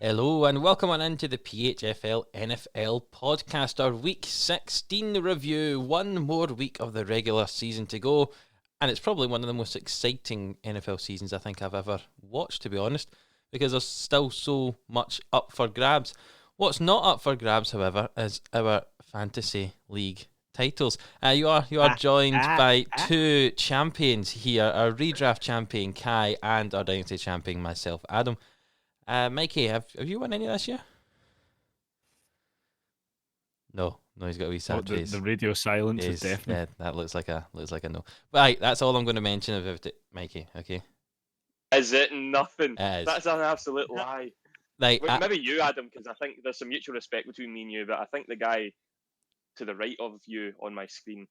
Hello and welcome on into the PHFL NFL podcast, our week 16 review. One more week of the regular season to go, and it's probably one of the most exciting NFL seasons I think I've ever watched, to be honest, because there's still so much up for grabs. What's not up for grabs, however, is our fantasy league titles. You are joined by two champions here, our redraft champion Kai and our dynasty champion myself, Adam. Mikey, have you won any this year? No, he's got a wee sad face. The radio silence is deafening. Yeah, that looks like a no. Right, that's all I'm going to mention about it, Mikey. Okay. Is it nothing? It is. That's an absolute lie. Like, maybe you, Adam, because I think there's some mutual respect between me and you, but I think the guy to the right of you on my screen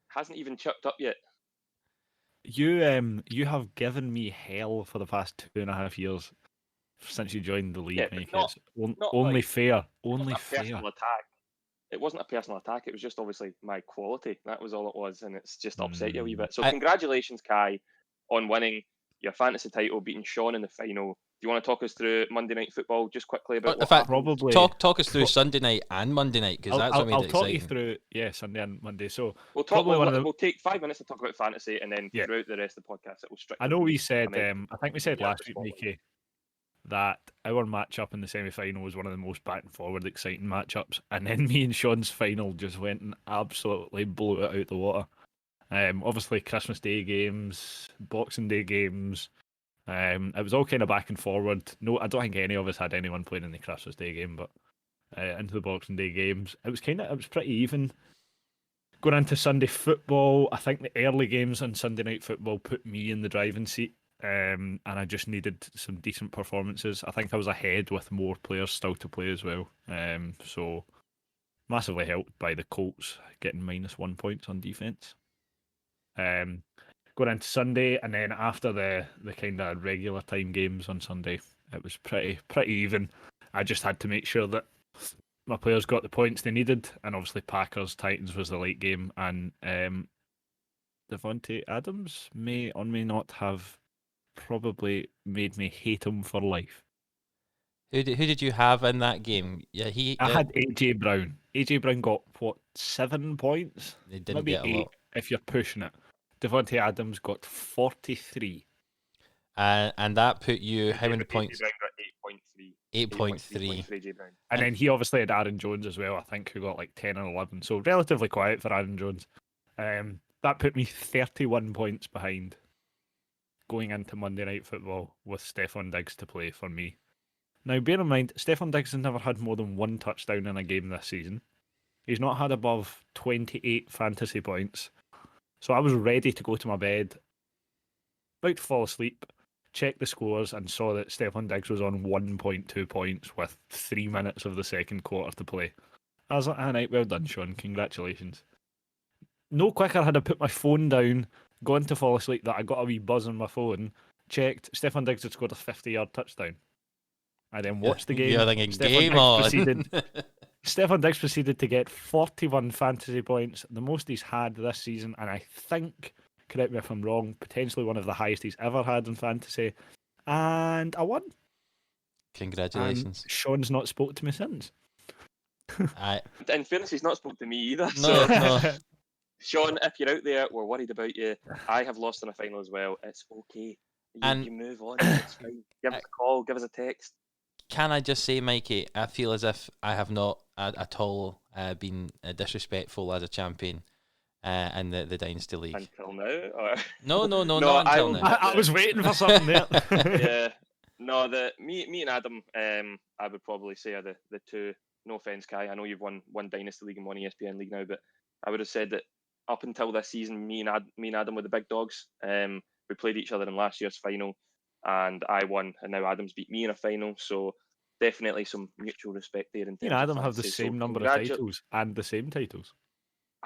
hasn't even chipped up yet. You have given me hell for the past 2.5 years since you joined the league. Yeah, Mike. not only like, fair. Only fair. Personal attack. It wasn't a personal attack. It was just obviously my quality. That was all it was, and it's just upset you a wee bit. So congratulations, Kai, on winning your fantasy title, beating Sean in the final. Do you want to talk us through Monday Night Football just quickly about in fact, probably talk us through Sunday night and Monday night, because that's what made it exciting. I'll talk you through Sunday and Monday. So we'll take 5 minutes to talk about fantasy, and then throughout the rest of the podcast, it will strictly. I know we said I think we said last week, Mikey, that our matchup in the semi-final was one of the most back and forward exciting matchups, and then me and Sean's final just went and absolutely blew it out the water. Obviously Christmas Day games, Boxing Day games, it was all kind of back and forward. No, I don't think any of us had anyone playing in the Christmas Day game, but into the Boxing Day games, it was pretty even. Going into Sunday football, I think the early games on Sunday Night Football put me in the driving seat. And I just needed some decent performances. I think I was ahead with more players still to play as well. So massively helped by the Colts getting -1 points on defense. Going into Sunday, and then after the kind of regular time games on Sunday, it was pretty even. I just had to make sure that my players got the points they needed, and obviously Packers Titans was the late game, and Devontae Adams may not have probably made me hate him for life. Who did you have in that game? Yeah, I had AJ Brown. AJ Brown got 7 points? They didn't maybe get 8 a lot if you're pushing it. Devontae Adams got 43. And that put you how many points? AJ Brown got 8.3. for AJ Brown. And then he obviously had Aaron Jones as well, I think, who got like 10 and 11. So relatively quiet for Aaron Jones. That put me 31 points behind going into Monday Night Football with Stefon Diggs to play for me. Now, bear in mind, Stefon Diggs has never had more than 1 touchdown in a game this season. He's not had above 28 fantasy points. So I was ready to go to my bed, about to fall asleep, checked the scores, and saw that Stefon Diggs was on 1.2 points with 3 minutes of the second quarter to play. I was like, right, well done, Sean. Congratulations. No quicker had I put my phone down, gone to fall asleep, that I got a wee buzz on my phone, checked, Stefon Diggs had scored a 50-yard touchdown. I then watched the game. You're thinking, game on. Stefon Diggs proceeded to get 41 fantasy points, the most he's had this season, and I think, correct me if I'm wrong, potentially one of the highest he's ever had in fantasy. And I won. Congratulations. And Sean's not spoke to me since. In fairness, he's not spoke to me either. No. Sean, if you're out there, we're worried about you. I have lost in a final as well. It's okay. You move on. It's fine. Give us a call. Give us a text. Can I just say, Mikey, I feel as if I have not at all been disrespectful as a champion in the Dynasty League. Until now? Or... No, not until now. I was waiting for something there. Yeah. No, me and Adam, I would probably say are the two, no offence, Kai, I know you've won one Dynasty League and one ESPN League now, but I would have said that up until this season, me and Adam were the big dogs. We played each other in last year's final, and I won, and now Adam's beat me in a final, so definitely some mutual respect there. You and Adam have the same number of titles and the same titles.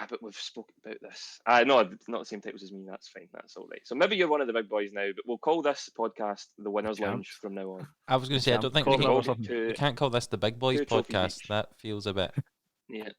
But we've spoken about this. No, not the same titles as me. That's fine. That's all right. So maybe you're one of the big boys now, but we'll call this podcast the Winners' Lounge from now on. I was going to say, I don't think we can't call this the Big Boys podcast. That feels a bit... Yeah.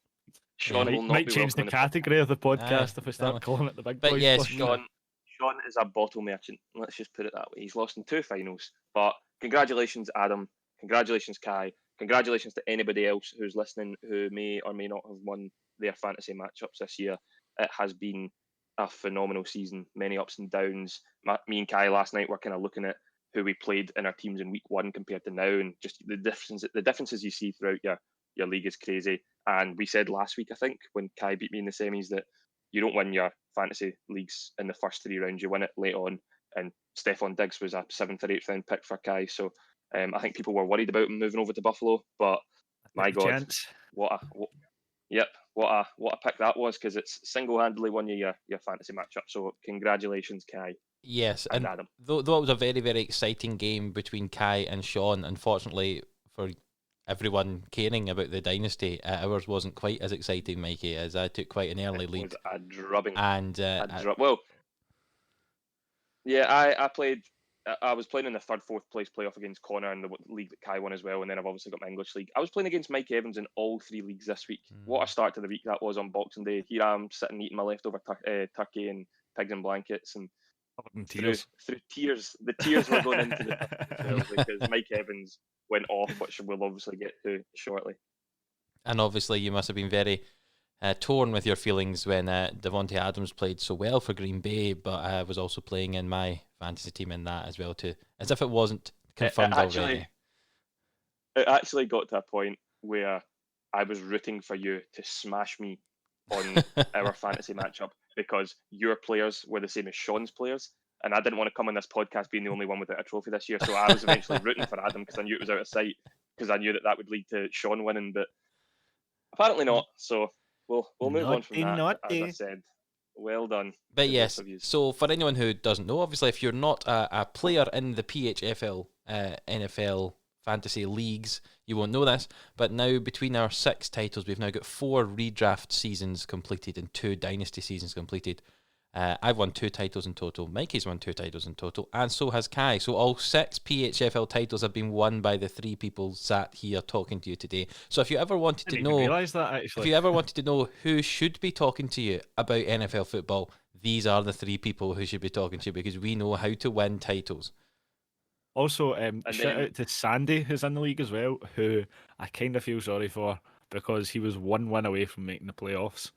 Sean will not might change the category of the podcast if we start calling it the Big Boys. But yes, Sean is a bottle merchant. Let's just put it that way. He's lost in 2 finals. But congratulations, Adam. congratulations, Kai. Congratulations to anybody else who's listening who may or may not have won their fantasy matchups this year. It has been a phenomenal season, many ups and downs. Me and Kai last night were kind of looking at who we played in our teams in week 1 compared to now, and just the differences you see throughout your league is crazy. And we said last week, I think, when Kai beat me in the semis, that you don't win your fantasy leagues in the first 3 rounds, you win it late on. And Stephon Diggs was a 7th or 8th round pick for Kai, so I think people were worried about him moving over to Buffalo, but my God, what a pick that was, because it's single-handedly won you your fantasy matchup. So congratulations, Kai. Yes, and Adam. Though it was a very, very exciting game between Kai and Sean, unfortunately for everyone caring about the dynasty, ours wasn't quite as exciting, Mikey, as I took quite an early lead. It was a drubbing. And I played. I was playing in the 3rd, 4th place playoff against Connor in the league that Kai won as well, and then I've obviously got my English league. I was playing against Mike Evans in all 3 leagues this week. What a start to the week that was on Boxing Day. Here I am sitting eating my leftover turkey and pigs and blankets, and through tears. The tears were going into the because Mike Evans went off, which we'll obviously get to shortly. And obviously you must have been very torn with your feelings when Devontae Adams played so well for Green Bay, but I was also playing in my fantasy team in that as well too, as if it wasn't confirmed already. It actually got to a point where I was rooting for you to smash me on our fantasy matchup, because your players were the same as Sean's players, and I didn't want to come on this podcast being the only one without a trophy this year, so I was eventually rooting for Adam because I knew it was out of sight, because I knew that would lead to Sean winning, but apparently not, so we'll move on from that. As I said, well done. But yes, so for anyone who doesn't know, obviously if you're not a player in the PHFL NFL fantasy leagues, you won't know this, but now between our 6 titles, we've now got 4 redraft seasons completed and 2 dynasty seasons completed. I've won 2 titles in total, Mikey's won 2 titles in total, and so has Kai. So all 6 PHFL titles have been won by the 3 people sat here talking to you today. So if you ever wanted to know, if you ever wanted to know who should be talking to you about NFL football, these are the 3 people who should be talking to you, because we know how to win titles. Also, shout out to Sandy, who's in the league as well, who I kind of feel sorry for, because he was 1 win away from making the playoffs,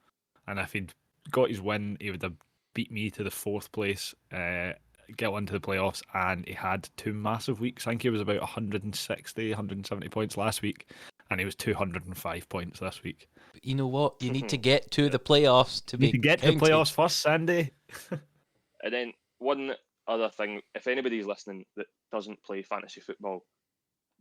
and if he'd got his win, he would have beat me to the 4th place, get into the playoffs, and he had 2 massive weeks. I think he was about 160, 170 points last week, and he was 205 points this week. But you know what? You need to get to the playoffs to get to the playoffs first, Sandy. And then one other thing, if anybody's listening that doesn't play fantasy football,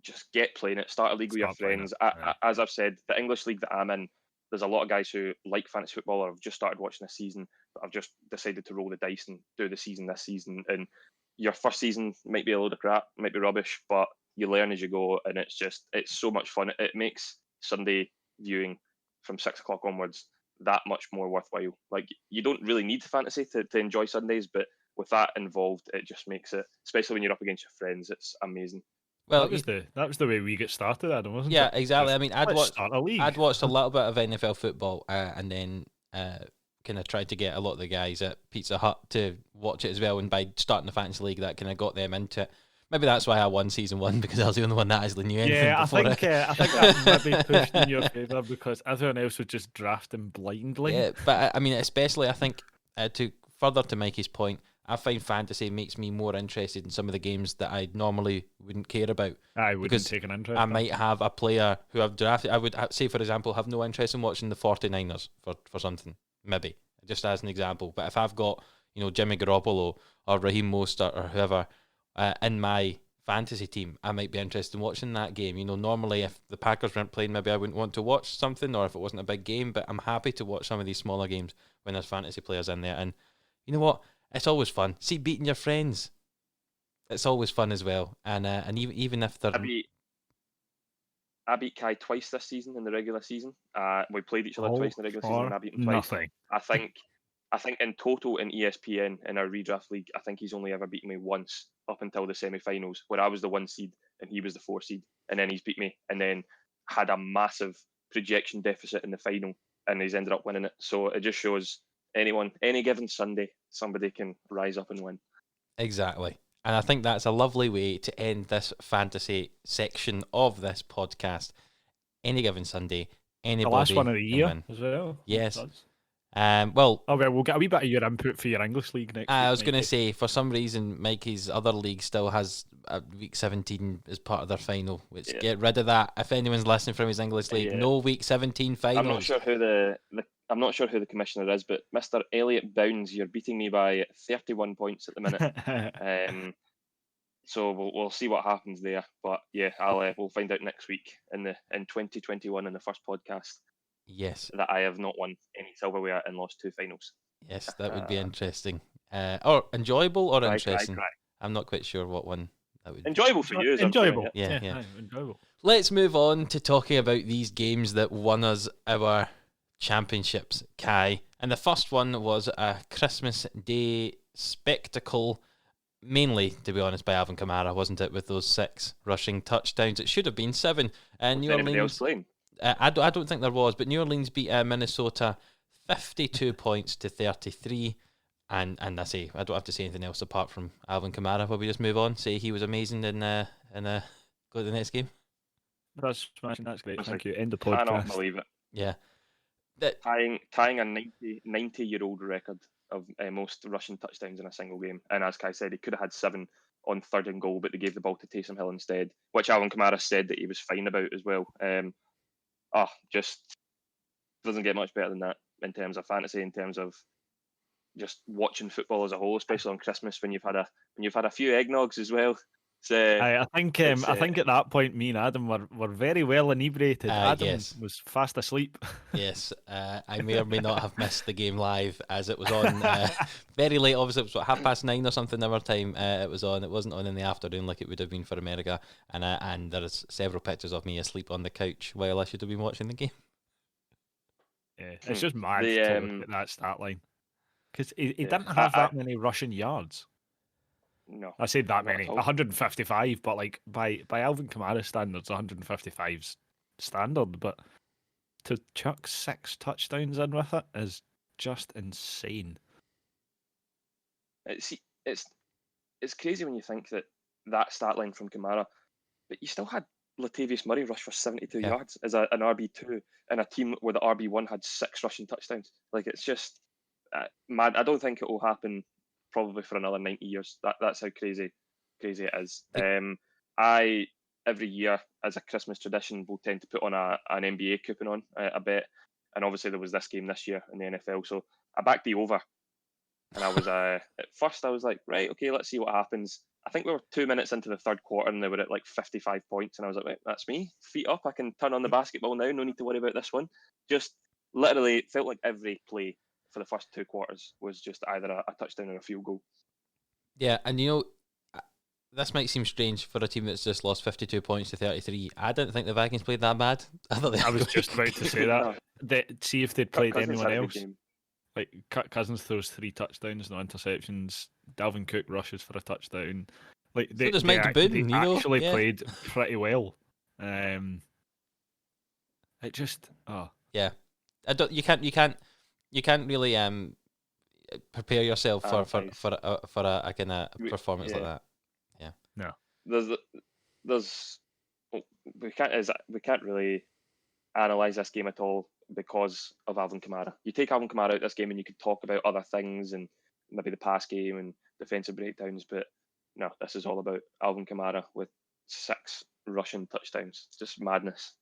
just get playing it. Start a league with your friends. As I've said, the English league that I'm in, there's a lot of guys who like fantasy football or have just started watching this season, but I've just decided to roll the dice and do the season this season. And your first season might be a load of crap, might be rubbish, but you learn as you go, and it's so much fun. It makes Sunday viewing from 6 o'clock onwards that much more worthwhile. Like, you don't really need fantasy to enjoy Sundays, but with that involved, it just makes it, especially when you're up against your friends, it's amazing. Well, that was the way we get started, Adam, wasn't it? Yeah, exactly. I mean, I'd watched a little bit of NFL football, and then kind of tried to get a lot of the guys at Pizza Hut to watch it as well. And by starting the fantasy league, that kind of got them into it. Maybe that's why I won season 1, because I was the only one that actually knew anything. Yeah, I think that maybe pushed in your favour, because everyone else was just drafting blindly. Yeah, but I mean, especially I think to further to Mikey's point, I find fantasy makes me more interested in some of the games that I normally wouldn't care about. I wouldn't take an interest. I might have a player who I've drafted. I would say, for example, have no interest in watching the 49ers for something, maybe, just as an example. But if I've got, Jimmy Garoppolo or Raheem Mostert or whoever in my fantasy team, I might be interested in watching that game. Normally if the Packers weren't playing, maybe I wouldn't want to watch something, or if it wasn't a big game, but I'm happy to watch some of these smaller games when there's fantasy players in there. And you know what? It's always fun. See, beating your friends, it's always fun as well. And even if they're... I beat Kai twice this season in the regular season. We played each other twice in the regular season, and I beat him twice. Nothing. I think in total in ESPN in our redraft league, I think he's only ever beaten me once up until the semi-finals, where I was the 1 seed and he was the 4 seed, and then he's beat me, and then had a massive projection deficit in the final, and he's ended up winning it. So it just shows any given Sunday, somebody can rise up and win. Exactly. And I think that's a lovely way to end this fantasy section of this podcast. Any given Sunday, anybody The last one of the can year win. as well. Yes. That's- Well, Okay, we'll get a wee bit of your input for your English league next week. I was going to Mikey. say, for some reason, Mikey's other league still has week 17 as part of their final. Which get rid of that. If anyone's listening from his English league, no week 17 finals. I'm not sure who the commissioner is, but Mr. Elliot Bounds, you're beating me by 31 points at the minute. So we'll see what happens there. But yeah, we'll find out next week in 2021 in the first podcast. Yes. That I have not won any silverware and lost 2 finals. Yes, that would be interesting. Or enjoyable or Cry. interesting. I'm not quite sure what one that would Enjoyable for you. Enjoyable. Yeah. Enjoyable. Let's move on to talking about these games that won us our championships, Kai. And the first one was a Christmas Day spectacle, mainly, to be honest, by Alvin Kamara, wasn't it? With those 6 rushing touchdowns. It should have been 7. And New Anybody Orleans... else playing? I don't think there was, but New Orleans beat Minnesota 52 points to 33. And I say, I don't have to say anything else apart from Alvin Kamara. Will we just move on? Say he was amazing and go to the next game? That's smashing. That's great. Thank you. End the I cannot podcast. believe it. Yeah. Tying a 90-year-old record of most rushing touchdowns in a single game. And as Kai said, he could have had 7 on 3rd and goal, but they gave the ball to Taysom Hill instead, which Alvin Kamara said that he was fine about as well. Just doesn't get much better than that in terms of fantasy, in terms of just watching football as a whole, especially on Christmas when you've had a few eggnogs as well. I think at that point, me and Adam were very well inebriated. Adam yes. was fast asleep. Yes, I may or may not have missed the game live as it was on very late. Obviously, it was 9:30 or something our time. It was on. It wasn't on in the afternoon like it would have been for America. And there's several pictures of me asleep on the couch while I should have been watching the game. Yeah, it's just mad to look at that stat line because he didn't have that many rushing yards. No, I said that many, 155, but like by Alvin Kamara standards, 155's standard. But to chuck 6 touchdowns in with it is just insane. It's crazy when you think that stat line from Kamara, but you still had Latavius Murray rush for 72 yards as an RB2 and a team where the RB1 had 6 rushing touchdowns. Like, it's just mad. I don't think it will happen probably for another 90 years. That's how crazy it is. I every year as a Christmas tradition will tend to put on an NBA coupon on a bet, and obviously there was this game this year in the NFL, so I backed the over, and I was at first I was like, right, okay, let's see what happens. I think we were 2 minutes into the 3rd quarter and they were at like 55 points, and I was like, right, that's me, feet up, I can turn on the basketball now, no need to worry about this one. Just literally it felt like every play for the first 2 quarters was just either a touchdown or a field goal. Yeah, and this might seem strange for a team that's just lost 52 points to 33. I didn't think the Vikings played that bad. I was just about to say that. See if they'd played anyone else. Like Cousins throws 3 touchdowns, no interceptions. Dalvin Cook rushes for a touchdown. Like they actually played pretty well. It just yeah. You can't really prepare yourself for a kind of performance like that. Yeah. No. We can't really analyze this game at all because of Alvin Kamara. You take Alvin Kamara out this game and you could talk about other things and maybe the pass game and defensive breakdowns, but no, this is all about Alvin Kamara with 6 rushing touchdowns. It's just madness.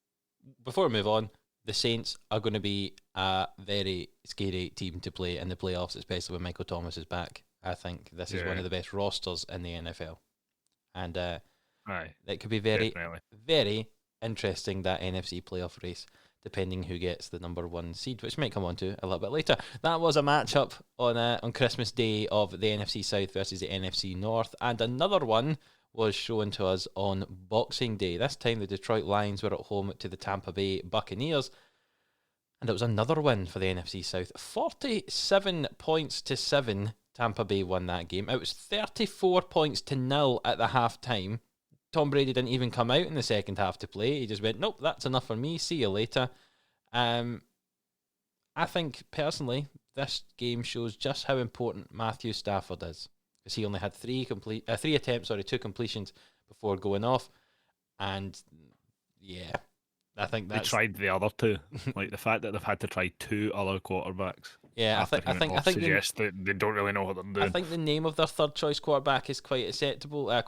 Before we move on, the Saints are going to be a very scary team to play in the playoffs, especially when Michael Thomas is back. I think this is one of the best rosters in the NFL. And it could be very, very interesting, that NFC playoff race, depending who gets the number 1 seed, which might come on to a little bit later. That was a matchup on Christmas Day of the NFC South versus the NFC North, and another one was shown to us on Boxing Day. This time the Detroit Lions were at home to the Tampa Bay Buccaneers, and it was another win for the NFC South. 47 points to 7, Tampa Bay won that game. It was 34 points to 0 at the half-time. Tom Brady didn't even come out in the second half to play. He just went, nope, that's enough for me. See you later. I think, personally, this game shows just how important Matthew Stafford is. as he only had three attempts, 2 completions before going off. And yeah, I think They that's... tried the other two. Like the fact that they've had to try 2 other quarterbacks. Yeah, I think suggests that they don't really know what they're doing. I think the name of their third choice quarterback is quite acceptable. It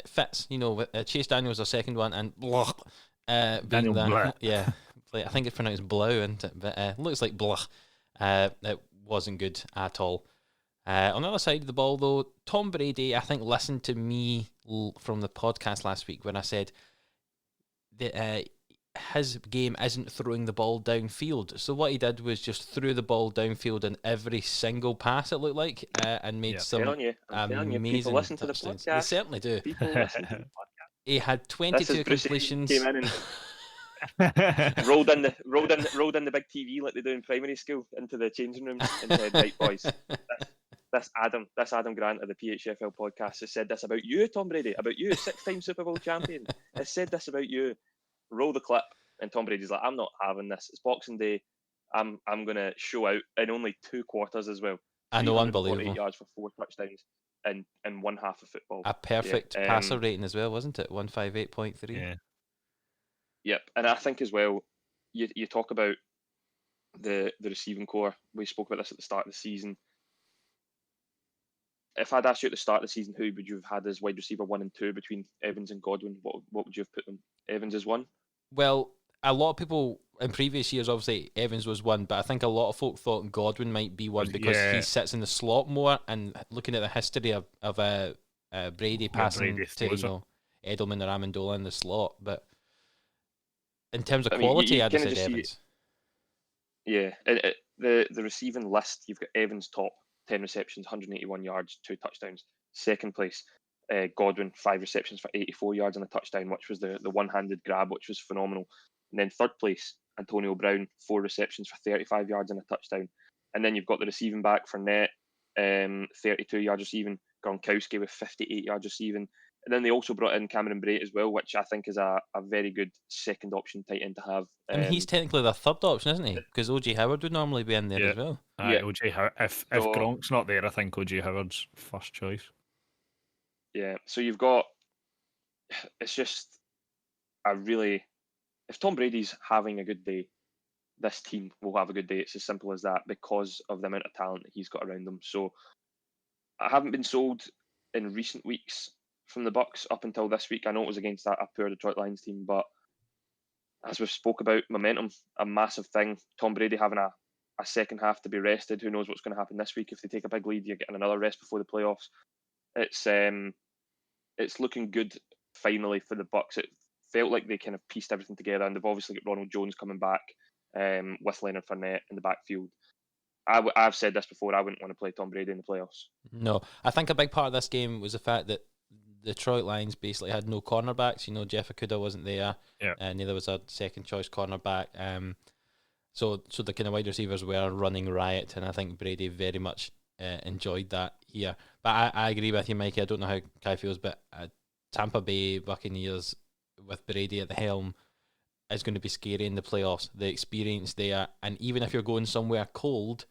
fits. With Chase Daniels, their second one, and blah, being Daniel Blah. yeah, I think it's pronounced Blau, isn't it? But looks like blah. It wasn't good at all. On the other side of the ball, though, Tom Brady, I think, listened to me from the podcast last week when I said that his game isn't throwing the ball downfield. So what he did was just threw the ball downfield in every single pass, it looked like, and made some I'm telling you, amazing people listen touchdowns. to the podcast. They certainly do. People listen to the podcast. He had 22 completions. Came in and rolled in the big TV like they do in primary school into the changing rooms and said, "Right, boys, this Adam Grant of the PHFL podcast has said this about you, Tom Brady, about you, 6-time Super Bowl champion, has said this about you." Roll the clip, and Tom Brady's like, "I'm not having this. It's Boxing Day. I'm gonna show out in only 2 quarters as well." I know, unbelievable. yards for 4 touchdowns in one half of football. A perfect passer rating as well, wasn't it? 158.3. Yeah. Yep, and I think as well, you talk about the receiving core. We spoke about this at the start of the season. If I'd asked you at the start of the season, who would you have had as wide receiver 1 and 2 between Evans and Godwin? What would you have put them? Evans as 1? Well, a lot of people in previous years, obviously, Evans was 1, but I think a lot of folk thought Godwin might be 1 because he sits in the slot more. And looking at the history of Brady passing Brady to Edelman or Amendola in the slot, but in terms of quality, I'd have said Evans. The receiving list, you've got Evans top, 10 receptions, 181 yards, 2 touchdowns. Second place, Godwin, 5 receptions for 84 yards and a touchdown, which was the one-handed grab, which was phenomenal. And then third place, Antonio Brown, 4 receptions for 35 yards and a touchdown. And then you've got the receiving back for Net, 32 yards receiving, Gronkowski with 58 yards receiving. And then they also brought in Cameron Brate as well, which I think is a very good second option tight end to have. I mean, he's technically their third option, isn't he? Because O.J. Howard would normally be in there as well. O.J. Howard. If Gronk's not there, I think O.J. Howard's first choice. Yeah, so you've got... It's just if Tom Brady's having a good day, this team will have a good day. It's as simple as that because of the amount of talent that he's got around them. So I haven't been sold in recent weeks from the Bucks up until this week. I know it was against a poor Detroit Lions team, but as we've spoke about, momentum, a massive thing. Tom Brady having a second half to be rested. Who knows what's going to happen this week? If they take a big lead, you're getting another rest before the playoffs. It's looking good finally for the Bucks. It felt like they kind of pieced everything together, and they've obviously got Ronald Jones coming back with Leonard Fournette in the backfield. I've said this before, I wouldn't want to play Tom Brady in the playoffs. No, I think a big part of this game was the fact that the Detroit Lions basically had no cornerbacks. Jeff Okudah wasn't there, and neither was a second choice cornerback. So the kind of wide receivers were running riot, and I think Brady very much enjoyed that here. But I agree with you, Mikey. I don't know how Kai feels, but Tampa Bay Buccaneers with Brady at the helm is going to be scary in the playoffs. The experience there, and even if you're going somewhere cold,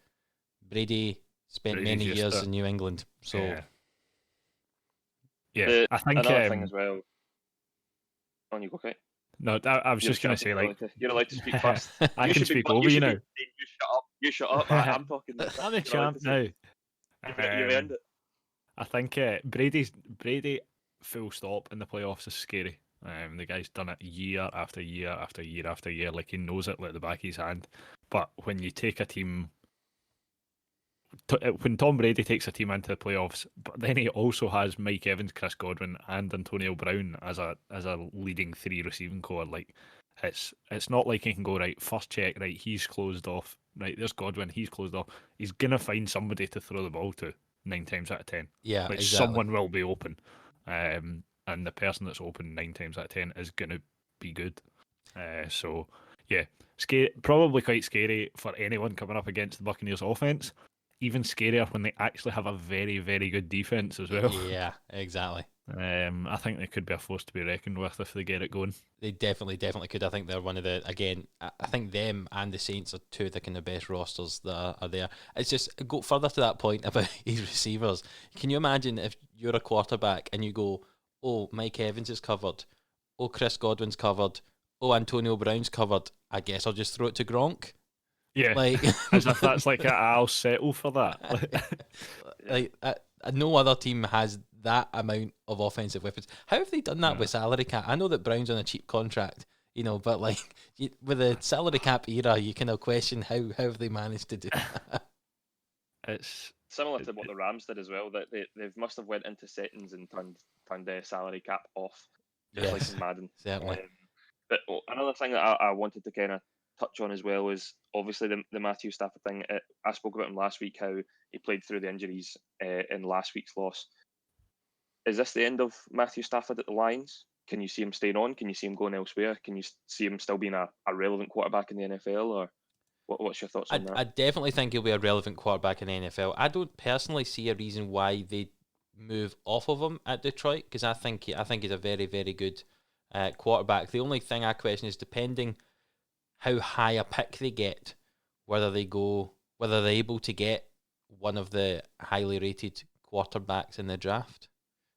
Brady spent many years in New England. So I think another thing as well. On you go, okay. No, I was just going to say, like, you're allowed to speak first. I can speak over you now. You shut up. I'm talking. I'm the champ now. You earned it. I think Brady full stop in the playoffs is scary. The guy's done it year after year after year after year, like he knows it like the back of his hand. But when you take a team, when Tom Brady takes a team into the playoffs, but then he also has Mike Evans, Chris Godwin, and Antonio Brown as a leading 3 receiving core. Like it's not like he can go right first check, right, he's closed off, right, there's Godwin, he's closed off. He's gonna find somebody to throw the ball to 9 times out of 10. Yeah, like exactly. Someone will be open, and the person that's open 9 times out of 10 is gonna be good. So yeah, scary, probably quite scary for anyone coming up against the Buccaneers offense. even scarier when they actually have a very, very good defense as well. Yeah, exactly. I think they could be a force to be reckoned with if they get it going. They definitely could. I think they're one of the, again, I think them and the Saints are two of the kind of best rosters that are there. It's just, go further to that point about his receivers. Can you imagine if you're a quarterback and you go, oh, Mike Evans is covered, oh, Chris Godwin's covered, oh, Antonio Brown's covered, I guess I'll just throw it to Gronk? Yeah, like as if that's like I'll settle for that. No other team has that amount of offensive weapons. How have they done that with salary cap? I know that Brown's on a cheap contract, but like with the salary cap era, you kind of question how have they managed to do that? It's similar to what the Rams did as well. That they must have went into settings and turned their salary cap off, just like in Madden. Certainly. But another thing that I wanted to kind of touch on as well is obviously the Matthew Stafford thing. I spoke about him last week, how he played through the injuries in last week's loss. Is this the end of Matthew Stafford at the Lions? Can you see him staying on? Can you see him going elsewhere? Can you see him still being a relevant quarterback in the NFL? Or what's your thoughts on that? I definitely think he'll be a relevant quarterback in the NFL. I don't personally see a reason why they move off of him at Detroit, because I think he's a very, very good quarterback. The only thing I question is, depending how high a pick they get, whether they're able to get one of the highly rated quarterbacks in the draft.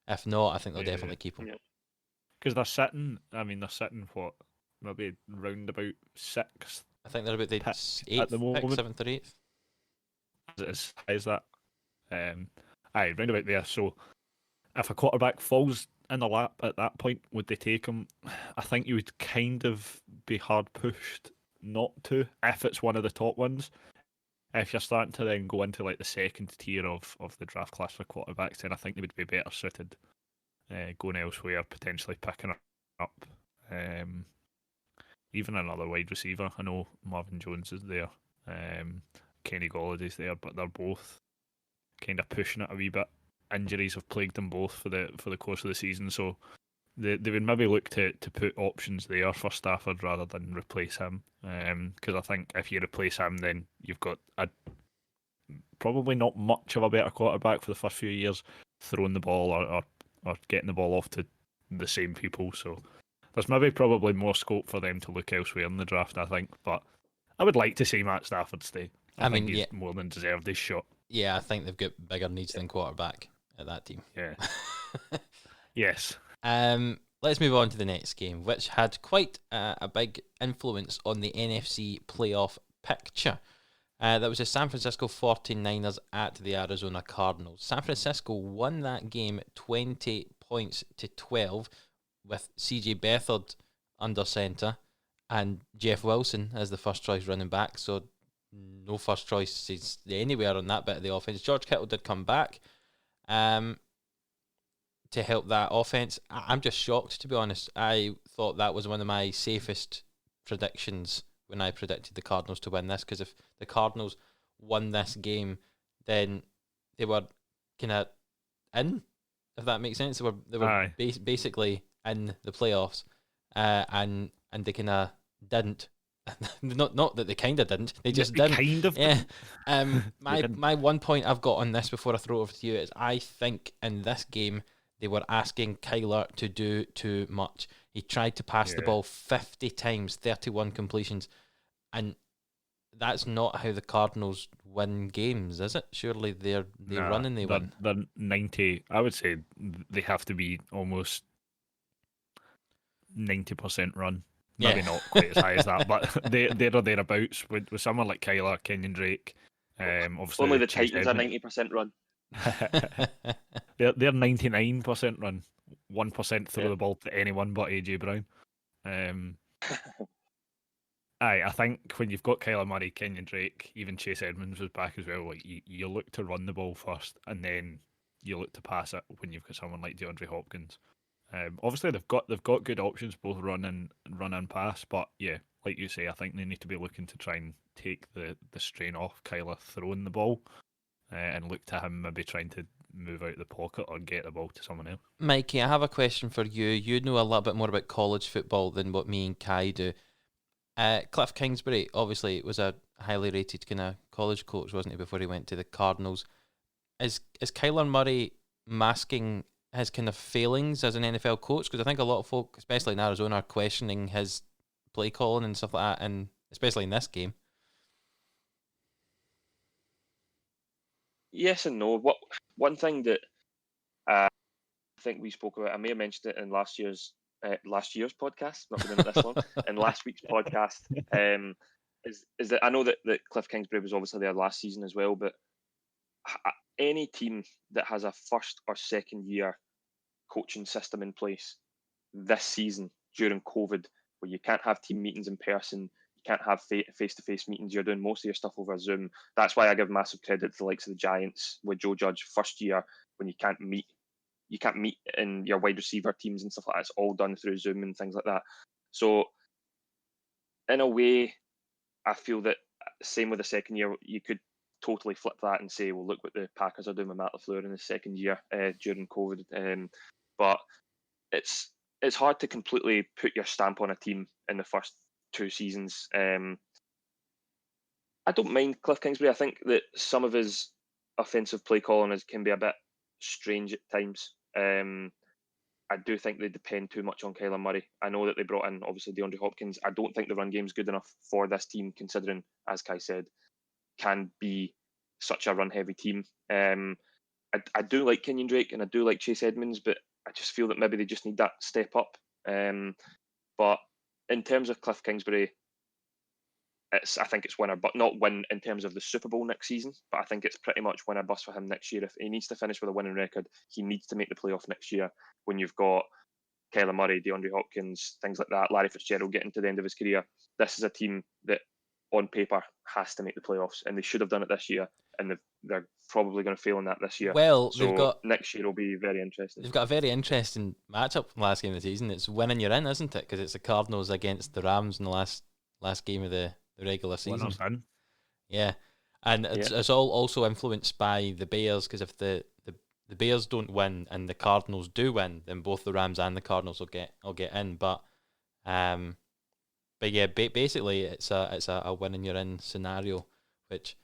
If not, I think they'll definitely keep him. Because they're sitting what, maybe round about 6th. I think they're about the 8th at the moment. 7th or 8th. As high as that. Round about there. So if a quarterback falls in the lap at that point, would they take him? I think you would kind of be hard pushed not to, if it's one of the top ones. If you're starting to then go into like the second tier of the draft class for quarterbacks, then I think they would be better suited going elsewhere, potentially picking up even another wide receiver. I know Marvin Jones is there, Kenny Galladay's there, but they're both kind of pushing it a wee bit. Injuries have plagued them both for the course of the season, so they would maybe look to put options there for Stafford rather than replace him. Because I think if you replace him, then you've got probably not much of a better quarterback for the first few years throwing the ball or getting the ball off to the same people. So there's maybe probably more scope for them to look elsewhere in the draft, I think. But I would like to see Matt Stafford stay. I think he's more than deserved his shot. Yeah, I think they've got bigger needs than quarterback at that team. Yeah. Yes. Let's move on to the next game, which had quite a big influence on the NFC playoff picture. That was the San Francisco 49ers at the Arizona Cardinals. San Francisco won that game 20 points to 12 with CJ Beathard under centre and Jeff Wilson as the first choice running back. So no first choices anywhere on that bit of the offense. George Kittle did come back to help that offense. I'm just shocked, to be honest. I thought that was one of my safest predictions when I predicted the Cardinals to win this, because if the Cardinals won this game, then they were kind of in, if that makes sense. They were basically in the playoffs, and they kind of didn't. Not that they kind of didn't. They just didn't. Kind of. Yeah. My 1 point I've got on this before I throw it over to you is, I think in this game they were asking Kyler to do too much. He tried to pass the ball 50 times, 31 completions, and that's not how the Cardinals win games, is it? Surely they run and they win. They're 90. I would say they have to be almost 90% run. Maybe not quite as high as that, but they're thereabouts with someone like Kyler, Kenyon Drake. Obviously only the Titans are 90% run. They're 99% run, 1% throw the ball to anyone but AJ Brown. I think when you've got Kyler Murray, Kenyon Drake, even Chase Edmonds was back as well. Like you look to run the ball first, and then you look to pass it when you've got someone like DeAndre Hopkins. Obviously they've got good options, both run and pass. But yeah, like you say, I think they need to be looking to try and take the strain off Kyler throwing the ball, and look to him maybe trying to move out the pocket or get the ball to someone else. Mikey, I have a question for you. You know a little bit more about college football than what me and Kai do. Cliff Kingsbury obviously was a highly rated kind of college coach, wasn't he, before he went to the Cardinals? Is Kyler Murray masking his kind of failings as an NFL coach? Because I think a lot of folk, especially in Arizona, are questioning his play calling and stuff like that, and especially in this game. Yes and no. One thing that I think we spoke about, I may have mentioned it in last year's podcast, not been in it this long, in last week's podcast, is that I know that Cliff Kingsbury was obviously there last season as well, but any team that has a first or second year coaching system in place this season during COVID, where you can't have team meetings in person, you can't have face-to-face meetings, you're doing most of your stuff over Zoom. That's why I give massive credit to the likes of the Giants with Joe Judge first year, when you can't meet in your wide receiver teams and stuff like that. It's all done through Zoom and things like that. So in a way, I feel that same with the second year, you could totally flip that and say, well, look what the Packers are doing with Matt LaFleur in the second year during COVID. But it's hard to completely put your stamp on a team in the first two seasons. I don't mind Cliff Kingsbury. I think that some of his offensive play calling can be a bit strange at times. I do think they depend too much on Kyler Murray. I know that they brought in, obviously, DeAndre Hopkins. I don't think the run game's good enough for this team, considering, as Kai said, can be such a run-heavy team. I do like Kenyon Drake and I do like Chase Edmonds, but I just feel that maybe they just need that step up. But in terms of Cliff Kingsbury, I think it's winner, but not win in terms of the Super Bowl next season. But I think it's pretty much win or bust for him next year. If he needs to finish with a winning record, he needs to make the playoff next year. When you've got Kyler Murray, DeAndre Hopkins, things like that, Larry Fitzgerald getting to the end of his career, this is a team that, on paper, has to make the playoffs, and they should have done it this year. And they're probably going to fail in that this year. Well, so next year will be very interesting. They've got a very interesting matchup from last game of the season. It's winning you're in, isn't it? Because it's the Cardinals against the Rams in the last game of the regular season. Yeah, and it's all also influenced by the Bears, because if the Bears don't win and the Cardinals do win, then both the Rams and the Cardinals will get in. But yeah, basically it's a win and you're in scenario, which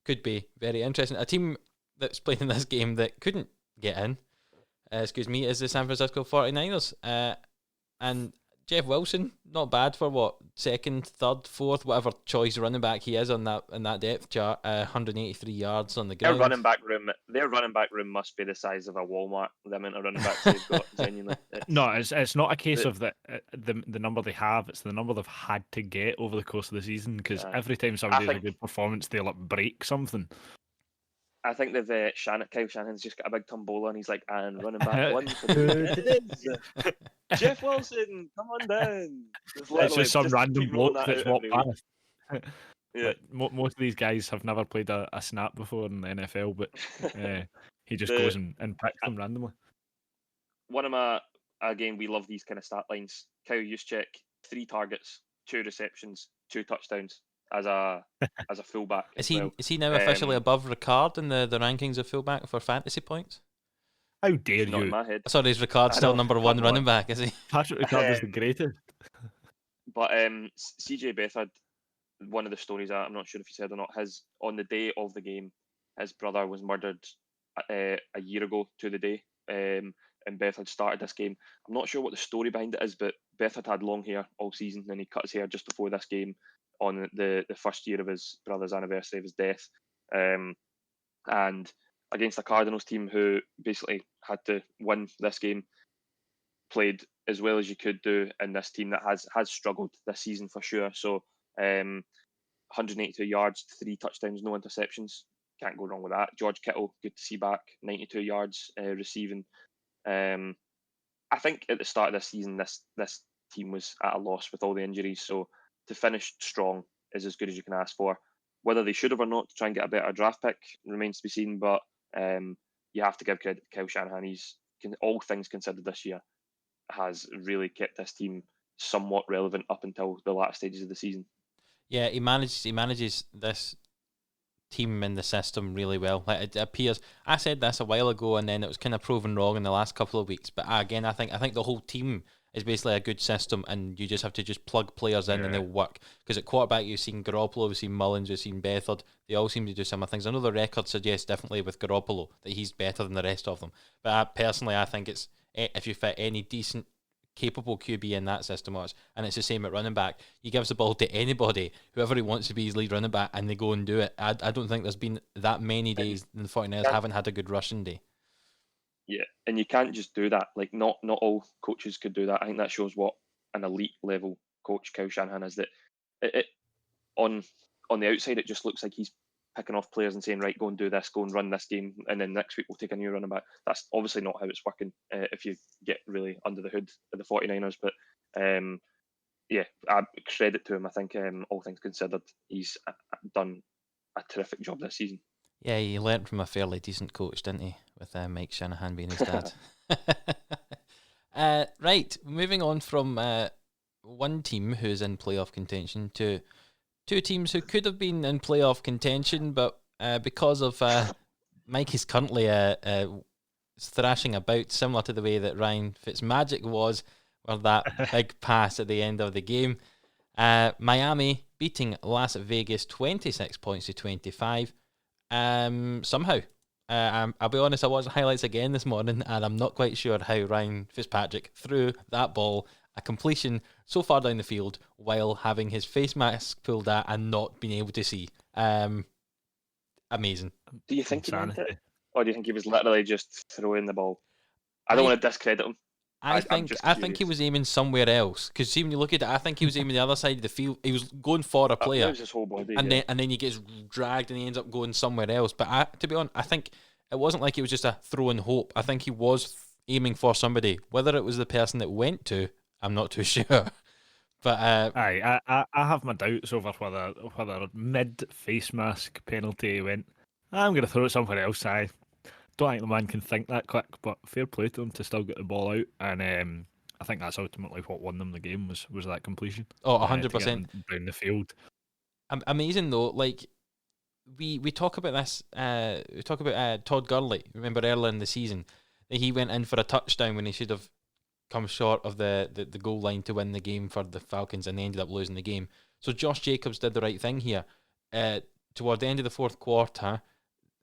could be very interesting. A team that's playing in this game that couldn't get in, is the San Francisco 49ers. And Jeff Wilson, not bad for what, second, third, fourth, whatever choice running back he is on that depth chart. 183 yards on the ground. Their running back room must be the size of a Walmart. The amount of running backs they've got, genuinely. No, it's not a case of the number they have. It's the number they've had to get over the course of the season. Because every time somebody has a good performance, they'll break something. I think that Kyle Shanahan's just got a big tombola and he's like, and running back one for the Jeff Wilson, come on down. It's just some random bloke that's walked past. Yeah. Most of these guys have never played a snap before in the NFL, but he just goes and picks them randomly. Again, we love these kind of stat lines. Kyle Juszczyk, 3 targets, 2 receptions, 2 touchdowns as a fullback. Is he now officially above Ricard in the rankings of fullback for fantasy points? How dare not you? in my head. Sorry, is Ricard still number one running back, is he? Patrick Ricard is the greatest. But CJ Beathard, one of the stories, I'm not sure if you said or not, on the day of the game, his brother was murdered a year ago to the day, and Beathard started this game. I'm not sure what the story behind it is, but Beathard had long hair all season, and he cut his hair just before this game on the first year of his brother's anniversary of his death. And against a Cardinals team who basically had to win this game, played as well as you could do in this team that has struggled this season for sure. So 182 yards, 3 touchdowns, no interceptions. Can't go wrong with that. George Kittle, good to see back, 92 yards receiving. I think at the start of this season, this team was at a loss with all the injuries. So to finish strong is as good as you can ask for. Whether they should have or not to try and get a better draft pick remains to be seen, but you have to give credit to Kyle Shanahan. He's, all things considered this year, has really kept this team somewhat relevant up until the last stages of the season. Yeah, he manages this team in the system really well. Like, it appears, I said this a while ago, and then it was kind of proven wrong in the last couple of weeks. But again, I think the whole team is basically a good system, and you just have to just plug players in and they'll work. Because at quarterback, you've seen Garoppolo, we've seen Mullins, we've seen Beathard. They all seem to do similar things. I know the record suggests definitely with Garoppolo that he's better than the rest of them. But personally, I think it's if you fit any decent, capable QB in that system, and it's the same at running back. He gives the ball to anybody, whoever he wants to be his lead running back, and they go and do it. I don't think there's been that many days in the 49ers haven't had a good rushing day. Yeah, and you can't just do that. Like, not all coaches could do that. I think that shows what an elite level coach Kyle Shanahan is. That it on the outside, it just looks like he's picking off players and saying, right, go and do this, go and run this game, and then next week we'll take a new running back. That's obviously not how it's working if you get really under the hood of the 49ers. But yeah, I credit to him. I think all things considered, he's done a terrific job this season. Yeah, he learnt from a fairly decent coach, didn't he? With Mike Shanahan being his dad. Right, moving on from one team who's in playoff contention to two teams who could have been in playoff contention, but because of Mike is currently thrashing about, similar to the way that Ryan Fitzmagic was, with that big pass at the end of the game. Miami beating Las Vegas 26 points to 25. Somehow. I'll be honest, I watched the highlights again this morning, and I'm not quite sure how Ryan Fitzpatrick threw that ball, a completion so far down the field, while having his face mask pulled out and not being able to see. Amazing. Do you think he meant it? Or do you think he was literally just throwing the ball? I don't want to discredit him. I think he was aiming somewhere else, because see, when you look at it, I think he was aiming the other side of the field. He was going for a player, was his whole body, and then he gets dragged and he ends up going somewhere else. But to be honest, I think it wasn't like it was just a throw in hope. I think he was aiming for somebody. Whether it was the person that went to, I'm not too sure. But I have my doubts over whether mid face mask penalty he went, I'm going to throw it somewhere else. I don't think the man can think that quick, but fair play to him to still get the ball out, and I think that's ultimately what won them the game was that completion. 100% down the field. Amazing though. Like we talk about this. We talk about Todd Gurley. Remember earlier in the season that he went in for a touchdown when he should have come short of the goal line to win the game for the Falcons, and they ended up losing the game. So Josh Jacobs did the right thing here. Toward the end of the fourth quarter,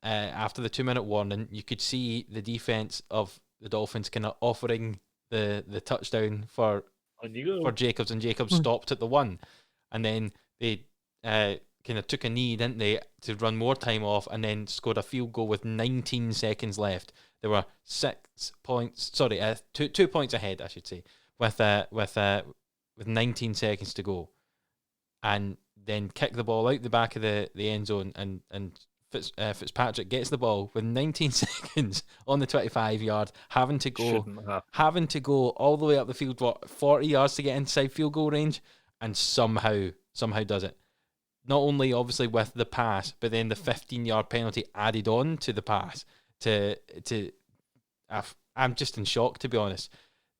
after the 2-minute warning, you could see the defense of the Dolphins kind of offering the touchdown for Jacobs, and Jacobs stopped at the 1, and then they kind of took a knee, didn't they, to run more time off, and then scored a field goal with 19 seconds left. There were 2 points ahead, I should say, with 19 seconds to go, and then kick the ball out the back of the end zone, and Fitzpatrick gets the ball with 19 seconds on the 25-yard, having to go all the way up the field, 40 yards to get inside field goal range, and somehow does it. Not only obviously with the pass, but then the 15-yard penalty added on to the pass. I'm just in shock, to be honest.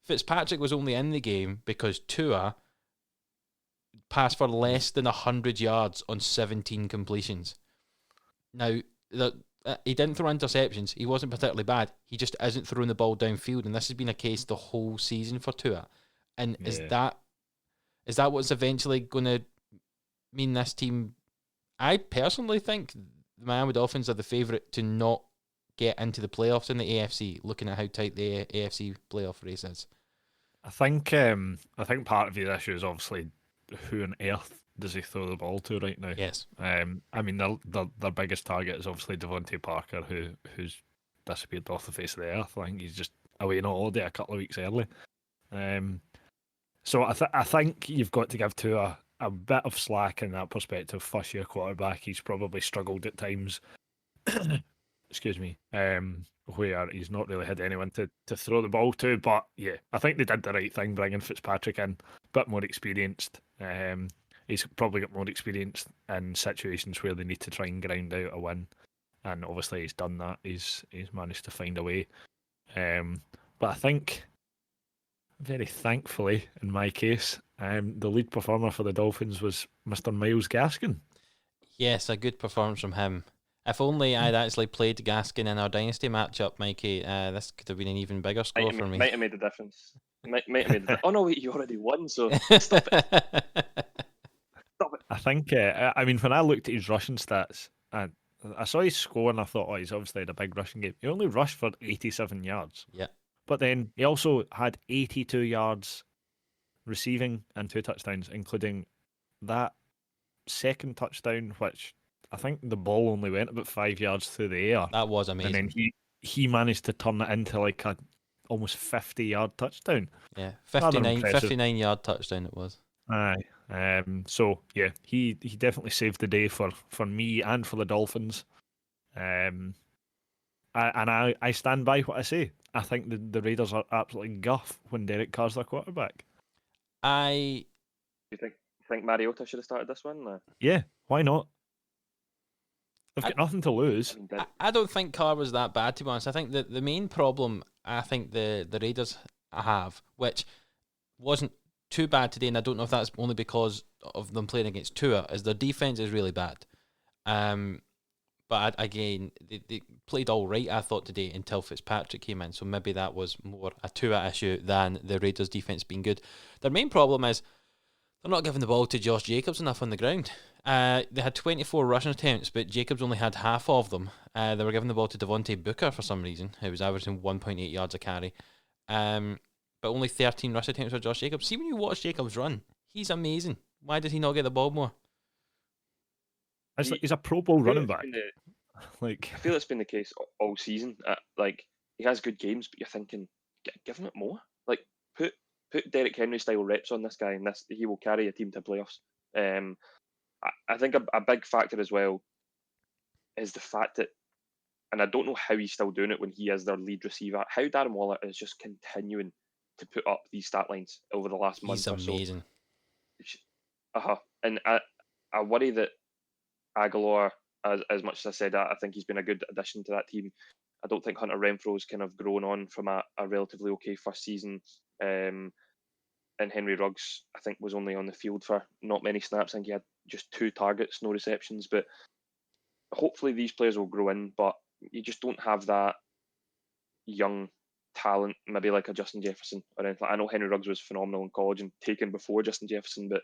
Fitzpatrick was only in the game because Tua passed for less than 100 yards on 17 completions. Now, he didn't throw interceptions. He wasn't particularly bad. He just isn't throwing the ball downfield, and this has been a case the whole season for Tua. And is that what's eventually going to mean this team? I personally think the Miami Dolphins are the favourite to not get into the playoffs in the AFC, looking at how tight the AFC playoff race is. I think part of the issue is obviously who on earth does he throw the ball to right now? Yes. I mean, their biggest target is obviously Devontae Parker, who's disappeared off the face of the earth. I think he's just away on holiday a couple of weeks early. So I think you've got to give to a bit of slack in that perspective. First year quarterback, he's probably struggled at times. Excuse me. Where he's not really had anyone to throw the ball to. But yeah, I think they did the right thing bringing Fitzpatrick in, a bit more experienced. He's probably got more experience in situations where they need to try and grind out a win, and obviously he's done that. He's managed to find a way. But I think, very thankfully, in my case, the lead performer for the Dolphins was Mr. Myles Gaskin. Yes, a good performance from him. If only I'd actually played Gaskin in our Dynasty matchup, Mikey, this could have been an even bigger score for me. Might have made a difference. Might have made it. Oh no, wait, you already won, so stop it. Stop it. I think, I mean, when I looked at his rushing stats, and I saw his score and I thought, oh, he's obviously had a big rushing game. He only rushed for 87 yards. Yeah. But then he also had 82 yards receiving and 2 touchdowns, including that second touchdown, which I think the ball only went about 5 yards through the air. That was amazing. And then he managed to turn it into like a almost 50-yard touchdown. Yeah, Rather impressive. 59-yard touchdown it was. Aye. So yeah, he definitely saved the day for me and for the Dolphins. I stand by what I say. I think the Raiders are absolutely guff when Derek Carr's their quarterback. I You think Mariota should have started this one? Or? Yeah, why not? They've got nothing to lose. I don't think Carr was that bad, to be honest. I think that the main problem I think the Raiders have, which wasn't too bad today, and I don't know if that's only because of them playing against Tua, is their defense is really bad. But again, they played all right, I thought, today until Fitzpatrick came in. So maybe that was more a Tua issue than the Raiders' defense being good. Their main problem is they're not giving the ball to Josh Jacobs enough on the ground. They had 24 rushing attempts, but Jacobs only had half of them. They were giving the ball to Devontae Booker for some reason, who was averaging 1.8 yards a carry. But only 13 rush attempts for Josh Jacobs. See, when you watch Jacobs run, he's amazing. Why does he not get the ball more? He's a Pro Bowl running back. I feel it's been the case all season. Like, he has good games, but you're thinking, give him it more. Like, put Derrick Henry style reps on this guy, and he will carry a team to playoffs. I think a big factor as well is the fact that, and I don't know how he's still doing it when he is their lead receiver, how Darren Waller is just continuing to put up these stat lines over the last month or so. He's amazing. And I worry that Aguilar, as much as I said that, I think he's been a good addition to that team. I don't think Hunter Renfro's kind of grown on from a relatively okay first season. And Henry Ruggs, I think, was only on the field for not many snaps. I think he had just 2 targets, no receptions. But hopefully these players will grow in, but you just don't have that young talent, maybe like a Justin Jefferson or anything. I know Henry Ruggs was phenomenal in college and taken before Justin Jefferson, but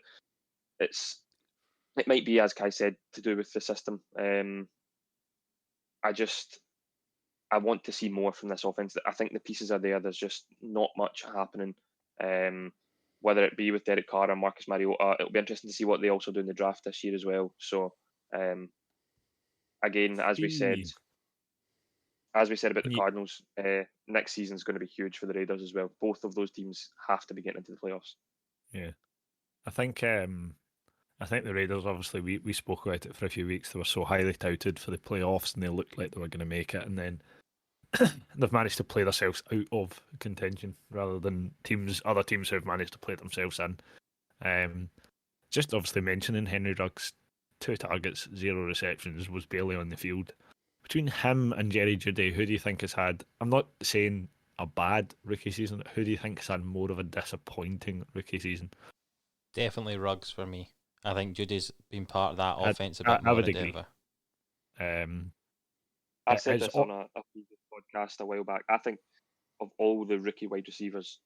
it might be, as Kai said, to do with the system. I want to see more from this offense. I think the pieces are there. There's just not much happening. Whether it be with Derek Carr or Marcus Mariota, it'll be interesting to see what they also do in the draft this year as well. So, again, as we said about the Cardinals, next season is going to be huge for the Raiders as well. Both of those teams have to be getting into the playoffs. Yeah, I think the Raiders, obviously, we spoke about it for a few weeks. They were so highly touted for the playoffs, and they looked like they were going to make it, and then they've managed to play themselves out of contention rather than other teams who have managed to play themselves in. Just obviously mentioning Henry Ruggs, 2 targets, 0 receptions, was barely on the field. Between him and Jerry Jeudy, who do you think has had, I'm not saying a bad rookie season, who do you think has had more of a disappointing rookie season? Definitely Ruggs for me. I think Judy's been part of that offense a bit more. I would agree. I said this on a previous podcast a while back. I think of all the rookie wide receivers,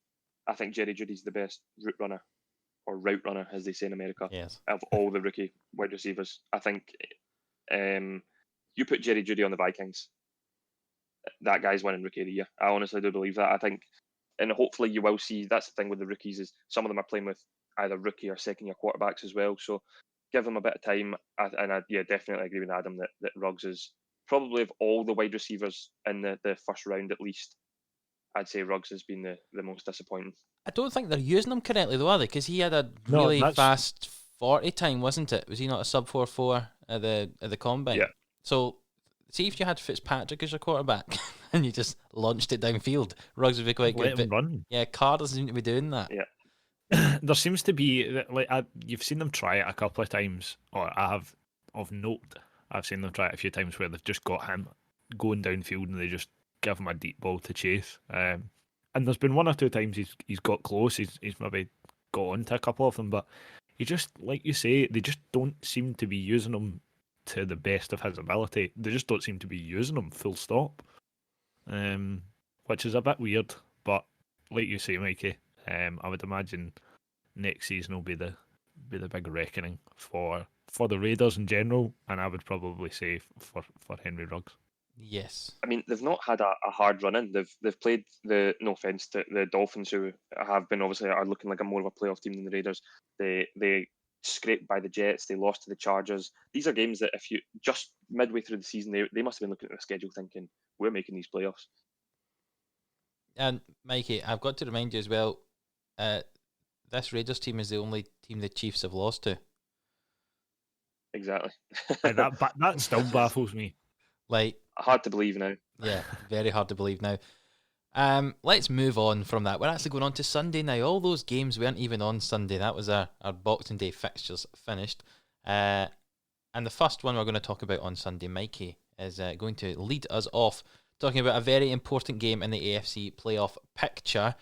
I think Jerry Jeudy's the best route runner, as they say in America. Yes. Of all the rookie wide receivers, I think you put Jerry Jeudy on the Vikings, that guy's winning Rookie of the Year. I honestly do believe that. I think, and hopefully you will see. That's the thing with the rookies, is some of them are playing with either rookie or second-year quarterbacks as well. So give them a bit of time. I definitely agree with Adam that Ruggs is probably, of all the wide receivers in the first round at least, I'd say Ruggs has been the most disappointing. I don't think they're using him correctly though, are they? Because he had a really fast 40 time, wasn't it? Was he not a sub 4.4 at the combine? Yeah. So see if you had Fitzpatrick as your quarterback and you just launched it downfield, Ruggs would be quite good. Let him run. Yeah, Carr doesn't seem to be doing that. Yeah. There seems to be, you've seen them try it a couple of times, or I have, of note, I've seen them try it a few times where they've just got him going downfield and they just give him a deep ball to chase. And there's been 1 or 2 times he's got close, he's maybe got onto a couple of them, but he just, like you say, they just don't seem to be using him to the best of his ability. They just don't seem to be using him full stop, which is a bit weird, but like you say, Mikey, I would imagine next season will be the big reckoning for the Raiders in general, and I would probably say for Henry Ruggs. Yes. I mean, they've not had a hard run in. They've played no offense to the Dolphins, who have been obviously are looking like a more of a playoff team than the Raiders. They scraped by the Jets. They lost to the Chargers. These are games that if you just midway through the season, they must have been looking at the schedule thinking, we're making these playoffs. And Mikey, I've got to remind you as well, this Raiders team is the only team the Chiefs have lost to. Exactly. That still baffles me. Like, hard to believe now. Yeah, very hard to believe now. Let's move on from that. We're actually going on to Sunday now. All those games weren't even on Sunday. That was our Boxing Day fixtures finished. And the first one we're going to talk about on Sunday, Mikey, is going to lead us off talking about a very important game in the AFC playoff picture.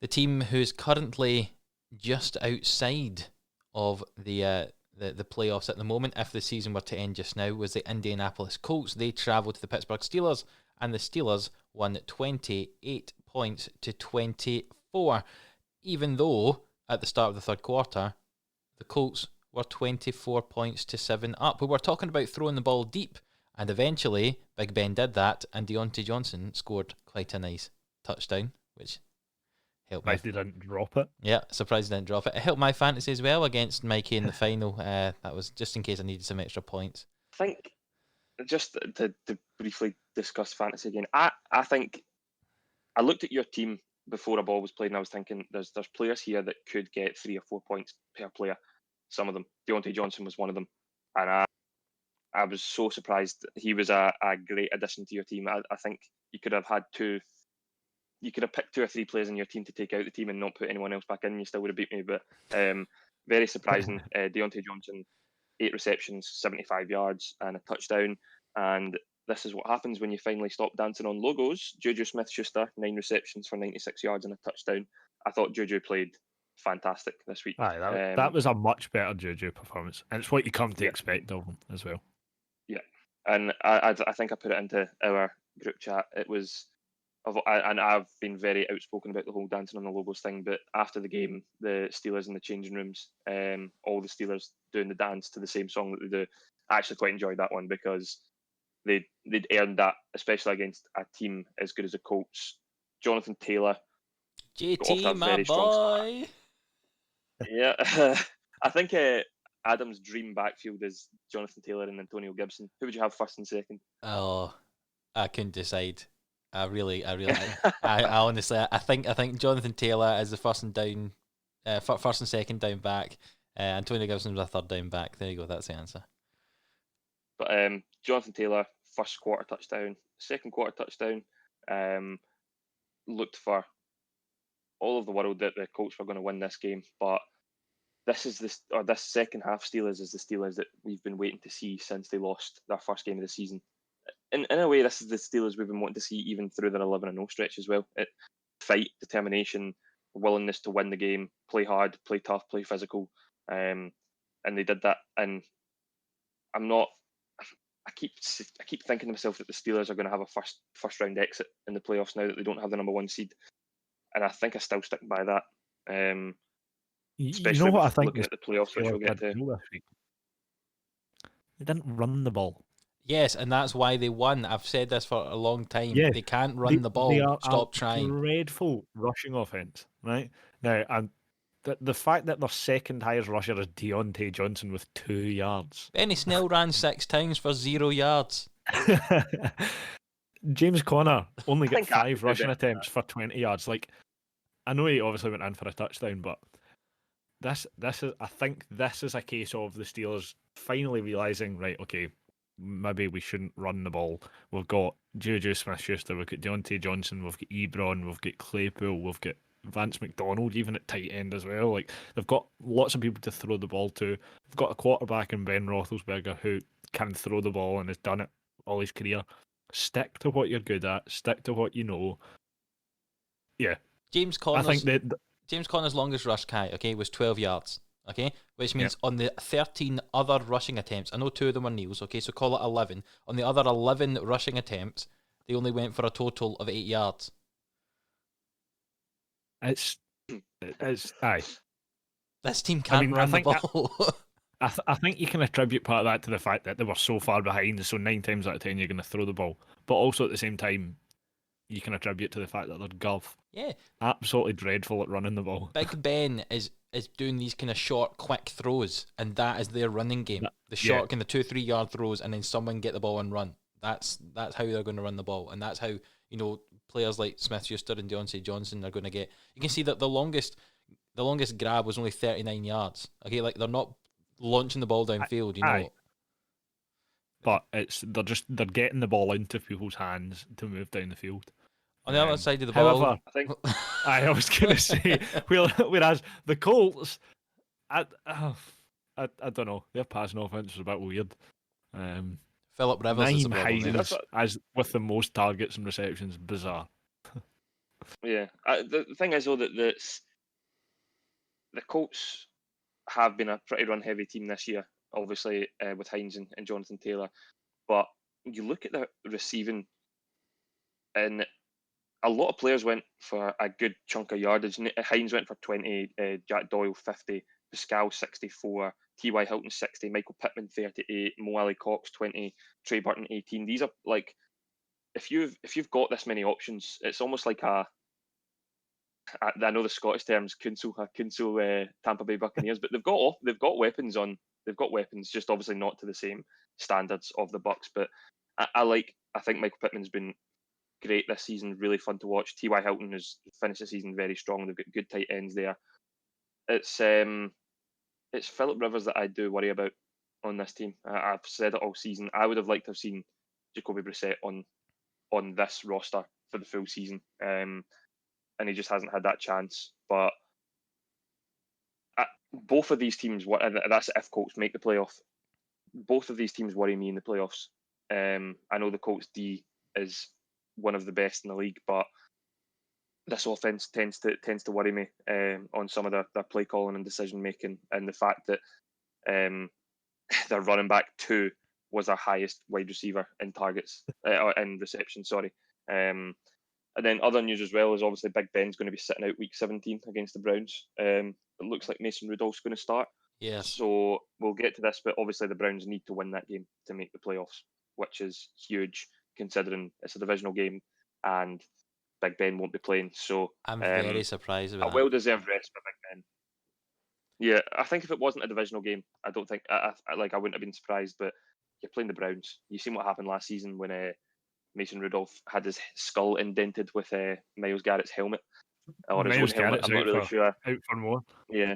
The team who's currently just outside of the playoffs at the moment, if the season were to end just now, was the Indianapolis Colts. They travelled to the Pittsburgh Steelers, and the Steelers won 28 points to 24, even though at the start of the third quarter, the Colts were 24 points to 7 up. We were talking about throwing the ball deep, and eventually Big Ben did that, and Deontay Johnson scored quite a nice touchdown, which helped They didn't drop it. Yeah, surprised they didn't drop it. It helped my fantasy as well against Mikey in the final. That was just in case I needed some extra points. I think, just to briefly discuss fantasy again, I think I looked at your team before a ball was played and I was thinking there's players here that could get 3 or 4 points per player. Some of them. Deontay Johnson was one of them. And I was so surprised. He was a great addition to your team. I think you could have picked 2 or 3 players in your team to take out the team and not put anyone else back in. You still would have beat me. But very surprising. Deontay Johnson, 8 receptions, 75 yards and a touchdown. And this is what happens when you finally stop dancing on logos. Juju Smith-Schuster, 9 receptions for 96 yards and a touchdown. I thought Juju played fantastic this week. That was a much better Juju performance. And it's what you come to expect of him as well. Yeah. And I think I put it into our group chat. It was... And I've been very outspoken about the whole dancing on the logos thing, but after the game, the Steelers in the changing rooms, all the Steelers doing the dance to the same song that they do, I actually quite enjoyed that one because they'd earned that, especially against a team as good as the Colts. Jonathan Taylor, JT, my boy. Yeah, I think Adam's dream backfield is Jonathan Taylor and Antonio Gibson. Who would you have first and second? Oh, I couldn't decide. I honestly, I think Jonathan Taylor is the first and second down back. Antonio Gibson was a third down back. There you go. That's the answer. But Jonathan Taylor, first quarter touchdown, second quarter touchdown, looked for all of the world that the Colts were going to win this game. But this second half Steelers is the Steelers that we've been waiting to see since they lost their first game of the season. In a way, this is the Steelers we've been wanting to see even through their 11-0 stretch as well. Fight, determination, willingness to win the game, play hard, play tough, play physical, and they did that. And I keep thinking to myself that the Steelers are going to have a first round exit in the playoffs now that they don't have the number 1 seed, and I think I still stick by that. Especially you know what I think looking at the playoffs, which we'll get to. They didn't run the ball. Yes, and that's why they won. I've said this for a long time. Yeah, they can't run the ball. They are Stop trying. Dreadful rushing offense, right? Now, and the fact that their second highest rusher is Deontay Johnson with 2 yards. Benny Snell ran 6 times for 0 yards. James Conner only got 5 rushing attempts for 20 yards. Like, I know he obviously went in for a touchdown, but I think this is a case of the Steelers finally realizing, right, okay, maybe we shouldn't run the ball. We've got Juju Smith-Schuster, we've got Deontay Johnson, we've got Ebron, we've got Claypool, we've got Vance McDonald even at tight end as well. Like, they've got lots of people to throw the ball to. They've got a quarterback in Ben Roethlisberger who can throw the ball and has done it all his career. Stick to what you're good at. Stick to what you know. Yeah. James Conner's longest rush, Kai, was 12 yards. Okay, which means on the 13 other rushing attempts, I know 2 of them are Neil's, okay, so call it 11. On the other 11 rushing attempts, they only went for a total of 8 yards. It's It's aye. This team can't run the ball. I think you can attribute part of that to the fact that they were so far behind, so 9 times out of 10 you're going to throw the ball. But also at the same time, you can attribute to the fact that they're guff. Yeah. Absolutely dreadful at running the ball. Big Ben is doing these kind of short, quick throws, and that is their running game. The short, kind of 2-3 yard throws, and then someone get the ball and run. That's how they're going to run the ball, and that's how, you know, players like Smith-Schuster and Deontay Johnson are going to get. You can see that the longest grab was only 39 yards. Okay, like they're not launching the ball downfield, you know. Aye. But they're getting the ball into people's hands to move down the field. On the other side of the ball, however, I think I was going to say, whereas the Colts, I don't know, their passing offense was a bit weird. Philip Rivers is the 9 problem. Hines as with the most targets and receptions, bizarre. Yeah, the thing is though that the Colts have been a pretty run-heavy team this year, obviously with Hines and Jonathan Taylor. But you look at the receiving, and a lot of players went for a good chunk of yardage. Hines went for 20, Jack Doyle 50, Pascal 64, T.Y. Hilton 60, Michael Pittman 38, Mo Ali Cox 20, Trey Burton 18. These are like, if you've got this many options, it's almost like I know the Scottish terms Kunsel Tampa Bay Buccaneers, but they've got weapons they've got weapons, just obviously not to the same standards of the Bucks. But I think Michael Pittman's been great this season, really fun to watch. T.Y. Hilton has finished the season very strong. They've got good tight ends there. It's Philip Rivers that I do worry about on this team. I've said it all season. I would have liked to have seen Jacoby Brissett on this roster for the full season, and he just hasn't had that chance. But both of these teams, and that's if Colts make the playoff, both of these teams worry me in the playoffs. I know the Colts D is one of the best in the league, but this offense tends to worry me on some of their play calling and decision making, and the fact that their running back 2 was our highest wide receiver in targets in reception. Sorry. And then other news as well is obviously Big Ben's going to be sitting out week 17 against the Browns. It looks like Mason Rudolph's going to start. Yeah. So we'll get to this, but obviously the Browns need to win that game to make the playoffs, which is huge considering it's a divisional game and Big Ben won't be playing. So I'm very surprised about a well-deserved rest for Big Ben. Yeah, I think if it wasn't a divisional game, I don't think I wouldn't have been surprised. But you're playing the Browns. You've seen what happened last season when Mason Rudolph had his skull indented with Myles Garrett's helmet, or his own helmet. I'm not really sure. Out for more. Yeah.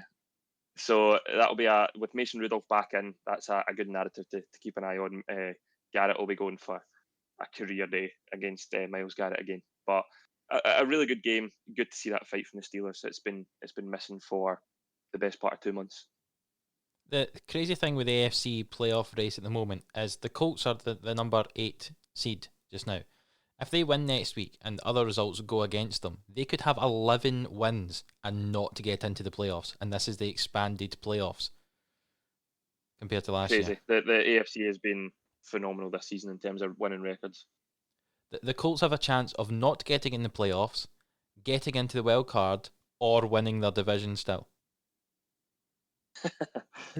So that'll be with Mason Rudolph back in. That's a good narrative to keep an eye on. Garrett will be going for a career day against Myles Garrett again. But a really good game. Good to see that fight from the Steelers. It's been missing for the best part of 2 months. The crazy thing with the AFC playoff race at the moment is the Colts are the number 8 seed just now. If they win next week and other results go against them, they could have 11 wins and not to get into the playoffs. And this is the expanded playoffs compared to last year. The AFC has been phenomenal this season in terms of winning records. The Colts have a chance of not getting in the playoffs, getting into the wild card, or winning their division still.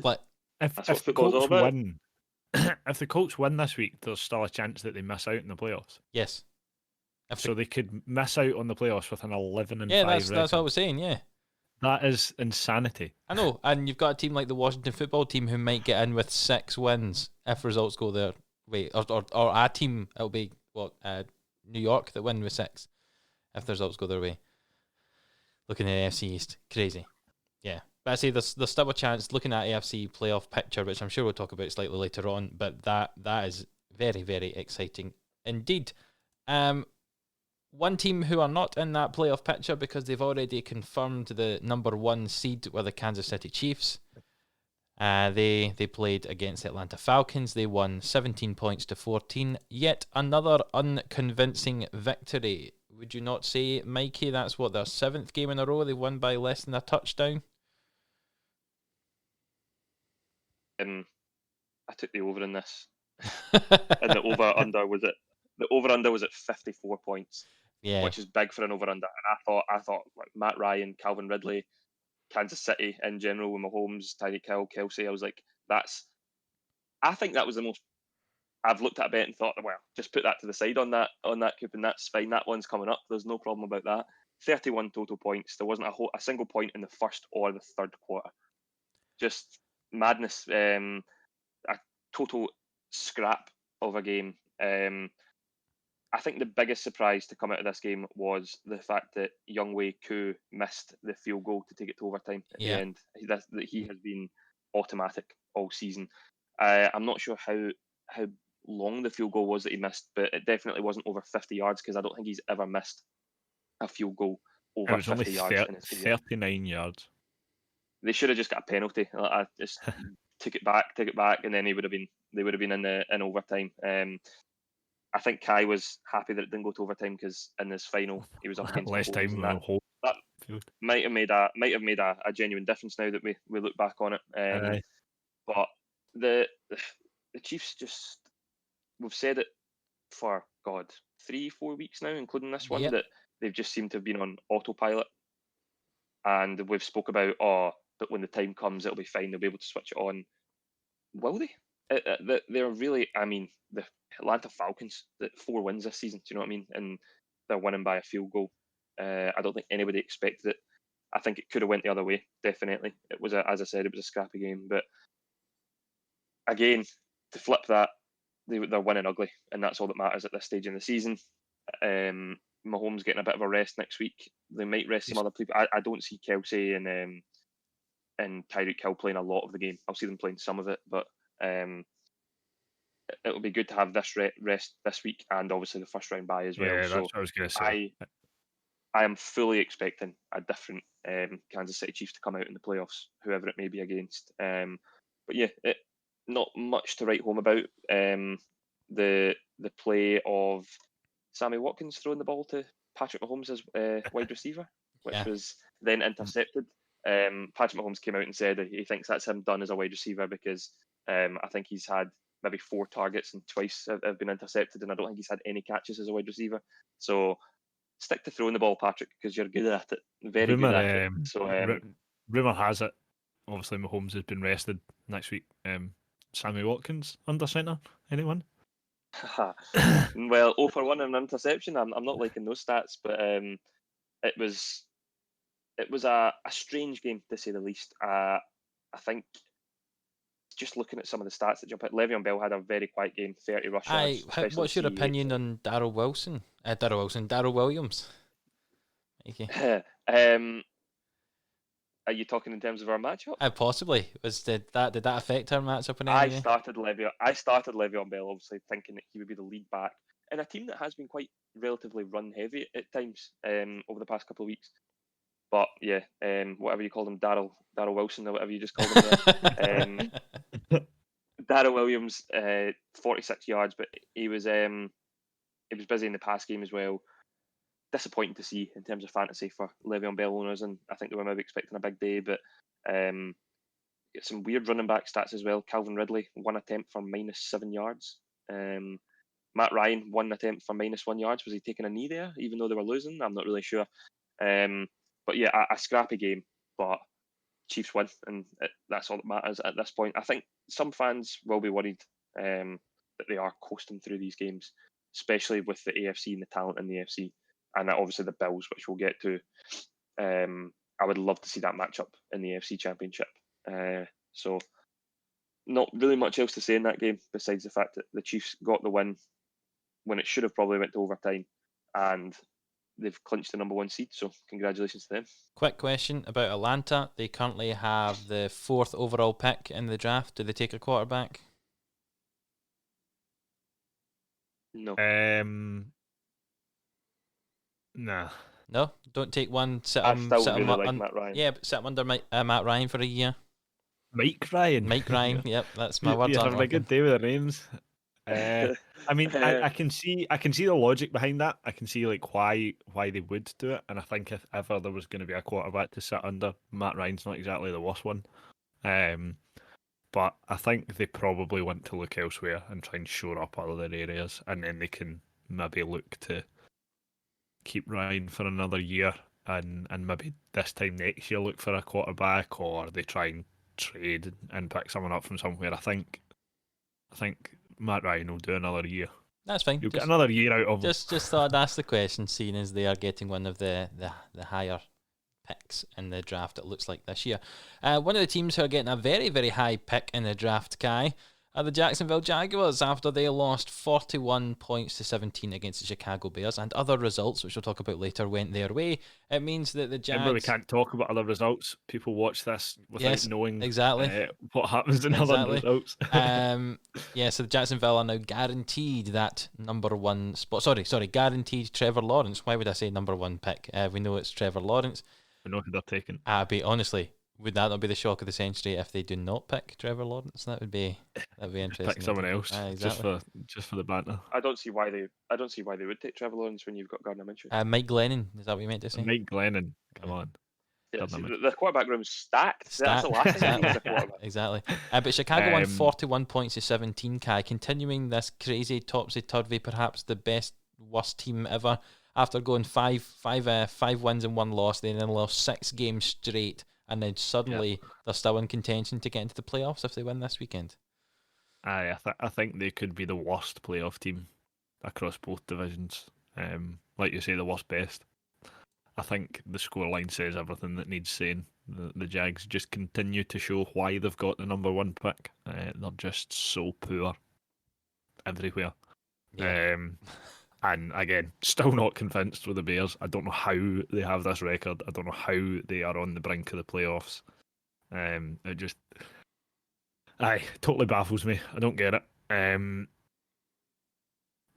But if the Colts win, if the Colts win this week, there's still a chance that they miss out in the playoffs. Yes. So they could miss out on the playoffs with an 11-5 record. Yeah, that's what I was saying. Yeah, that is insanity. I know, and you've got a team like the Washington football team who might get in with 6 wins if results go their way, or a team. It'll be New York that win with 6 if the results go their way. Looking at the AFC East, crazy. Yeah, but I say there's still a chance. Looking at AFC playoff picture, which I'm sure we'll talk about slightly later on, but that is very, very exciting indeed. One team who are not in that playoff picture because they've already confirmed the number 1 seed were the Kansas City Chiefs. They played against the Atlanta Falcons. They won 17 points to 14. Yet another unconvincing victory. Would you not say, Mikey, that's what, their 7th game in a row? They won by less than a touchdown? I took the over in this. And the over-under was at 54 points. which is big for an over-under. And I thought like Matt Ryan, Calvin Ridley, Kansas City in general with Mahomes, Tyreek Hill, Kelsey, I was like, I think that was the most. I've looked at a bet and thought, well, just put that to the side on that coup, and that's fine. That one's coming up. There's no problem about that. 31 total points. There wasn't a single point in the first or the third quarter. Just madness. A total scrap of a game. I think the biggest surprise to come out of this game was the fact that Younghoe Koo missed the field goal to take it to overtime at the end. That he has been automatic all season. I'm not sure how long the field goal was that he missed, but it definitely wasn't over 50 yards because I don't think he's ever missed a field goal over 50 yards in his career. 39 yards. They should have just got a penalty. I just took it back, and then they would have been in overtime. I think Kai was happy that it didn't go to overtime because in this final he was up against less time. That might have made a genuine difference now that we look back on it. But the Chiefs just, we've said it for 3-4 weeks now, including this one, that they've just seemed to have been on autopilot, and we've spoke about but when the time comes it'll be fine, they'll be able to switch it on. Will they? They're really, I mean, the Atlanta Falcons, 4 wins this season, do you know what I mean? And they're winning by a field goal. I don't think anybody expected it. I think it could have went the other way, definitely. It was, as I said, it was a scrappy game. But again, to flip that, they're winning ugly, and that's all that matters at this stage in the season. Mahomes getting a bit of a rest next week. They might rest some other people. I don't see Kelsey and Tyreek Hill playing a lot of the game. I'll see them playing some of it, but it'll be good to have this rest this week, and obviously the first round bye as well. Yeah, that's what I was going to say. I am fully expecting a different Kansas City Chiefs to come out in the playoffs, whoever it may be against. But yeah, not much to write home about. The play of Sammy Watkins throwing the ball to Patrick Mahomes as wide receiver, which was then intercepted. Patrick Mahomes came out and said he thinks that's him done as a wide receiver because I think he's had maybe 4 targets and twice have been intercepted, and I don't think he's had any catches as a wide receiver. So stick to throwing the ball, Patrick, because you're good at it. Very good at it. So rumour has it, obviously Mahomes has been rested next week. Sammy Watkins under centre, anyone? Well, 0 for 1 in an interception. I'm not liking those stats, but it was a strange game to say the least. I think just looking at some of the stats that jump out, Le'Veon Bell had a very quiet game, 30 rush yards. What's your opinion on Darrell Williams? Mikey. Are you talking in terms of our matchup? Possibly. Did that affect our matchup in any way? I started Le'Veon Bell, obviously thinking that he would be the lead back in a team that has been quite relatively run heavy at times over the past couple of weeks. But yeah, whatever you called him, Darrell Wilson or whatever you just called him there. Darrell Williams, 46 yards, but he was busy in the pass game as well. Disappointing to see in terms of fantasy for Le'Veon Bell owners, and I think they were maybe expecting a big day, but some weird running back stats as well. Calvin Ridley, 1 attempt for -7 yards. Matt Ryan, 1 attempt for -1 yards. Was he taking a knee there, even though they were losing? I'm not really sure. But yeah, a scrappy game, but Chiefs win, and that's all that matters at this point. I think some fans will be worried that they are coasting through these games, especially with the AFC and the talent in the AFC. And obviously the Bills, which we'll get to. I would love to see that matchup in the AFC Championship. So not really much else to say in that game, besides the fact that the Chiefs got the win when it should have probably went to overtime, and they've clinched the number 1 seed. So congratulations to them. Quick question about Atlanta. They currently have the 4th overall pick in the draft. Do they take a quarterback? No. Nah. No, don't take one. I still really like Matt Ryan. Yeah, but sit under Matt Ryan for a year. Mike Ryan. Yep, that's my words. You're having a good day with the names. I mean, I can see the logic behind that. I can see like why they would do it, and I think if ever there was going to be a quarterback to sit under, Matt Ryan's not exactly the worst one. But I think they probably want to look elsewhere and try and shore up other areas, and then they can maybe look to keep Ryan for another year and maybe this time next year look for a quarterback, or they try and trade and pick someone up from somewhere. I think Matt Ryan will do another year. That's fine. You'll get another year out of him. Just thought I'd ask the question, seeing as they are getting one of the higher picks in the draft, it looks like this year. One of the teams who are getting a very, very high pick in the draft, Kai, are the Jacksonville Jaguars, after they lost 41 points to 17 against the Chicago Bears, and other results, which we'll talk about later, went their way. It means that the Jags... Remember, we can't talk about other results. People watch this without knowing what happens in other results. So the Jacksonville are now guaranteed that number one spot. Sorry, guaranteed Trevor Lawrence. Why would I say number one pick? We know it's Trevor Lawrence. I know who they're taking. Honestly, would that not be the shock of the century if they do not pick Trevor Lawrence? That'd be interesting. Pick someone else, exactly. just for the banter. I don't see why they would take Trevor Lawrence when you've got Gardner Minshew. Mike Glennon, is that what you meant to say? Mike Glennon, come on. Yeah, the quarterback room's stacked. That's the last thing I need as a quarterback. Exactly. But Chicago won 41 points to 17, Kai, continuing this crazy topsy-turvy, perhaps the worst team ever, after going five wins and one loss. They then lost 6 games straight, and then suddenly they're still in contention to get into the playoffs if they win this weekend. I think they could be the worst playoff team across both divisions. Like you say, the worst best. I think the scoreline says everything that needs saying. The Jags just continue to show why they've got the number one pick. They're just so poor everywhere. Yeah. And again, still not convinced with the Bears. I don't know how they have this record. I don't know how they are on the brink of the playoffs. It just, totally baffles me. I don't get it.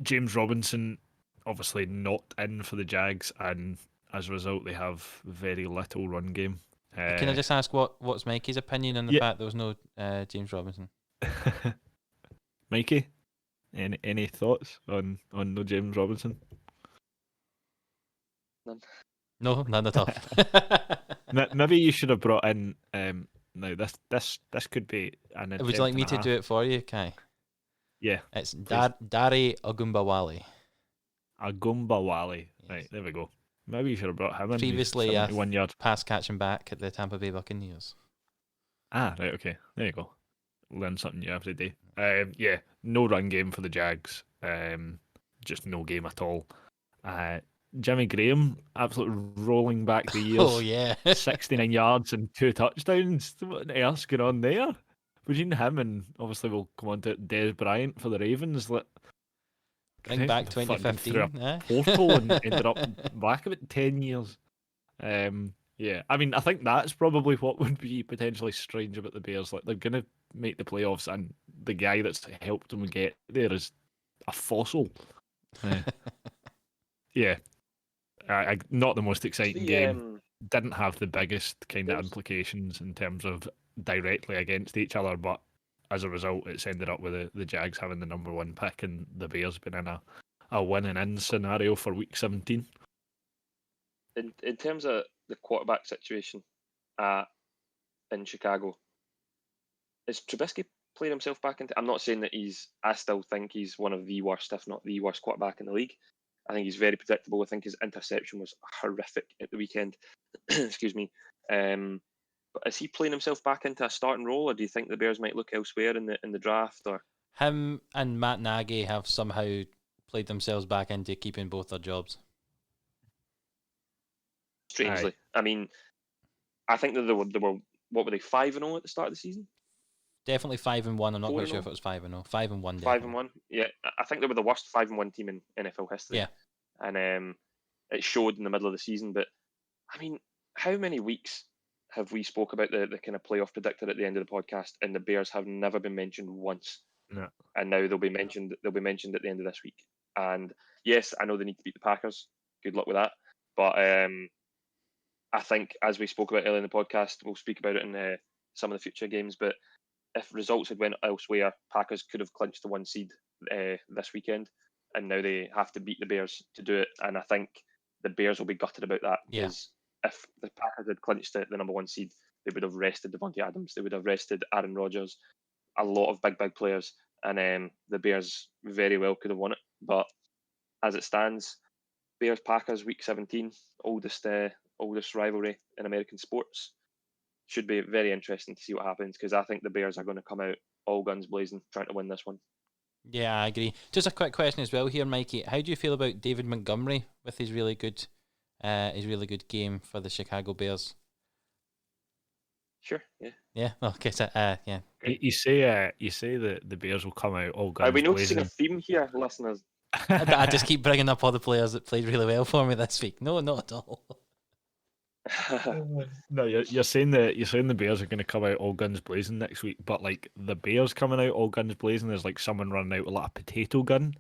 James Robinson, obviously not in for the Jags, and as a result, they have very little run game. Can I just ask what's Mikey's opinion on the fact there was no James Robinson? Mikey? Any thoughts on no James Robinson? None. No, none at all. Maybe you should have brought in. Now this could be an. Would you like me to do it for you, Kai? Yeah. It's Dari Ogunbowale. Ogunbowale. Right, there we go. Maybe you should have brought him in. Previously, 1 yard pass catching back at the Tampa Bay Buccaneers. Right, okay. There you go. Learn something new every day. No run game for the Jags. Just no game at all. Jimmy Graham absolutely rolling back the years. Oh yeah, 69 yards and 2 touchdowns. What else going on there? Between him and obviously we'll come on to Des Bryant for the Ravens. Bring back 2015. Portal and ended up back about 10 years. I mean, I think that's probably what would be potentially strange about the Bears. Like, they're going to make the playoffs, and the guy that's helped them get there is a fossil. Not the most exciting game. Didn't have the biggest kind of implications in terms of directly against each other, but as a result, it's ended up with the Jags having the number one pick and the Bears being in a win and in scenario for week 17. In terms of the quarterback situation in Chicago, is Trubisky playing himself back into? I'm not saying that I still think he's one of the worst, if not the worst quarterback in the league. I think he's very predictable. I think his interception was horrific at the weekend. Excuse me. But is he playing himself back into a starting role, or do you think the Bears might look elsewhere in the draft? Or him and Matt Nagy have somehow played themselves back into keeping both their jobs? Strangely, I mean, I think that they were what were they 5-0 at the start of the season? Definitely 5-1. I'm not quite sure if it was 5-0. 5-1. 5-1. Yeah, I think they were the worst 5-1 team in NFL history. Yeah, and it showed in the middle of the season. But I mean, how many weeks have we spoke about the kind of playoff predictor at the end of the podcast, and the Bears have never been mentioned once? No. And now they'll be mentioned. They'll be mentioned at the end of this week. And yes, I know they need to beat the Packers. Good luck with that. But I think, as we spoke about earlier in the podcast, we'll speak about it in some of the future games. But if results had went elsewhere, Packers could have clinched the 1 seed this weekend, and now they have to beat the Bears to do it. And I think the Bears will be gutted about that, because if the Packers had clinched the number 1 seed, they would have rested Devontae Adams, they would have rested Aaron Rodgers, a lot of big players, and the Bears very well could have won it. But as it stands, Bears Packers Week 17, oldest rivalry in American sports. Should be very interesting to see what happens, because I think the Bears are going to come out all guns blazing trying to win this one. Yeah, I agree. Just a quick question as well here, Mikey. How do you feel about David Montgomery with his really good game for the Chicago Bears? Sure, yeah. Yeah, okay, so, yeah. You say that the Bears will come out all guns Are we noticing blazing. a theme here, listeners? I just keep bringing up all the players that played really well for me this week. No, not at all. No, you're saying the Bears are going to come out all guns blazing next week, but like the Bears coming out all guns blazing is like someone running out with like a potato gun.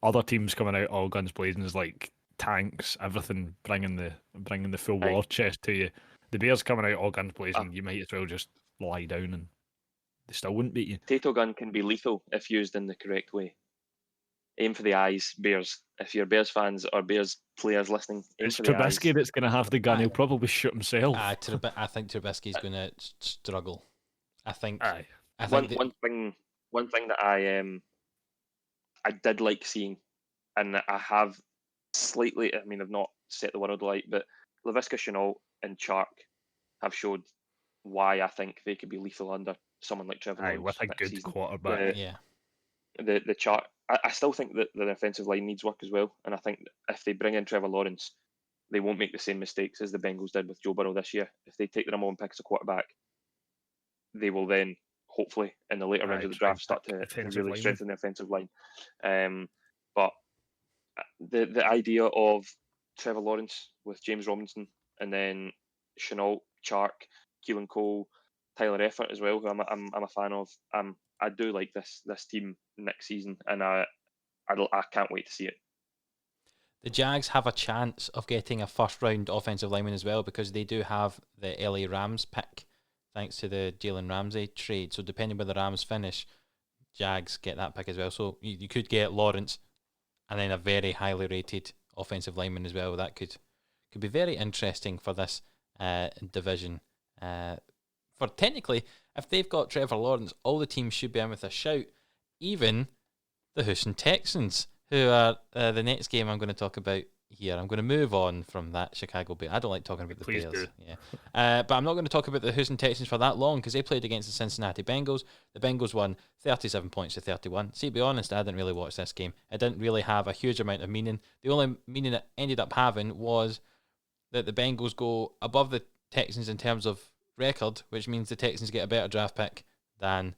Other teams coming out all guns blazing is like tanks, everything, bringing the full war chest to you. The Bears coming out all guns blazing, you might as well just lie down and they still wouldn't beat you. Potato gun can be lethal if used in the correct way. Aim for the eyes, Bears. If you're Bears fans or Bears players listening, aim It's for the eyes. Trubisky that's going to have the gun. He'll probably shoot himself. I think Trubisky's going to struggle. I think. Aye. One thing that I did like seeing, and I have slightly, I mean, I've not set the world alight, but Laviska Shenault and Chark have showed why I think they could be lethal under someone like Trevor Lawrence with a next good season. quarterback. The Chark, I still think that the offensive line needs work as well, and I think if they bring in Trevor Lawrence, they won't make the same mistakes as the Bengals did with Joe Burrow this year. If they take the number one pick as a quarterback, they will then hopefully in the later rounds of the draft start to really strengthen the offensive line. But the idea of Trevor Lawrence with James Robinson and then Shenault, Chark, Keelan Cole, Tyler Eifert as well, who I'm a fan of. I do like this team next season, and I can't wait to see it. The Jags have a chance of getting a first round offensive lineman as well, because they do have the LA Rams pick thanks to the Jalen Ramsey trade. So depending where the Rams finish, Jags get that pick as well. So you could get Lawrence and then a very highly rated offensive lineman as well. That could be very interesting for this division. For technically, if they've got Trevor Lawrence, all the teams should be in with a shout. Even the Houston Texans, who are the next game I'm going to talk about here. I'm going to move on from that Chicago Bears. I don't like talking about the Please Bears. do. Yeah. But I'm not going to talk about the Houston Texans for that long, because they played against the Cincinnati Bengals. The Bengals won 37 points to 31. See, to be honest, I didn't really watch this game. It didn't really have a huge amount of meaning. The only meaning it ended up having was that the Bengals go above the Texans in terms of record, which means the Texans get a better draft pick than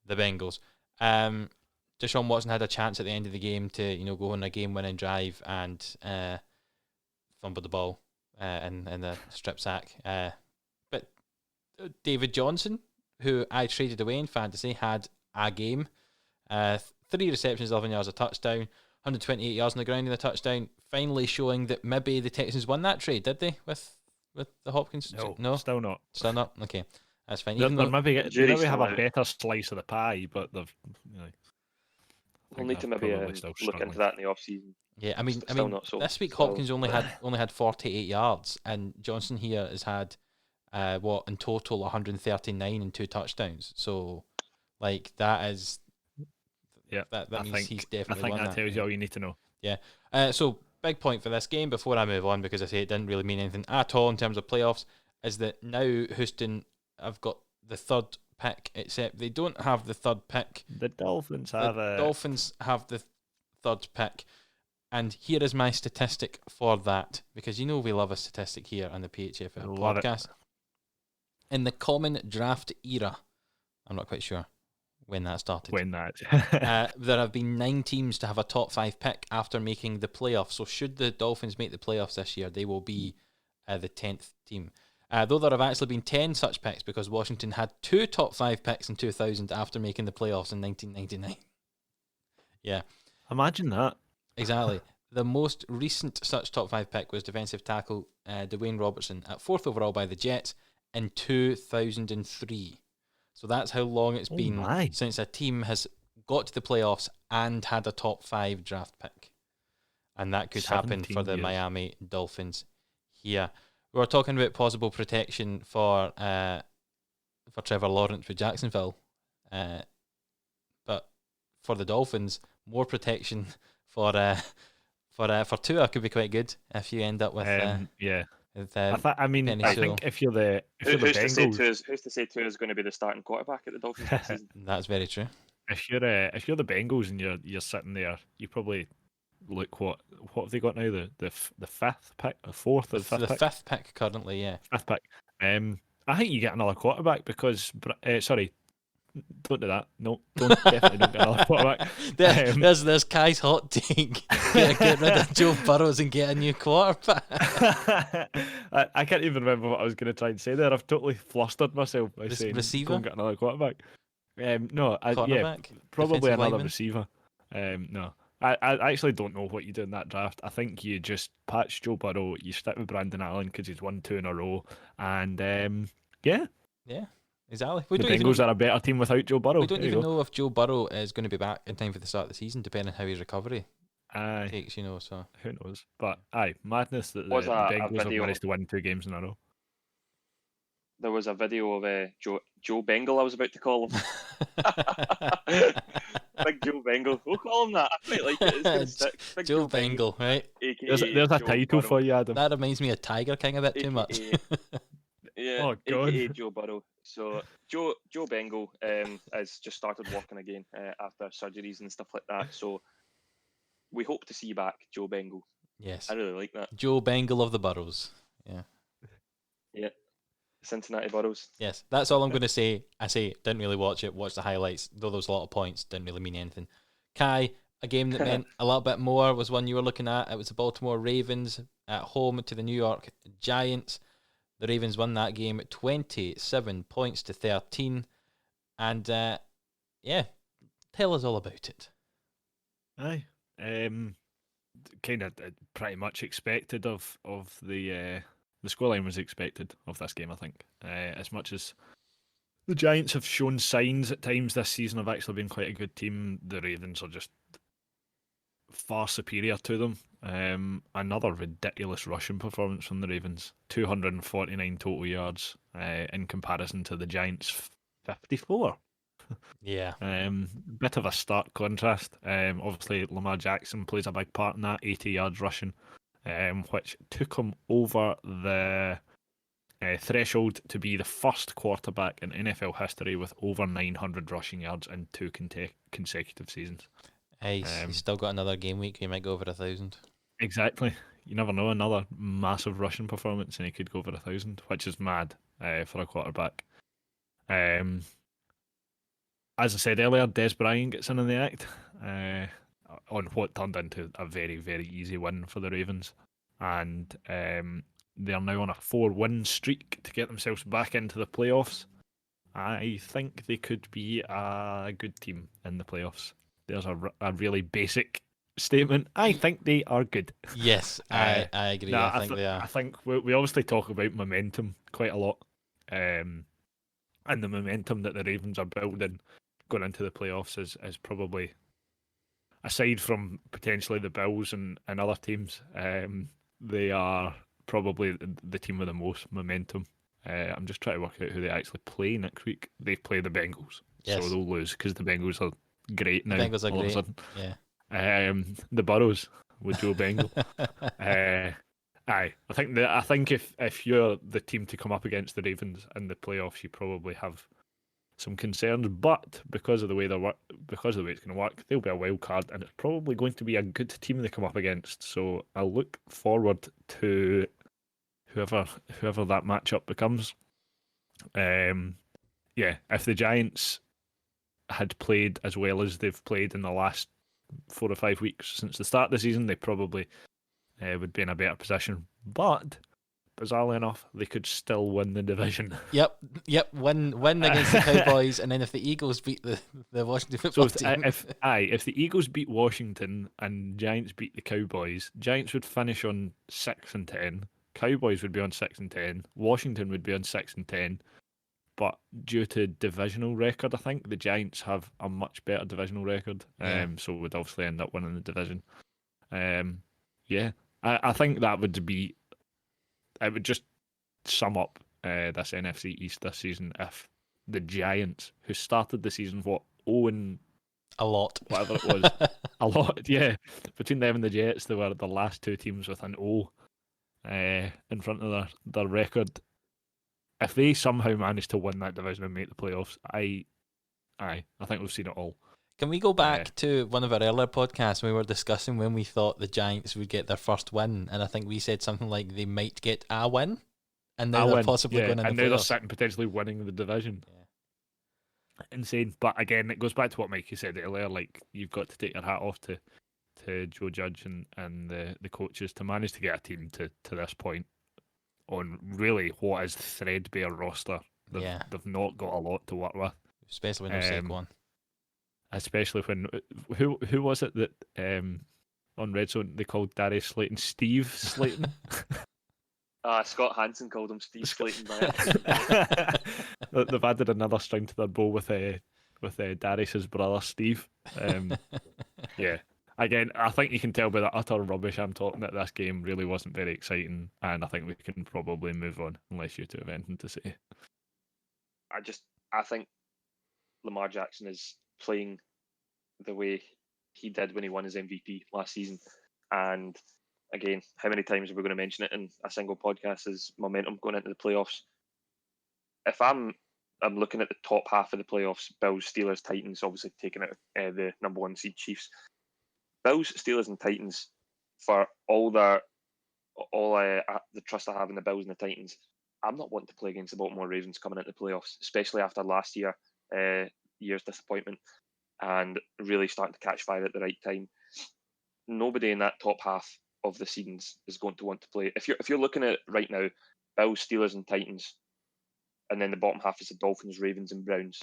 the Bengals. Deshaun Watson had a chance at the end of the game to go on a game-winning drive and fumbled the ball in the strip sack. But David Johnson, who I traded away in fantasy, had a game. 3 receptions, 11 yards, a touchdown, 128 yards on the ground in the touchdown, finally showing that maybe the Texans won that trade, did they, with the Hopkins? No, still not. Still not? Okay, that's fine. They maybe have a out. better slice of the pie, but they've We'll need to maybe look into that in the off season. Yeah, I mean, this week Hopkins only had 48 yards, and Johnson here has had in total 139 and 2 touchdowns. So, like, that is, that means he's definitely. I think won that tells you all you need to know. Yeah. So big point for this game before I move on, because I say it didn't really mean anything at all in terms of playoffs, is that now Houston have got the 3rd pick, except they don't have the 3rd pick. The Dolphins have the 3rd pick, and here is my statistic for that, because we love a statistic here on the PHFL podcast. In the common draft era, I'm not quite sure when that started. There have been 9 teams to have a top 5 pick after making the playoffs. So should the Dolphins make the playoffs this year, they will be the 10th team. Though there have actually been 10 such picks, because Washington had 2 top 5 picks in 2000 after making the playoffs in 1999. Yeah. Imagine that. Exactly. The most recent such top 5 pick was defensive tackle Dwayne Robertson at 4th overall by the Jets in 2003. So that's how long it's been since a team has got to the playoffs and had a top 5 draft pick. And that could happen for the Miami Dolphins here. We were talking about possible protection for Trevor Lawrence with Jacksonville. But for the Dolphins, more protection for For Tua, could be quite good if you end up with yeah. with I Penny Sewell. think if you're the Who's to say Bengals, who's to say Tua is going to be the starting quarterback at the Dolphins next season? That's very true. if you're the Bengals and you're sitting there, you probably look what have they got now? The fifth pick, the fourth or the fifth The pick? fifth pick currently, yeah. Fifth pick. I think you get another quarterback because sorry, don't do that. No, definitely don't get another quarterback. There's Kai's hot take. Get rid of Joe Burrows and get a new quarterback. I can't even remember what I was going to try and say there. I've totally flustered myself by saying receiver? go and get another quarterback. No, Cornerback? probably Defensive another lineman? receiver. No, I actually don't know what you do in that draft. I think you just patch Joe Burrow, you stick with Brandon Allen because he's won 2 in a row, and yeah, Exactly. the Bengals are a better team without Joe Burrow. We don't even know if Joe Burrow is going to be back in time for the start of the season, depending on how his recovery takes. So who knows? But madness that the Was a Bengals have video- managed to win 2 games in a row. There was a video of Joe Bengal, I was about to call him. Big Joe Bengal. We'll call him that. I quite like it. It's gonna stick. Big Joe Bengal, right? AKA There's a Joe title Burrow, for you, Adam. That reminds me of Tiger King a bit too much. Yeah, Oh, God. AKA Joe Burrow. So Joe Bengal has just started walking again after surgeries and stuff like that. So we hope to see you back, Joe Bengal. Yes. I really like that. Joe Bengal of the Burrows. Yeah. Cincinnati Burrows. Yes, that's all I'm going to say. I say, didn't really watch it, watched the highlights, though there was a lot of points, didn't really mean anything. Kai, a game that meant a little bit more was one you were looking at. It was the Baltimore Ravens at home to the New York Giants. The Ravens won that game at 27 points to 13. And, tell us all about it. Aye. Kind of pretty much expected of the scoreline was expected of this game, I think. As much as the Giants have shown signs at times this season of actually being quite a good team, the Ravens are just far superior to them. Another ridiculous rushing performance from the Ravens. 249 total yards in comparison to the Giants' 54. Yeah. Bit of a stark contrast. Obviously, Lamar Jackson plays a big part in that, 80 yards rushing, which took him over the threshold to be the first quarterback in NFL history with over 900 rushing yards in 2 consecutive seasons. He's still got another game week. He might go over 1,000. Exactly. You never know. Another massive rushing performance and he could go over 1,000, which is mad for a quarterback. As I said earlier, Des Bryant gets in the act on what turned into a very, very easy win for the Ravens. And they are now on a 4-win streak to get themselves back into the playoffs. I think they could be a good team in the playoffs. There's a really basic statement. I think they are good. Yes, I agree. I think they are. I think we obviously talk about momentum quite a lot. And the momentum that the Ravens are building going into the playoffs is probably, aside from potentially the Bills and other teams, they are probably the team with the most momentum. I'm just trying to work out who they actually play next week. They play the Bengals, so they'll lose because the Bengals are great now. The Bengals are all great. Of a sudden. Yeah. The Burrows with Joe Bengal. I think if you're the team to come up against the Ravens in the playoffs, you probably have some concerns. But because of the way it's going to work, they'll be a wild card, and it's probably going to be a good team they come up against. So I'll look forward to whoever that matchup becomes. If the Giants had played as well as they've played in the last 4 or 5 weeks since the start of the season, they probably would be in a better position. But bizarrely enough, they could still win the division. Yep. Win against the Cowboys, and then if the Eagles beat the Washington football team, if the Eagles beat Washington and Giants beat the Cowboys, Giants would finish on 6-10. Cowboys would be on 6-10. Washington would be on 6-10. But due to divisional record, I think the Giants have a much better divisional record. So would obviously end up winning the division. I think that would be. It would just sum up this NFC East this season if the Giants, who started the season 0-7, A lot. whatever it was. A lot, yeah. Between them and the Jets, they were the last two teams with an O in front of their record. If they somehow manage to win that division and make the playoffs, I think we've seen it all. Can we go back to one of our earlier podcasts when we were discussing when we thought the Giants would get their first win, and I think we said something like they might get a win, and now they're possibly going in the playoffs. And now they're sitting potentially winning the division. Yeah. Insane. But again, it goes back to what Mikey said earlier. Like, you've got to take your hat off to Joe Judge and the coaches to manage to get a team to this point on really what is threadbare roster. They've not got a lot to work with. Especially when they're Saquon. Especially when who was it that on Red Zone they called Darius Slayton Steve Slayton? Scott Hansen called him Steve Slayton. They've added another string to their bow with Darius's brother Steve. Yeah. Again, I think you can tell by the utter rubbish I'm talking that this game really wasn't very exciting, and I think we can probably move on unless you two have anything to say. I think Lamar Jackson is playing the way he did when he won his MVP last season. And again, how many times are we going to mention it in a single podcast as momentum going into the playoffs? If I'm looking at the top half of the playoffs, Bills, Steelers, Titans, obviously taking out the number one seed Chiefs. Bills, Steelers, and Titans, for all the trust I have in the Bills and the Titans, I'm not wanting to play against the Baltimore Ravens coming into the playoffs, especially after last year's disappointment and really starting to catch fire at the right time. Nobody in that top half of the seasons is going to want to play. If you're looking at it right now, Bills, Steelers, and Titans, and then the bottom half is the Dolphins, Ravens, and Browns.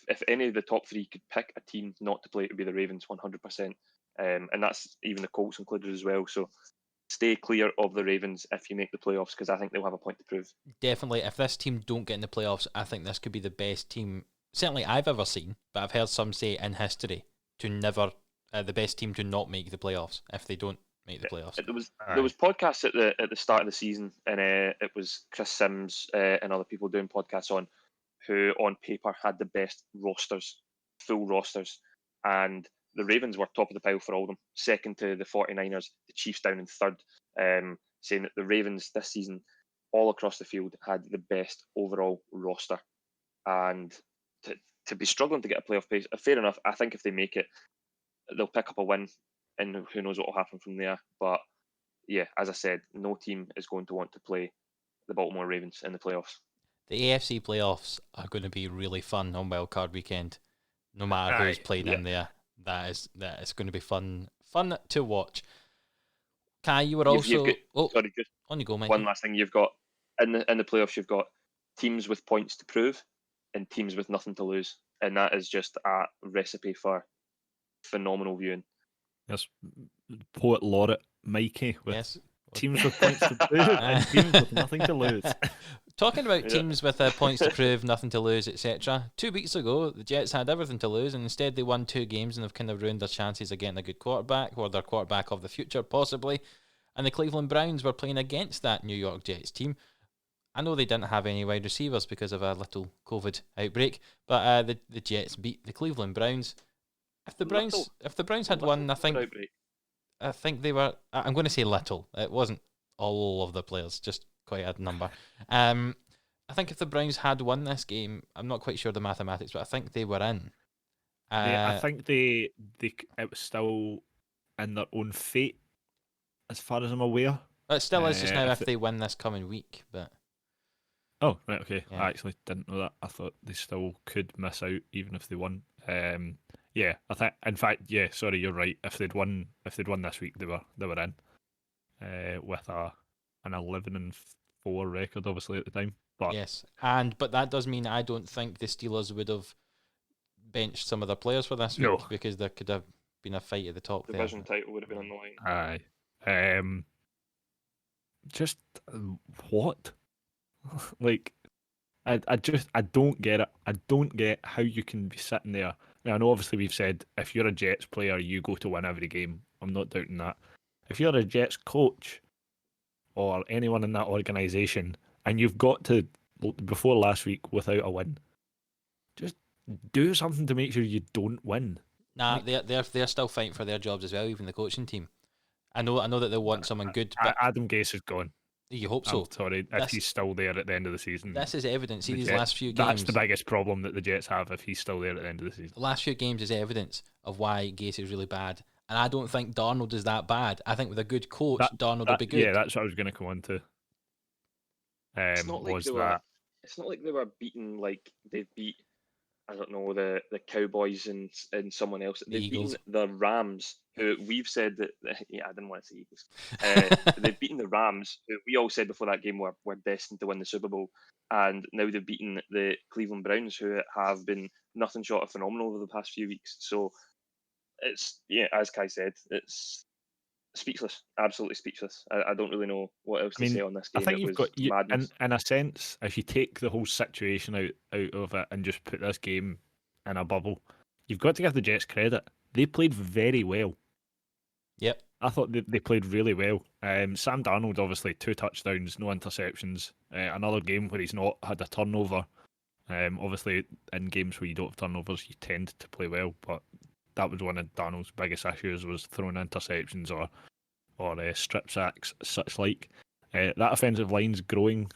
If any of the top three could pick a team not to play, it would be the Ravens 100%. And that's even the Colts included as well. So stay clear of the Ravens if you make the playoffs, because I think they'll have a point to prove. Definitely, if this team don't get in the playoffs, I think this could be the best team, certainly I've ever seen, but I've heard some say in history, to never, the best team to not make the playoffs if they don't make the playoffs. There was podcasts at the start of the season, and it was Chris Sims and other people doing podcasts who on paper had the best rosters, full rosters, and the Ravens were top of the pile for all of them, second to the 49ers, the Chiefs down in third, saying that the Ravens this season, all across the field, had the best overall roster. And to be struggling to get a playoff place, fair enough. I think if they make it, they'll pick up a win, and who knows what will happen from there. But yeah, as I said, no team is going to want to play the Baltimore Ravens in the playoffs. The AFC playoffs are going to be really fun on Wild Card Weekend, no matter who's played in there. That is going to be fun to watch. Kai, you were also sorry, just on you go, Mikey. One last thing, you've got in the playoffs, you've got teams with points to prove and teams with nothing to lose, and that is just a recipe for phenomenal viewing. Yes, poet laureate Mikey with teams with points to prove and teams with nothing to lose. Talking about teams with points to prove, nothing to lose, etc. 2 weeks ago, the Jets had everything to lose, and instead they won 2 games and have kind of ruined their chances of getting a good quarterback, or their quarterback of the future, possibly. And the Cleveland Browns were playing against that New York Jets team. I know they didn't have any wide receivers because of a little COVID outbreak, but the Jets beat the Cleveland Browns. If the Browns had won, I think they were. I'm going to say little. It wasn't all of the players, just quite a number. I think if the Browns had won this game, I'm not quite sure the mathematics, but I think they were in. I think it was still in their own fate, as far as I'm aware. It still is just now if they win this coming week, but. Oh, right, okay. Yeah. I actually didn't know that. I thought they still could miss out even if they won. Yeah, I think. In fact, yeah. Sorry, you're right. If they'd won this week, they were in. With an 11-4 record, obviously at the time. But yes, but that does mean I don't think the Steelers would have benched some of their players for this week because there could have been a fight at the top. Division title would have been on the line. Aye. Just what? Like, I don't get it. I don't get how you can be sitting there. Now, I know obviously we've said if you're a Jets player, you go to win every game. I'm not doubting that. If you're a Jets coach or anyone in that organisation and you've got to, before last week, without a win, just do something to make sure you don't win. Nah, they're still fighting for their jobs as well, even the coaching team. I know that they want someone good, but Adam Gase is gone. you hope so. I'm sorry, if he's still there at the end of the season. This is evidence. See, these Jets, last few games. That's the biggest problem that the Jets have if he's still there at the end of the season. The last few games is evidence of why Gase is really bad. And I don't think Darnold is that bad. I think with a good coach, Darnold will be good. Yeah, that's what I was going to come on to. It's not like they were beaten like they beat, I don't know, the Cowboys and someone else. They've beaten the Rams, who we've said that. Yeah, I didn't want to say Eagles. They've beaten the Rams, who we all said before that game were destined to win the Super Bowl, and now they've beaten the Cleveland Browns, who have been nothing short of phenomenal over the past few weeks. So it's, as Kai said, it's speechless, absolutely speechless. I don't really know what else to say on this game. I think it was madness. In a sense, if you take the whole situation out of it and just put this game in a bubble, you've got to give the Jets credit. They played very well. Yep. I thought they played really well. Sam Darnold, obviously, 2 touchdowns, no interceptions. Another game where he's not had a turnover. Obviously, in games where you don't have turnovers, you tend to play well, but that was one of Darnold's biggest issues, was throwing interceptions or strip sacks, such like. That offensive line's growing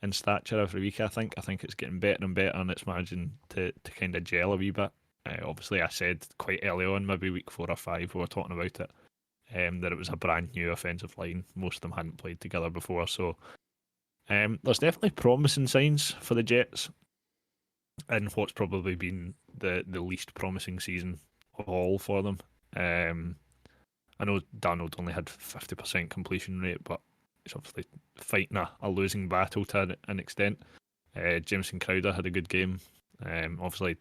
in stature every week, I think. I think it's getting better and better, and it's managing to kind of gel a wee bit. Obviously, I said quite early on, maybe week 4 or 5, we were talking about it, that it was a brand new offensive line. Most of them hadn't played together before, so there's definitely promising signs for the Jets in what's probably been the least promising season of all for them. I know Darnold only had 50% completion rate, but he's obviously fighting a losing battle to an extent. Jameson Crowder had a good game. Obviously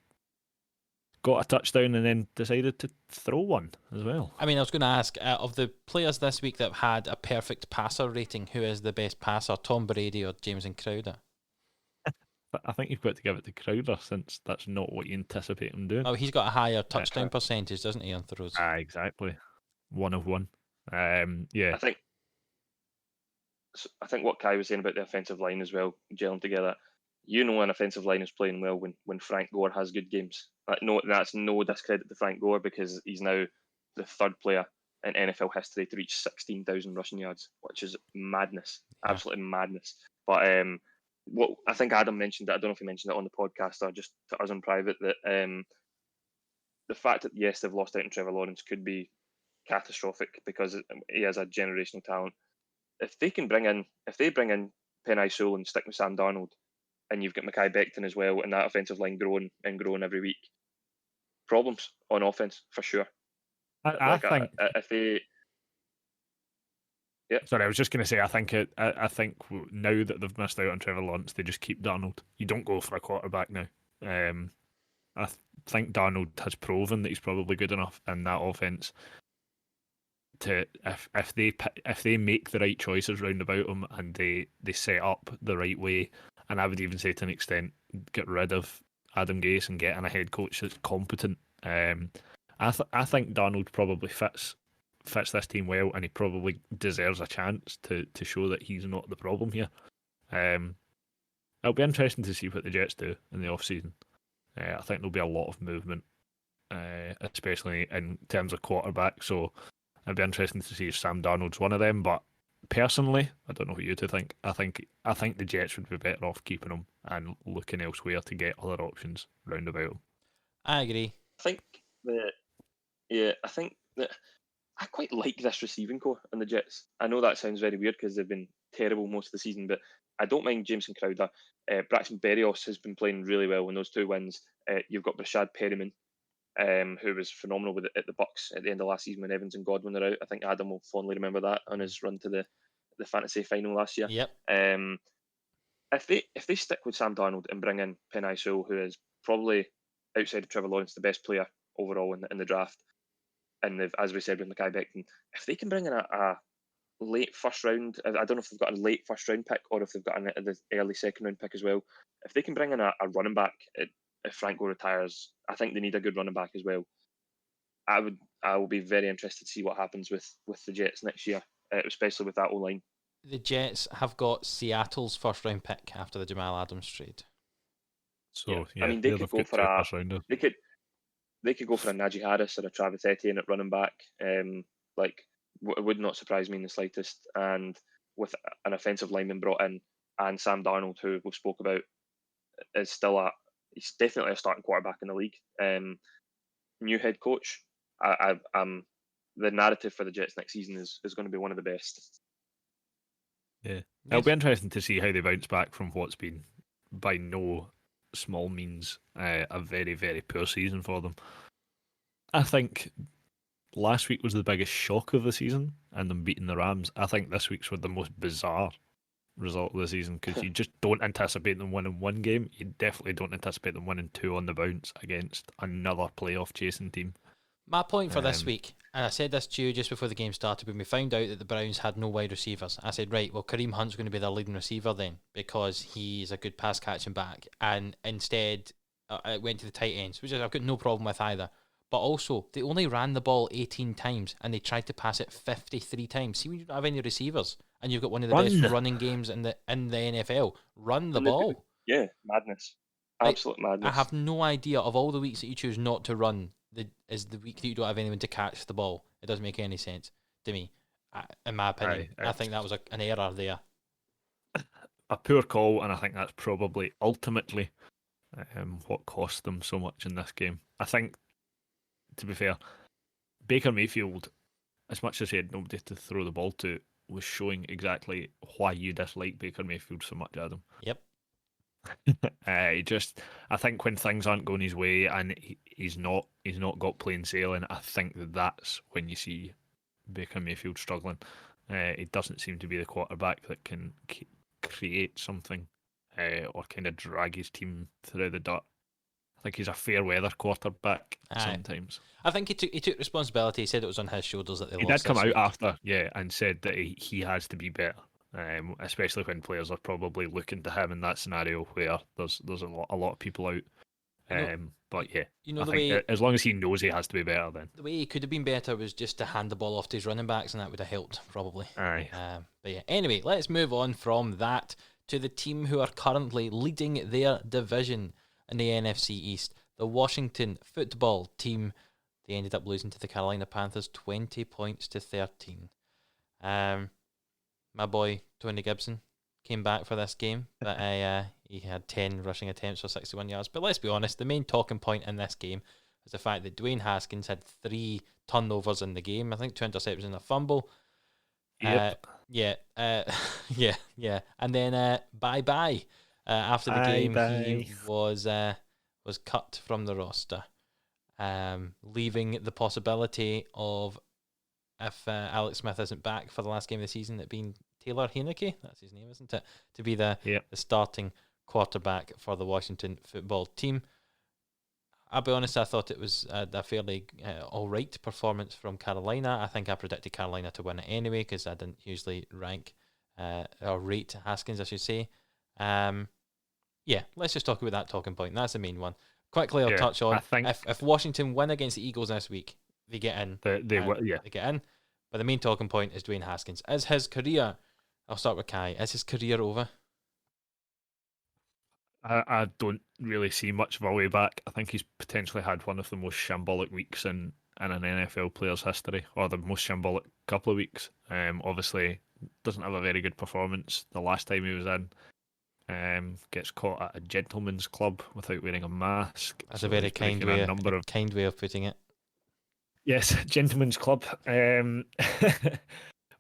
got a touchdown and then decided to throw one as well. I mean, I was going to ask, of the players this week that have had a perfect passer rating, who is the best passer, Tom Brady or Jameson Crowder? I think you've got to give it to Crowder, since that's not what you anticipate him doing. Oh, he's got a higher touchdown percentage, doesn't he, on throws? Exactly. 1 of 1. Yeah. I think what Kai was saying about the offensive line as well, gelling together. An offensive line is playing well when Frank Gore has good games. That's no discredit to Frank Gore, because he's now the 3rd player in NFL history to reach 16,000 rushing yards, which is madness, absolutely madness. But what I think Adam mentioned, I don't know if he mentioned it on the podcast or just to us in private, that the fact that yes, they've lost out on Trevor Lawrence could be catastrophic, because he has a generational talent. If they bring in Penei Sewell and stick with Sam Darnold, and you've got Mekhi Becton as well, and that offensive line growing every week, problems on offense for sure. I think if they. Yeah. Sorry, I was just going to say, I think now that they've missed out on Trevor Lawrence, they just keep Darnold. You don't go for a quarterback now. I think Darnold has proven that he's probably good enough in that offense to, if they make the right choices round about him and they set up the right way, and I would even say to an extent get rid of Adam Gase and get in a head coach that's competent. I think Darnold probably fits this team well, and he probably deserves a chance to show that he's not the problem here. It'll be interesting to see what the Jets do in the off-season. I think there'll be a lot of movement, especially in terms of quarterback, so it'll be interesting to see if Sam Darnold's one of them. But personally, I don't know what you two think. I think the Jets would be better off keeping him and looking elsewhere to get other options round about him. I agree. I think that I quite like this receiving core in the Jets. I know that sounds very weird because they've been terrible most of the season, but I don't mind Jameson Crowder. Braxton Berrios has been playing really well in those 2 wins. You've got Brashad Perriman, who was phenomenal at the Bucks at the end of last season when Evans and Godwin are out. I think Adam will fondly remember that on his run to the fantasy final last year. Yep. If they stick with Sam Darnold and bring in Penei Sewell, who is probably outside of Trevor Lawrence the best player overall in the draft, and they've, as we said with Mekhi Becton, if they can bring in a late first round, I don't know if they've got a late first round pick or if they've got the early second round pick as well. If they can bring in a running back if Frank Gore retires, I think they need a good running back as well. I will be very interested to see what happens with the Jets next year, especially with that O-line. The Jets have got Seattle's first round pick after the Jamal Adams trade. So I mean, they could go for a. they could go for a Najee Harris or a Travis Etienne at running back. It would not surprise me in the slightest. And with an offensive lineman brought in, and Sam Darnold, who we spoke about, is he's definitely a starting quarterback in the league. New head coach. The narrative for the Jets next season is going to be one of the best. Yeah, it'll be interesting to see how they bounce back from what's been, by no small means, a very, very poor season for them. I think last week was the biggest shock of the season, and them beating the Rams. I think this week's was the most bizarre result of the season, because you just don't anticipate them winning one game. You definitely don't anticipate them winning two on the bounce against another playoff chasing team. My point for this week, and I said this to you just before the game started, when we found out that the Browns had no wide receivers, I said, right, well, Kareem Hunt's going to be their leading receiver then, because he's a good pass catching back. And instead, it went to the tight ends, which I've got no problem with either. But also, they only ran the ball 18 times, and they tried to pass it 53 times. See, when you don't have any receivers, and you've got one of the best running games in the NFL, run the ball. Yeah, madness. Absolute madness. I have no idea, of all the weeks that you choose not to run, is the week that you don't have anyone to catch the ball. It doesn't make any sense to me, in my opinion. I think that was an error there. A poor call, and I think that's probably ultimately what cost them so much in this game. I think, to be fair, Baker Mayfield, as much as he had nobody to throw the ball to, was showing exactly why you dislike Baker Mayfield so much, Adam. Yep. I think when things aren't going his way and he's not got plain sailing, I think that's when you see Baker Mayfield struggling. He doesn't seem to be the quarterback that can create something or kind of drag his team through the dirt. I think he's a fair weather quarterback sometimes. I think he took responsibility. He said it was on his shoulders that they lost. He did come out week. after, and said that he has to be better. Especially when players are probably looking to him in that scenario where there's a lot of people out. But yeah, I think as long as he knows he has to be better, then the way he could have been better was just to hand the ball off to his running backs, and that would have helped probably. Aye. But yeah, anyway, let's move on from that to the team who are currently leading their division in the NFC East, the Washington Football Team. They ended up losing to the Carolina Panthers 20 points to 13. My boy Tony Gibson came back for this game, but he had 10 rushing attempts for 61 yards. But let's be honest, the main talking point in this game was the fact that Dwayne Haskins had 3 turnovers in the game. I think 2 interceptions and a fumble. Yep. Yeah. And then bye-bye. After the game, he was cut from the roster, leaving the possibility of, if Alex Smith isn't back for the last game of the season, it being Taylor Heineke, that's his name, isn't it, to be the starting quarterback for the Washington Football Team. I'll be honest, I thought it was a fairly all-right performance from Carolina. I think I predicted Carolina to win it anyway, because I didn't usually rank or rate Haskins, I should say. Let's just talk about that talking point. That's the main one. Quickly, I'll touch on, if Washington win against the Eagles this week, they get in. They get in. But the main talking point is Dwayne Haskins. Is his career, I'll start with Kai, is his career over? I don't really see much of a way back. I think he's potentially had one of the most shambolic weeks in an NFL player's history, or the most shambolic couple of weeks. Obviously, doesn't have a very good performance the last time he was in. Gets caught at a gentleman's club without wearing a mask. That's a very kind way of putting it. Yes, gentleman's club.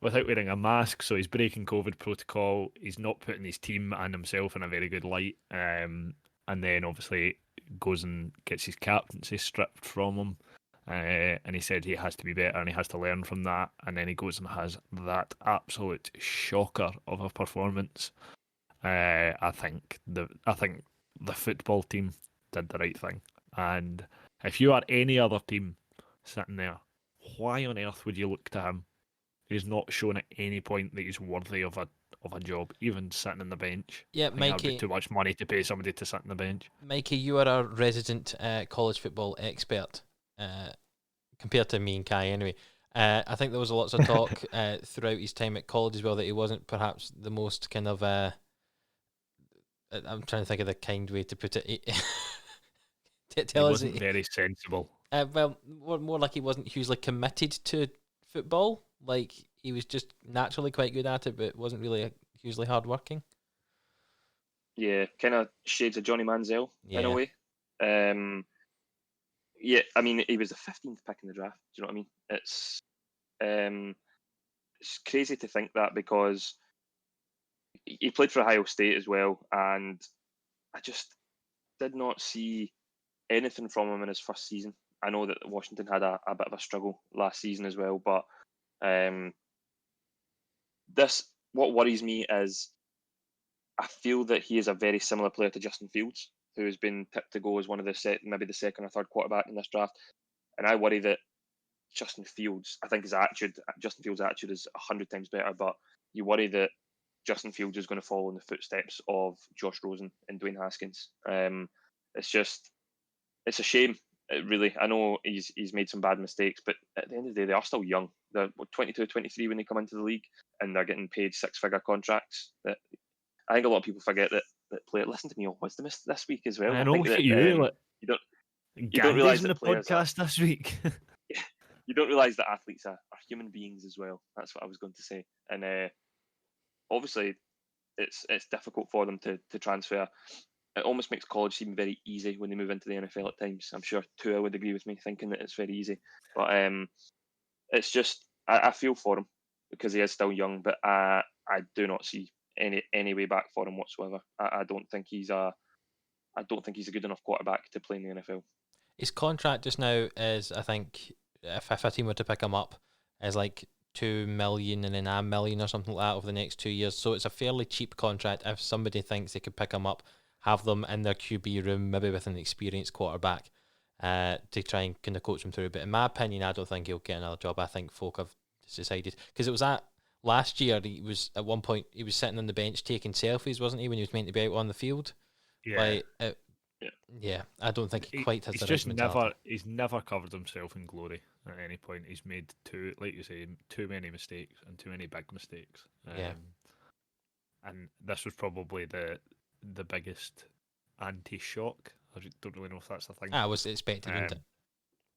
Without wearing a mask, so he's breaking COVID protocol. He's not putting his team and himself in a very good light. And then obviously goes and gets his captaincy stripped from him. And he said he has to be better and he has to learn from that. And then he goes and has that absolute shocker of a performance. I think the football team did the right thing. And if you are any other team sitting there, why on earth would you look to him? He's not shown at any point that he's worthy of a job, even sitting on the bench. Yeah, Mikey. That'd be too much money to pay somebody to sit on the bench. Mikey, you are a resident college football expert, compared to me and Kai anyway. I think there was lots of talk throughout his time at college as well that he wasn't perhaps the most kind of... I'm trying to think of the kind way to put it. He wasn't very sensible. Well, more like he wasn't hugely committed to football. Like he was just naturally quite good at it, but wasn't really hugely hardworking. Yeah, kind of shades of Johnny Manziel in a Yeah. way. Yeah, I mean, he was the 15th pick in the draft. Do you know what I mean? It's crazy to think that because he played for Ohio State as well, and I just did not see anything from him in his first season. I know that Washington had a bit of a struggle last season as well, but what worries me is I feel that he is a very similar player to Justin Fields, who has been picked to go as one of maybe the second or third quarterback in this draft, and I worry that Justin Fields' attitude is 100 times better, but you worry that Justin Fields is going to follow in the footsteps of Josh Rosen and Dwayne Haskins. It's a shame. Really, I know he's made some bad mistakes, but at the end of the day, they are still young. They're 22, 23 when they come into the league, and they're getting paid six-figure contracts. That I think a lot of people forget that player. Listen to me all wisdom this week as well. I know, think look that at you. you don't realize in the that players podcast this week. you don't realize that athletes are human beings as well. That's what I was going to say. And obviously, it's difficult for them to transfer. It almost makes college seem very easy when they move into the NFL at times. I'm sure Tua would agree with me, thinking that it's very easy. But it's just I feel for him because he is still young, but I do not see any way back for him whatsoever. I don't think he's a good enough quarterback to play in the NFL. His contract just now is, I think, if a team were to pick him up, is like 2 million and then $1 million or something like that over the next 2 years. So it's a fairly cheap contract if somebody thinks they could pick him up, have them in their QB room, maybe with an experienced quarterback, to try and kind of coach him through. But in my opinion, I don't think he'll get another job. I think folk have decided, because it was at last year, he was at one point he was sitting on the bench taking selfies, wasn't he, when he was meant to be out on the field? Yeah. Yeah, I don't think he quite has he's the just right mentality. he's never covered himself in glory at any point. He's made too many mistakes and too many big mistakes. Yeah. And this was probably the biggest anti-shock. I don't really know if that's the thing. I was expecting it.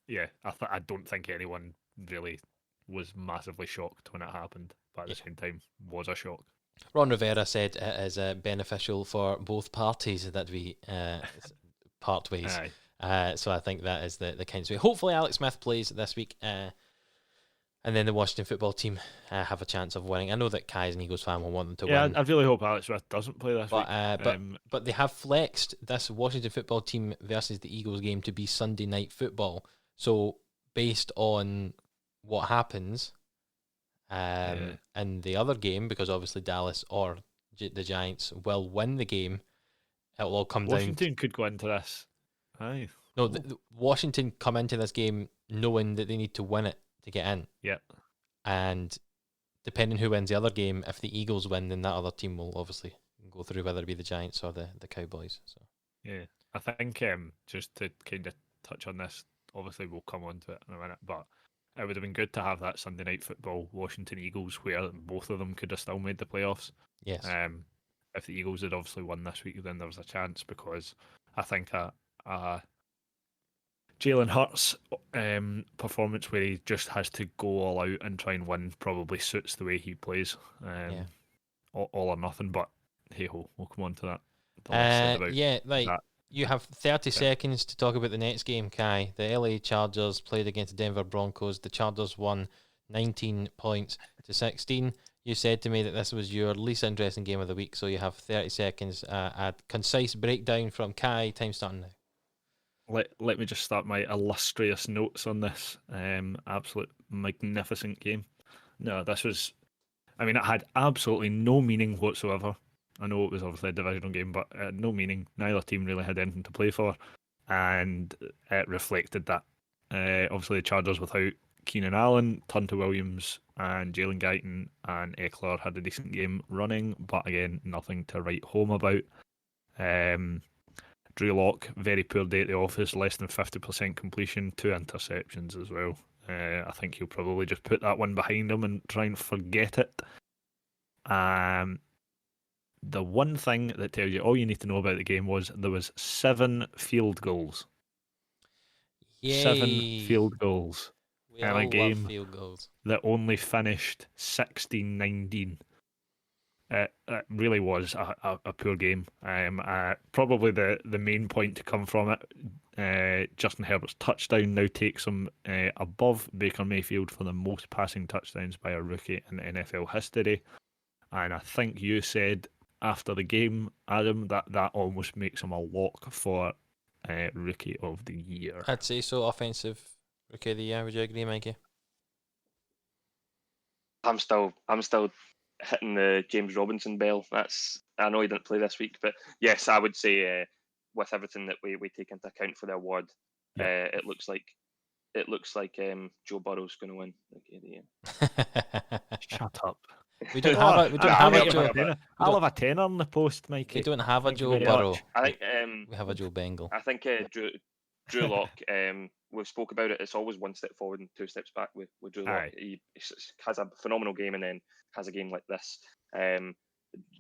Yeah, I don't think anyone really was massively shocked when it happened, but at the same time was a shock. Ron Rivera said it is beneficial for both parties that we part ways. So I think that is the kind of way. Hopefully Alex Smith plays this week, and then the Washington football team have a chance of winning. I know that Kai is an Eagles fan will want them to win. Yeah, I really hope Alex Smith doesn't play this week. But they have flexed this Washington football team versus the Eagles game to be Sunday night football. So based on what happens in the other game, because obviously Dallas or the Giants will win the game, it will all come down. Washington could go into this. Aye. No, the Washington come into this game knowing that they need to win it to get in. Yep. And depending who wins the other game, if the Eagles win, then that other team will obviously go through, whether it be the Giants or the Cowboys. So yeah, I think just to kind of touch on this, obviously we'll come on to it in a minute, but it would have been good to have that Sunday night football Washington Eagles where both of them could have still made the playoffs. Yes. If the Eagles had obviously won this week, then there was a chance, because I think Jalen Hurts' performance where he just has to go all out and try and win probably suits the way he plays. All or nothing, but hey ho, we'll come on to that. You have 30 seconds to talk about the next game, Kai. The LA Chargers played against the Denver Broncos. The Chargers won 19 points to 16. You said to me that this was your least interesting game of the week, so you have 30 seconds. A concise breakdown from Kai. Time starting now. Let me just start my illustrious notes on this absolute magnificent game. No, this was, it had absolutely no meaning whatsoever. I know it was obviously a divisional game, but no meaning. Neither team really had anything to play for, and it reflected that. Obviously, the Chargers without Keenan Allen, Tunter Williams, and Jalen Guyton and Eckler had a decent game running, but again, nothing to write home about. Drew Lock, very poor day at the office, less than 50% completion, 2 interceptions as well. I think he'll probably just put that one behind him and try and forget it. The one thing that tells you all you need to know about the game was there was 7 field goals. 7 Yay. field goals We in a all love game field goals. that only finished 16-19. It really was a poor game. Probably the main point to come from it, Justin Herbert's touchdown now takes him above Baker Mayfield for the most passing touchdowns by a rookie in NFL history. And I think you said after the game, Adam, that almost makes him a lock for Rookie of the Year. I'd say so. Offensive Rookie of the Year. Would you agree, Mikey? I'm still hitting the James Robinson bell. I know he didn't play this week, but yes, I would say with everything that we take into account for the award, it looks like Joe Burrow's going to win Rookie of the Year. Shut up. We don't have a Joe. I'll have a tenner on the post, Mikey. We don't have a Thank you Joe very Burrow. much. I think We have a Joe Bengal. I think Drew Lock. We've spoke about it. It's always one step forward and 2 steps back with Drew Lock. Aye. He has a phenomenal game and then has a game like this.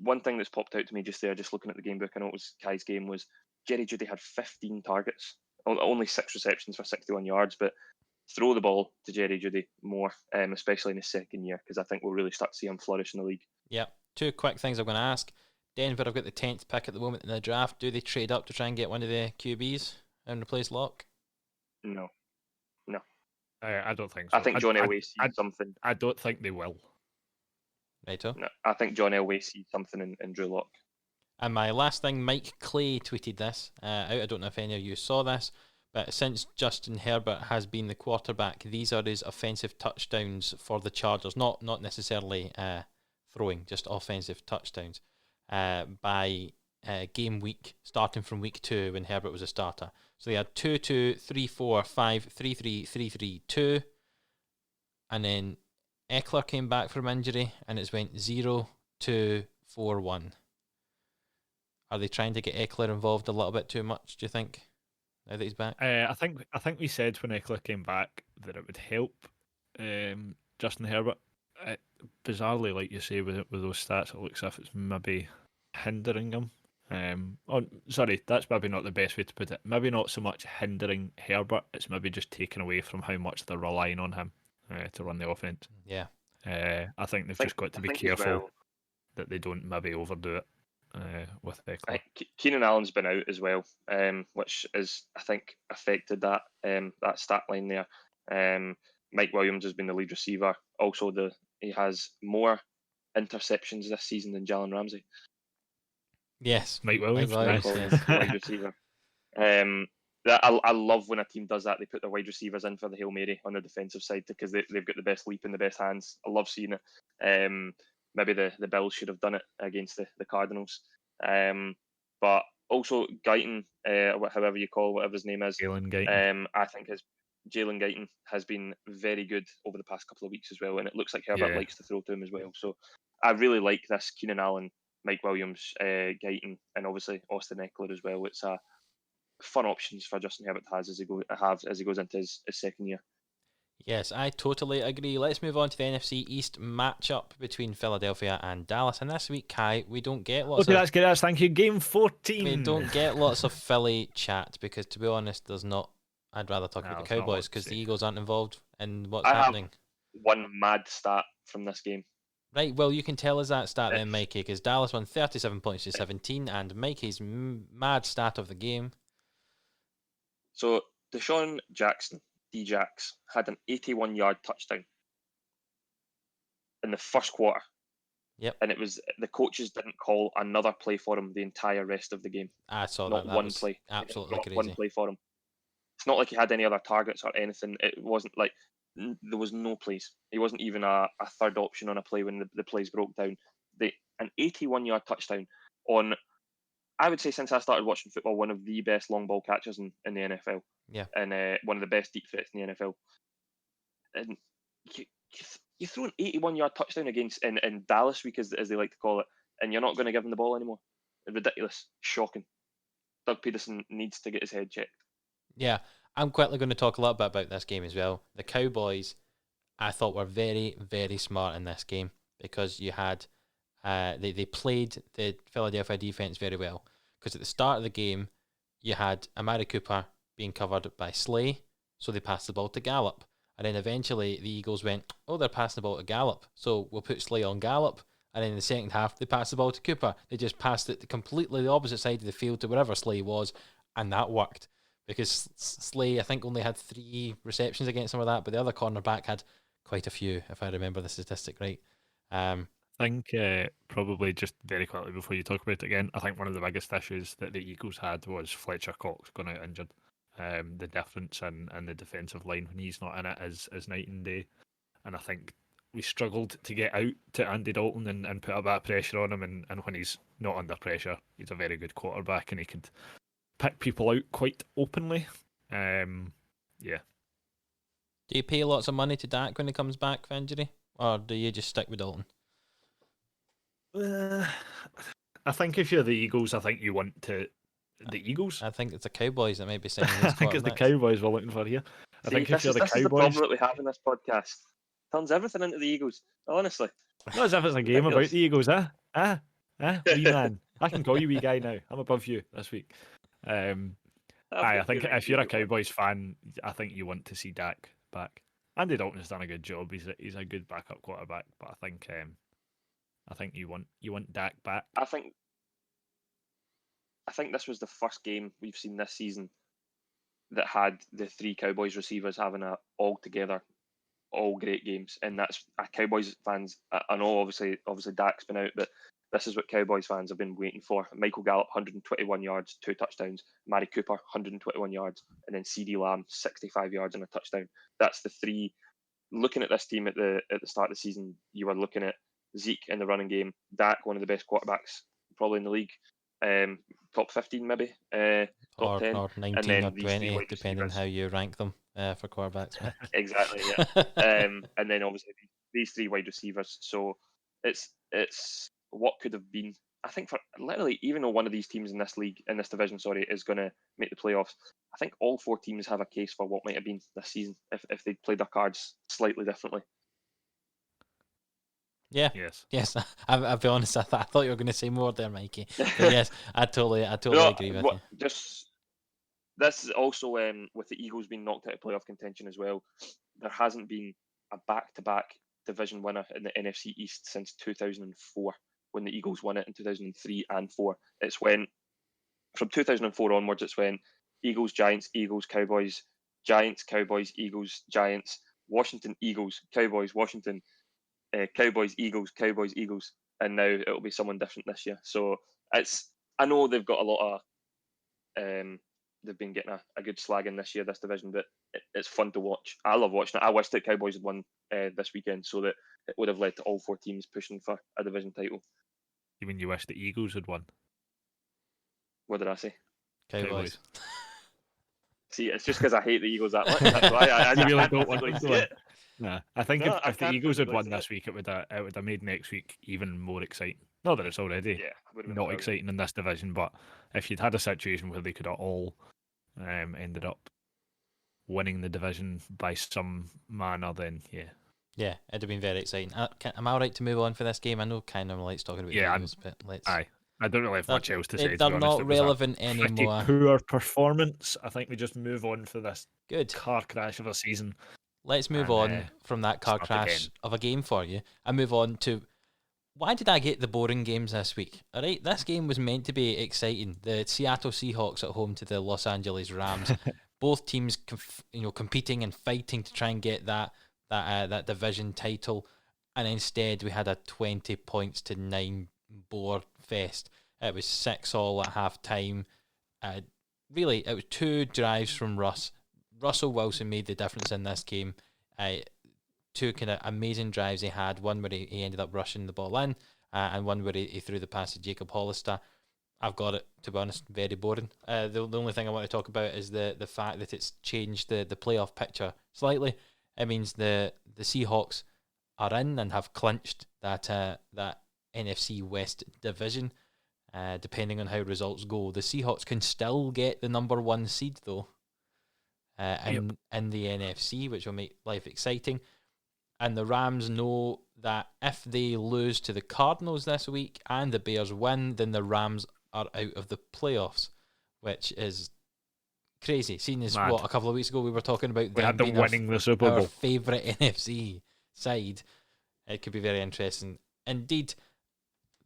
One thing that's popped out to me just there, just looking at the game book, I know it was Kai's game, was Jerry Jeudy had 15 targets, only 6 receptions for 61 yards, but throw the ball to Jerry Jeudy more, especially in his second year, because I think we'll really start to see him flourish in the league. Yeah. 2 quick things I'm going to ask. Denver have got the 10th pick at the moment in the draft. Do they trade up to try and get one of the QBs and replace Locke? No. I don't think so. I think John Elway sees something. I don't think they will. Righto. No, I think John Elway sees something in Drew Lock. And my last thing, Mike Clay tweeted this out. I don't know if any of you saw this, but since Justin Herbert has been the quarterback, these are his offensive touchdowns for the Chargers. Not necessarily throwing, just offensive touchdowns by game week, starting from week 2 when Herbert was a starter. So they had 2-2, 3-4, 5-3-3, 3-3-2, and then Eckler came back from injury, and it's went 0-2-4-1. Are they trying to get Eckler involved a little bit too much, do you think, now that he's back? I think we said when Eckler came back that it would help Justin Herbert. Bizarrely, like you say, with those stats, it looks as if it's maybe hindering him. Sorry, that's maybe not the best way to put it. Maybe not so much hindering Herbert, it's maybe just taking away from how much they're relying on him to run the offense. Yeah. I think they've just got to be careful that they don't maybe overdo it with Eckler. Keenan Allen's been out as well, which is, I think, affected that stat line there. Mike Williams has been the lead receiver. Also, he has more interceptions this season than Jalen Ramsey. Yes, Mike Williams. Nice. Wide receiver. I love when a team does that. They put their wide receivers in for the Hail Mary on the defensive side because they've got the best leap and the best hands. I love seeing it. Maybe the Bills should have done it against the Cardinals. But also Guyton, however you call whatever his name is. Jalen Guyton. I think Jalen Guyton has been very good over the past couple of weeks as well, and it looks like Herbert likes to throw to him as well. So I really like this Keenan Allen, Mike Williams, Guyton, and obviously Austin Eckler as well. It's a fun options for Justin Herbert as he goes into his second year. Yes, I totally agree. Let's move on to the NFC East matchup between Philadelphia and Dallas. And this week, Kai, we don't get lots of... that's good. Thank you. Game 14. We don't get lots of Philly chat because, to be honest, there's not... I'd rather talk about the Cowboys because the Eagles aren't involved in what's happening. Have one mad stat from this game. Right, well, you can tell us that stat then, Mikey, because Dallas won 37 points to 17, and Mikey's mad stat of the game. So, Deshaun Jackson, D-Jax, had an 81-yard touchdown in the first quarter. Yep. And it was the coaches didn't call another play for him the entire rest of the game. I saw not that. One play. Absolutely not crazy. One play for him. It's not like he had any other targets or anything. It wasn't like there was no plays. He wasn't even a third option on a play when the plays broke down. An 81-yard touchdown on, I would say, since I started watching football, one of the best long ball catchers in the NFL. Yeah. And one of the best deep threats in the NFL. And you throw an 81-yard touchdown against in Dallas week, as they like to call it, and you're not going to give him the ball anymore. Ridiculous. Shocking. Doug Peterson needs to get his head checked. Yeah, I'm quickly going to talk a little bit about this game as well. The Cowboys, I thought, were very, very smart in this game because you had, they played the Philadelphia defense very well. Because at the start of the game, you had Amari Cooper being covered by Slay, so they passed the ball to Gallup. And then eventually the Eagles went, oh, they're passing the ball to Gallup, so we'll put Slay on Gallup. And then in the second half, they passed the ball to Cooper. They just passed it completely the opposite side of the field to wherever Slay was, and that worked. Because Slay, I think, only had 3 receptions against him or that, but the other cornerback had quite a few, if I remember the statistic right. I think probably just very quickly before you talk about it again, I think one of the biggest issues that the Eagles had was Fletcher Cox going out injured. The difference in the defensive line when he's not in it is night and day. And I think we struggled to get out to Andy Dalton and put a bit of pressure on him. And when he's not under pressure, he's a very good quarterback and he could pick people out quite openly. Yeah. Do you pay lots of money to Dak when he comes back for injury? Or do you just stick with Dalton? I think if you're the Eagles, I think you want to... The Eagles? I think it's the Cowboys that may be signing these I think it's the Cowboys we're looking for here. I think if you're the this Cowboys... is the problem that we have in this podcast. Turns everything into the Eagles, honestly. Not as if it's a game about the Eagles, wee man. I can call you wee guy now. I'm above you this week. I think if you're a Cowboys fan, I think you want to see Dak back. Andy Dalton has done a good job. He's a good backup quarterback, but I think you want Dak back. I think this was the first game we've seen this season that had the 3 Cowboys receivers having all great games, and that's Cowboys fans. I know obviously Dak's been out, but this is what Cowboys fans have been waiting for. Michael Gallup, 121 yards, 2 touchdowns. Mari Cooper, 121 yards, and then CeeDee Lamb, 65 yards and a touchdown. That's the 3. Looking at this team at the start of the season, you were looking at Zeke in the running game, Dak, one of the best quarterbacks probably in the league, top 15 maybe, top 10, or 19 and then or these 20, wide depending receivers. how you rank them for quarterbacks. Exactly, yeah. And then obviously these 3 wide receivers. So it's what could have been. I think for literally, even though one of these teams in this division, is going to make the playoffs, I think all 4 teams have a case for what might have been this season if they played their cards slightly differently. Yeah. Yes. I'll be honest. I thought you were going to say more there, Mikey. But yes, I totally agree with you. Just this is also with the Eagles being knocked out of playoff contention as well. There hasn't been a back-to-back division winner in the NFC East since 2004, when the Eagles won it in 2003 and 4. It's when from 2004 onwards, it's when Eagles, Giants, Eagles, Cowboys, Giants, Cowboys, Eagles, Giants, Washington, Eagles, Cowboys, Washington, Cowboys, Eagles, Cowboys, Eagles, and now it'll be someone different this year. So I know they've got a lot of they've been getting a good slag in this year, this division, but it's fun to watch. I love watching it. I wish that Cowboys had won this weekend, so that it would have led to all 4 teams pushing for a division title. You mean you wish the Eagles had won? What did I say? Cowboys. See, it's just because I hate the Eagles that much. That's why I really don't want them to win. Nah, I think No, if the Eagles had won this week, it would have made next week even more exciting. Not that it's already not exciting in this division, but if you'd had a situation where they could have all ended up winning the division by some manner, then yeah, it'd have been very exciting. Am I all right to move on for this game? I know kind of likes talking about the Eagles, but let's. I don't really have much else to say. They're not relevant anymore. Poor performance. I think we just move on for this good car crash of a season. Let's move on from that car crash of a game for you and move on to why did I get the boring games this week? All right, this game was meant to be exciting. The Seattle Seahawks at home to the Los Angeles Rams. Both teams, competing and fighting to try and get that division title, and instead we had a 20 points to 9 bore fest. It was 6-all at half time. Really, it was 2 drives from Russ. Russell Wilson made the difference in this game. 2 kind of amazing drives he had. One where he ended up rushing the ball in, and one where he threw the pass to Jacob Hollister. I've got it, to be honest, very boring. The only thing I want to talk about is the fact that it's changed the playoff picture slightly. It means the Seahawks are in and have clinched that NFC West division. Depending on how results go, the Seahawks can still get the number 1 seed though. In the NFC, which will make life exciting. And the Rams know that if they lose to the Cardinals this week and the Bears win, then the Rams are out of the playoffs, which is crazy. Seeing as Mad. what a couple of weeks ago we were talking about We had them being winning the Super our Bowl. favourite NFC side. It could be very interesting. Indeed,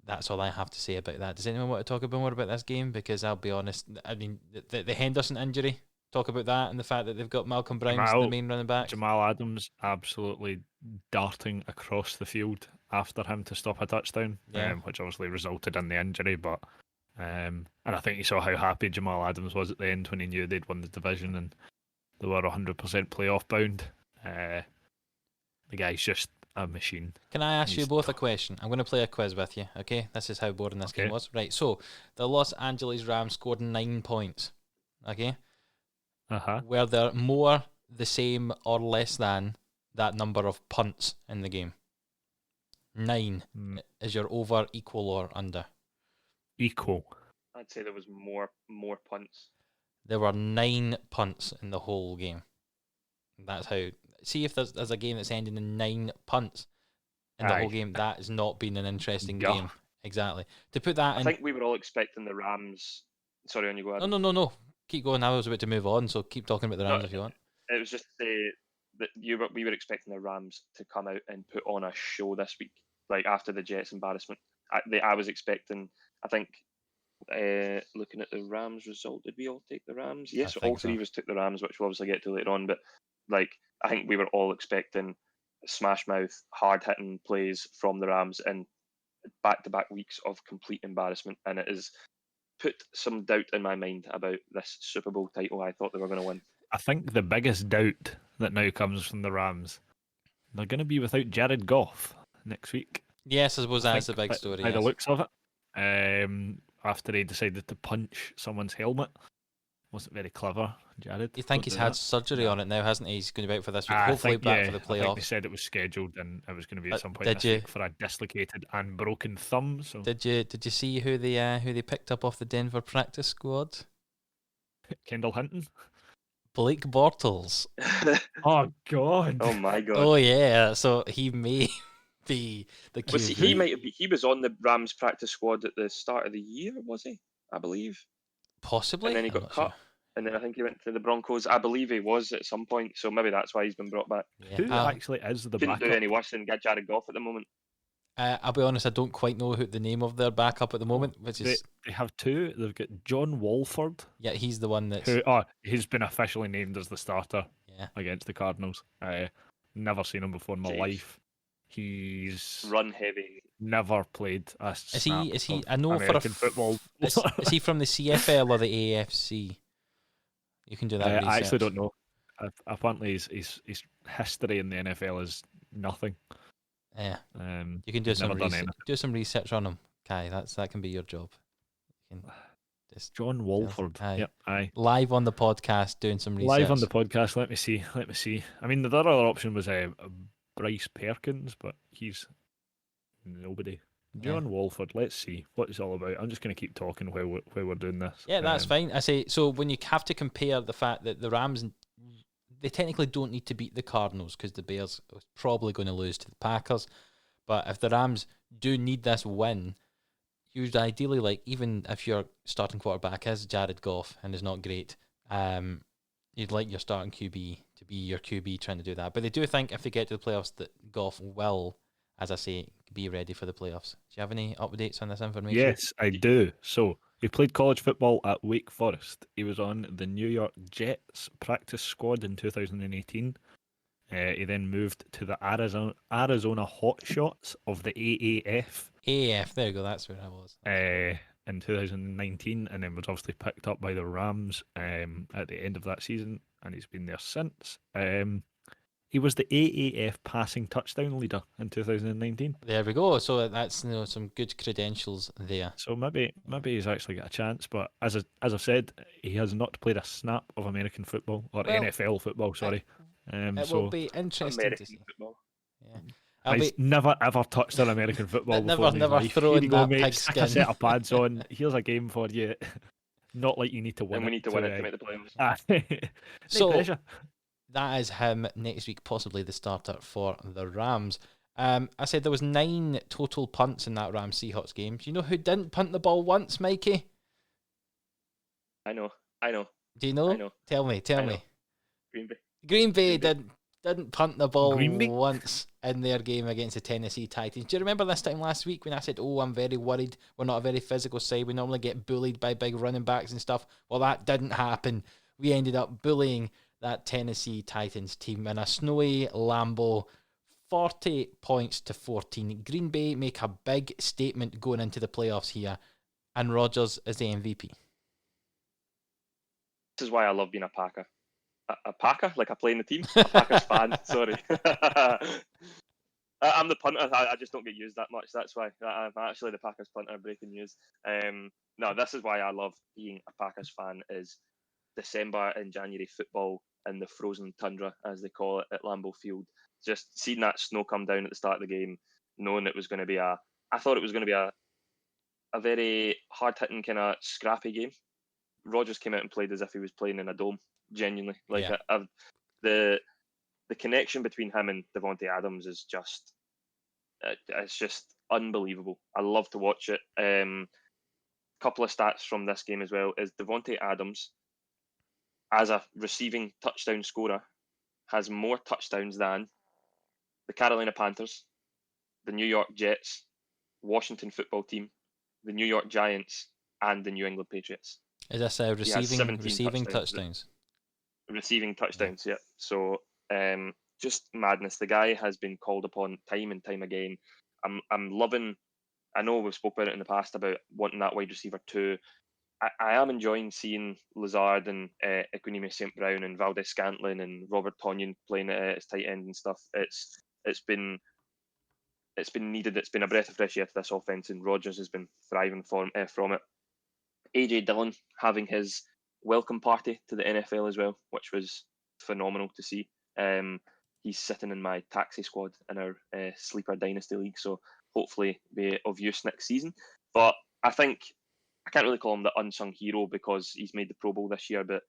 that's all I have to say about that. Does anyone want to talk about more about this game? Because I'll be honest, I mean, the Henderson injury, talk about that and the fact that they've got Malcolm Brown as the main running back. Jamal Adams absolutely darting across the field after him to stop a touchdown, which obviously resulted in the injury. But and I think you saw how happy Jamal Adams was at the end when he knew they'd won the division and they were 100% playoff bound. The guy's just a machine. Can I ask you both a question? I'm going to play a quiz with you, okay? This is how boring this game was. Right, so the Los Angeles Rams scored 9 points, okay? Were there more, the same, or less than that number of punts in the game? 9. Is your over, equal, or under? Equal. I'd say there was more punts. There were 9 punts in the whole game. That's how... See if there's a game that's ending in 9 punts in the whole game. That has not been an interesting game. Exactly. To put that in... I think we were all expecting the Rams... Sorry, on you go ahead. No. Keep going. I was about to move on, so keep talking about the Rams if you want. It was just to say that we were expecting the Rams to come out and put on a show this week, like after the Jets' embarrassment. I was expecting... I think... looking at the Rams result, did we all take the Rams? Yes, all three of us took the Rams, which we'll obviously get to later on. But like, I think we were all expecting smash mouth, hard hitting plays from the Rams in back-to-back weeks of complete embarrassment, and it has put some doubt in my mind about this Super Bowl title I thought they were going to win. I think the biggest doubt that now comes from the Rams, they're going to be without Jared Goff next week. Yes, I suppose that's the big story. By the looks of it. After he decided to punch someone's helmet. Wasn't very clever, Jared. You think he's had surgery on it now, hasn't he? He's going to be out for this week. Hopefully back for the playoffs. I think they said it was scheduled and it was going to be at some point this week for a dislocated and broken thumb. So Did you see who they picked up off the Denver practice squad? Kendall Hinton? Blake Bortles. Oh God. Oh my God. Oh yeah. So he may be the QB. He was on the Rams practice squad at the start of the year, was he? I believe. Possibly. And then he got cut. Sure. And then I think he went to the Broncos. I believe he was at some point, so maybe that's why he's been brought back. Yeah. Who actually is the backup? Couldn't do any worse than get Jared Goff at the moment. I'll be honest, I don't quite know who the name of their backup at the moment, which is... They have two. They've got John Wolford. Yeah, he's the one that's... He's been officially named as the starter against the Cardinals. Never seen him before in my life. He's run heavy. Never played a snap is he? Of I know American for football. Is he from the CFL or the AFC? You can do that. I actually don't know. Apparently, his history in the NFL is nothing. Yeah. You can do some research. Do some research on him, Kai. That can be your job. You can just John Wolford. Yep. Aye. Live on the podcast, doing some research. Live on the podcast. Let me see. I mean, the other option was Bryce Perkins, but he's nobody. John Wolford, let's see what it's all about. I'm just going to keep talking while we're doing this. Yeah, that's fine. I say, so when you have to compare the fact that the Rams, they technically don't need to beat the Cardinals because the Bears are probably going to lose to the Packers. But if the Rams do need this win, you'd ideally like, even if your starting quarterback is Jared Goff and is not great, you'd like your starting QB to be your QB trying to do that. But they do think if they get to the playoffs that Goff will, as I say, be ready for the playoffs. Do you have any updates on this information? Yes, I do. So he played college football at Wake Forest. He was on the New York Jets practice squad in 2018. He then moved to the Arizona Hotshots of the AAF. AAF, there you go, that's where I was. In 2019, and then was obviously picked up by the Rams at the end of that season, and he's been there since. He was the AAF passing touchdown leader in 2019. There we go. So that's some good credentials there. So maybe he's actually got a chance. But as I've said, he has not played a snap of American football or NFL football. Sorry. It will be interesting American to see. Football. Yeah. He's never ever touched an American football before. Never thrown that pig stick a set of pads on. Here's a game for you. Not like you need to win. And we need to win it to make the playoffs. No pressure. That is him next week, possibly the starter for the Rams. I said there was 9 total punts in that Rams Seahawks game. Do you know who didn't punt the ball once, Mikey? I know. Do you know? I know. Tell me. I know. Green Bay. Green Bay Green Bay. didn't punt the ball Green Bay? once in their game against the Tennessee Titans. Do you remember this time last week when I said, "Oh, I'm very worried. We're not a very physical side. We normally get bullied by big running backs and stuff." Well, that didn't happen. We ended up bullying that Tennessee Titans team in a snowy Lambeau, 40 points to 14. Green Bay make a big statement going into the playoffs here, and Rodgers is the MVP. This is why I love being a Packer. A Packer? Like I play in the team? A Packers fan, sorry. I'm the punter. I just don't get used that much. That's why. I'm actually the Packers punter, breaking news. No, this is why I love being a Packers fan, is December and January football in the frozen tundra, as they call it, at Lambeau Field. Just seeing that snow come down at the start of the game, knowing it was going to be I thought it was going to be a very hard-hitting, kind of scrappy game. Rodgers came out and played as if he was playing in a dome, genuinely. Like, Yeah. the connection between him and Davante Adams is just, it's just unbelievable. I love to watch it. Couple of stats from this game as well is Davante Adams, as a receiving touchdown scorer, has more touchdowns than the Carolina Panthers, the New York Jets, Washington football team, the New York Giants, and the New England Patriots. Is this receiving touchdowns? Receiving touchdowns, yeah. So just madness. The guy has been called upon time and time again. I'm loving. I know we've spoke about it in the past about wanting that wide receiver too. I am enjoying seeing Lazard and Equineme St. Brown and Valdez Scantling and Robert Tonyan playing as tight end and stuff. It's been needed. It's been a breath of fresh air to this offense, and Rodgers has been thriving from it. AJ Dillon having his welcome party to the NFL as well, which was phenomenal to see. He's sitting in my taxi squad in our sleeper dynasty league, so hopefully be of use next season. But I think I can't really call him the unsung hero because he's made the Pro Bowl this year, but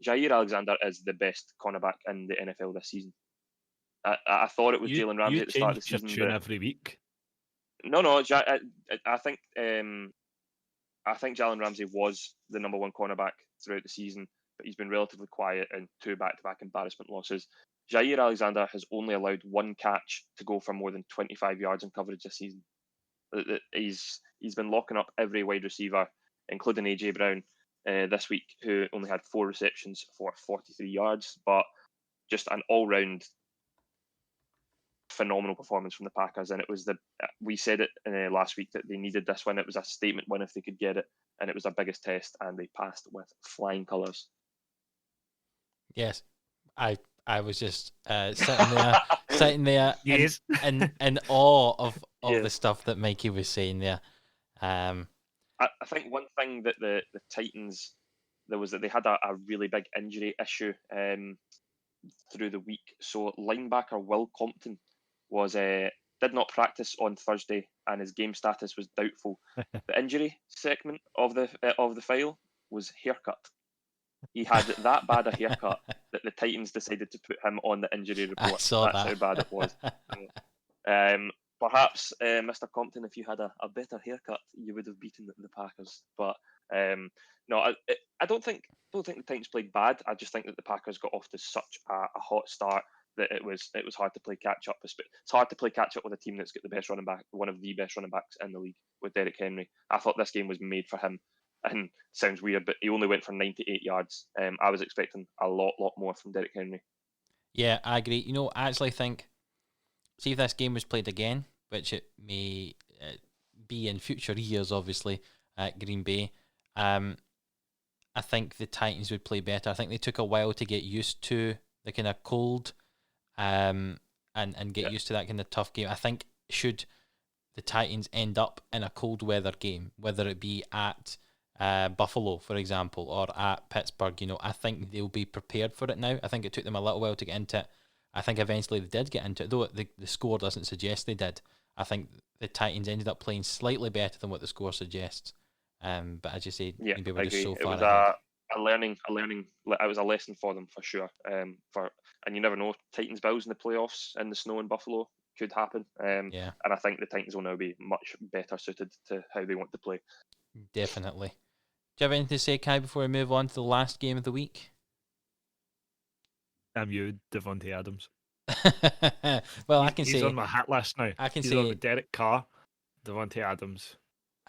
Jair Alexander is the best cornerback in the NFL this season. I thought it was Jalen Ramsey at the start of the season. You change your tune every week. No, I think Jalen Ramsey was the number one cornerback throughout the season, but he's been relatively quiet in 2 back-to-back embarrassment losses. Jair Alexander has only allowed 1 catch to go for more than 25 yards in coverage this season. He's been locking up every wide receiver, including AJ Brown this week, who only had 4 receptions for 43 yards, but just an all-round phenomenal performance from the Packers. And it was we said it last week that they needed this win. It was a statement win if they could get it, and it was their biggest test, and they passed with flying colours. Yes, I was just sitting there Yes. in awe of Yes. the stuff that Mikey was saying there. I think one thing that the Titans, there was that they had a really big injury issue through the week. So linebacker Will Compton did not practice on Thursday, and his game status was doubtful. The injury segment of the file was haircut. He had that bad a haircut that the Titans decided to put him on the injury report. I saw That's that. how bad it was. Perhaps, Mr. Compton, if you had a better haircut, you would have beaten the Packers. But no, I don't think the Titans played bad. I just think that the Packers got off to such a hot start that it was hard to play catch up. It's hard to play catch up with a team that's got the best running back, one of the best running backs in the league, with Derrick Henry. I thought this game was made for him. And sounds weird, but he only went for 98 yards. I was expecting a lot more from Derrick Henry. Yeah, I agree. You know, I actually think, see if this game was played again, which it may be in future years, obviously, at Green Bay, I think the Titans would play better. I think they took a while to get used to the kind of cold and get used to that kind of tough game. I think should the Titans end up in a cold weather game, whether it be at Buffalo, for example, or at Pittsburgh, you know, I think they'll be prepared for it now. I think it took them a little while to get into it. I think eventually they did get into it, though the score doesn't suggest they did. I think the Titans ended up playing slightly better than what the score suggests. But as you say, maybe we're just so far ahead. A learning. It was a lesson for them for sure. And you never know, Titans Bills in the playoffs in the snow in Buffalo could happen. And I think the Titans will now be much better suited to how they want to play. Definitely. you have anything to say, Kai, before we move on to the last game of the week? I'm you, Devontae Adams. Well, he's on my hat list now. I can he's say on Derek Carr, Devontae Adams.